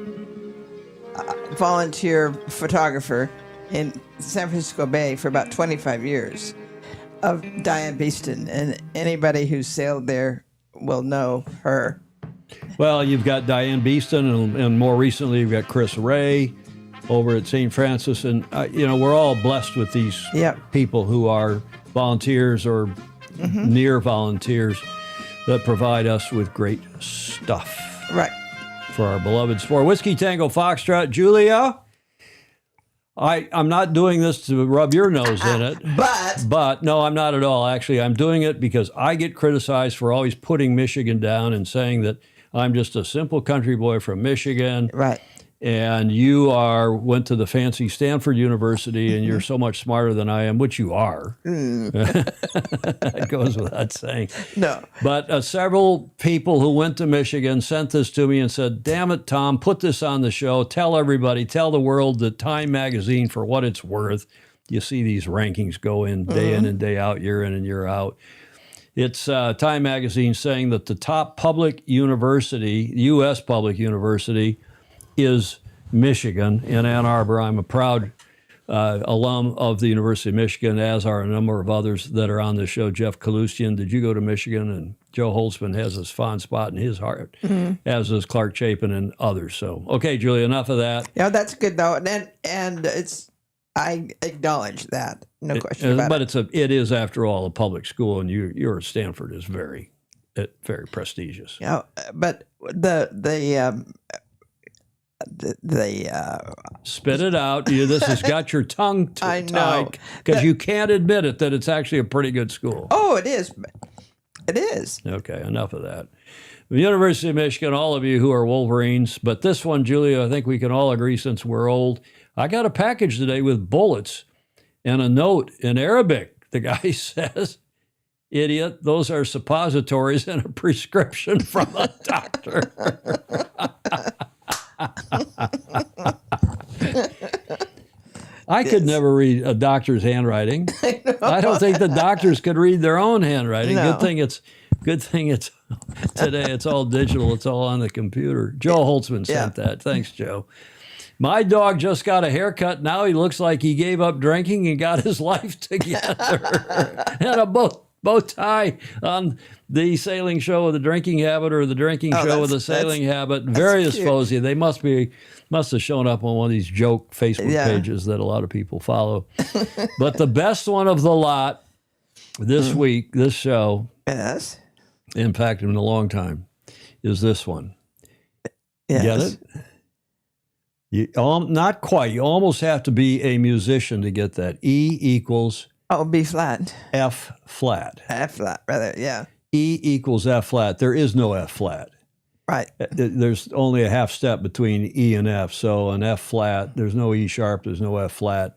volunteer photographer in San Francisco Bay for about 25 years of Diane Beeston, and anybody who's sailed there will know her. Well, you've got Diane Beeston, and more recently you've got Chris Ray over at St. Francis, and we're all blessed with these people who are volunteers or near volunteers that provide us with great stuff. Right. For our beloved sport. Whiskey Tango Foxtrot. Julia, I'm not doing this to rub your nose in it. But no, I'm not at all. Actually, I'm doing it because I get criticized for always putting Michigan down and saying that I'm just a simple country boy from Michigan. Right. And you went to the fancy Stanford University, and you're so much smarter than I am, which you are. That goes without saying. No. But several people who went to Michigan sent this to me and said, damn it, Tom, put this on the show. Tell everybody, tell the world that Time Magazine, for what it's worth, you see these rankings go in day in and day out, year in and year out. It's Time Magazine saying that the top public university, U.S. public university, is Michigan in Ann Arbor. I'm a proud alum of the University of Michigan, as are a number of others that are on the show. Jeff Kalustian, did you go to Michigan? And Joe Holtzman has a fond spot in his heart, as does Clark Chapin and others. So, okay, Julia, enough of that. Yeah, that's good though, and I acknowledge that, no question about it. But it is after all a public school, and your Stanford is very prestigious. Yeah, but the spit it out. This has got your tongue tied because you can't admit it that it's actually a pretty good school. Oh, it is. It is. Okay, enough of that. The University of Michigan, all of you who are Wolverines, but this one, Julia, I think we can all agree since we're old. I got a package today with bullets and a note in Arabic The guy says, idiot, those are suppositories and a prescription from a doctor. I could never read a doctor's handwriting. I don't think the doctors could read their own handwriting. No. Good thing it's today. It's all digital. It's all on the computer. Joe Holtzman sent that. Thanks, Joe. My dog just got a haircut. Now he looks like he gave up drinking and got his life together. And a bow tie on the sailing show with the drinking habit, or the drinking show with the sailing habit. Various Fozy. They must have shown up on one of these joke Facebook pages that a lot of people follow. But the best one of the lot this week, this show, in fact, in a long time, is this one. Yes. Get it? Not quite. You almost have to be a musician to get that. E equals... Oh, B flat. F flat. F flat, rather, yeah. E equals F flat. There is no F flat. Right. There's only a half step between E and F. So an F flat, there's no E sharp, there's no F flat.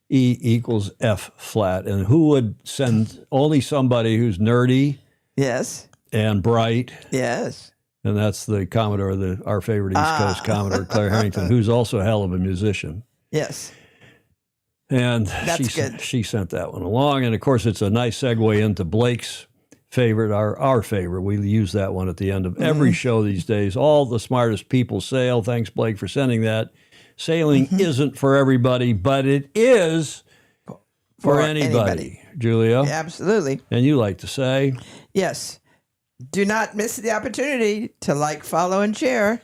E equals F flat. And who would send? Only somebody who's nerdy. Yes. And bright. Yes. And that's the Commodore, our favorite East Coast Commodore, Claire Harrington, who's also a hell of a musician. Yes. And good. She sent that one along. And, of course, it's a nice segue into Blake's favorite, our favorite. We use that one at the end of every show these days. All the smartest people sail. Thanks, Blake, for sending that. Sailing isn't for everybody, but it is for anybody. Julia? Yeah, absolutely. And you like to say? Yes. Do not miss the opportunity to like, follow, and share.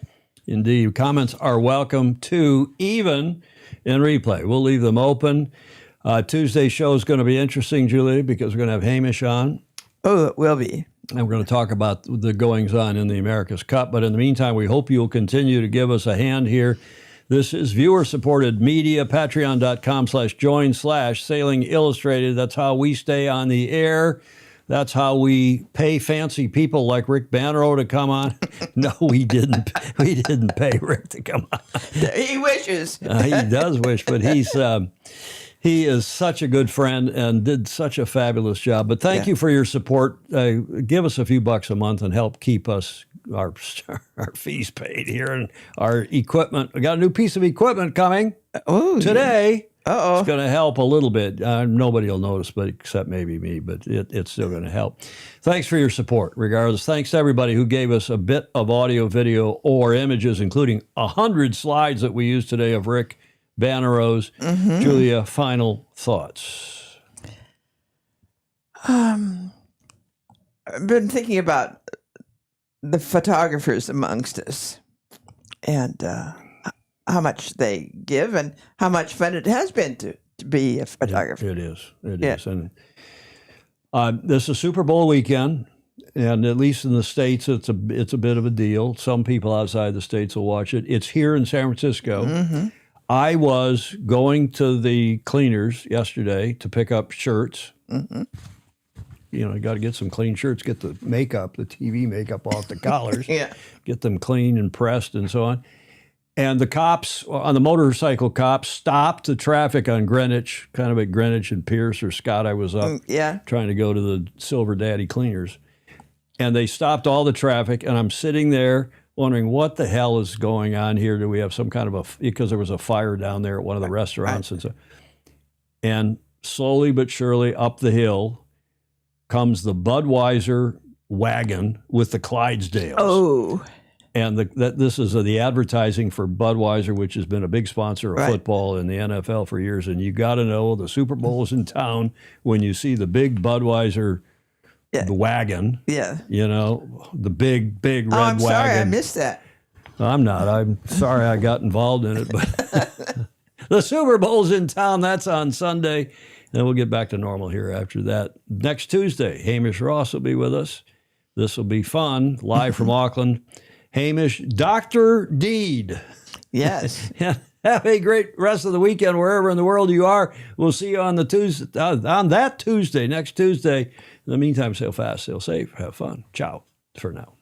Indeed. Comments are welcome too, even in replay. We'll leave them open. Tuesday's show is going to be interesting, Julia, because we're going to have Hamish on. Oh, it will be. And we're going to talk about the goings-on in the America's Cup. But in the meantime, we hope you'll continue to give us a hand here. This is viewer-supported media, patreon.com/join/Sailing Illustrated. That's how we stay on the air. That's how we pay fancy people like Rick Bannerot to come on. No, we didn't. We didn't pay Rick to come on. He wishes. He does wish, but he is such a good friend and did such a fabulous job. But thank you for your support. Give us a few bucks a month and help keep us our fees paid here and our equipment. We got a new piece of equipment coming today. Uh-oh. It's going to help a little bit. Nobody will notice, but except maybe me, but it's still going to help. Thanks for your support. Regardless, thanks to everybody who gave us a bit of audio, video, or images, including 100 slides that we used today of Rick Bannerot's. Julia, final thoughts. I've been thinking about the photographers amongst us and how much they give and how much fun it has been to be a photographer. It is. It is. And this is Super Bowl weekend, and at least in the States, it's a bit of a deal. Some people outside the States will watch it. It's here in San Francisco. I was going to the cleaners yesterday to pick up shirts. You know, you got to get some clean shirts, get the makeup, the TV makeup off the collars, get them clean and pressed and so on. And the cops, on the motorcycle cops, stopped the traffic on Greenwich, kind of at Greenwich and Pierce or Scott. I was up trying to go to the Silver Daddy Cleaners. And they stopped all the traffic, and I'm sitting there wondering what the hell is going on here. Do we have some kind of because there was a fire down there at one of the restaurants. And so, and slowly but surely up the hill comes the Budweiser wagon with the Clydesdales. Oh. And this is the advertising for Budweiser, which has been a big sponsor of football in the NFL for years. And you got to know the Super Bowl is in town when you see the big Budweiser the wagon. Yeah. You know, the big red wagon. I'm sorry, I missed that. I'm not. I'm sorry I got involved in it. But the Super Bowl's in town. That's on Sunday. And we'll get back to normal here after that. Next Tuesday, Hamish Ross will be with us. This will be fun. Live from Auckland. Hamish, Dr. Deed. Yes. Have a great rest of the weekend wherever in the world you are. We'll see you on the Tuesday, on that Tuesday, next Tuesday. In the meantime, sail fast, sail safe, have fun. Ciao for now.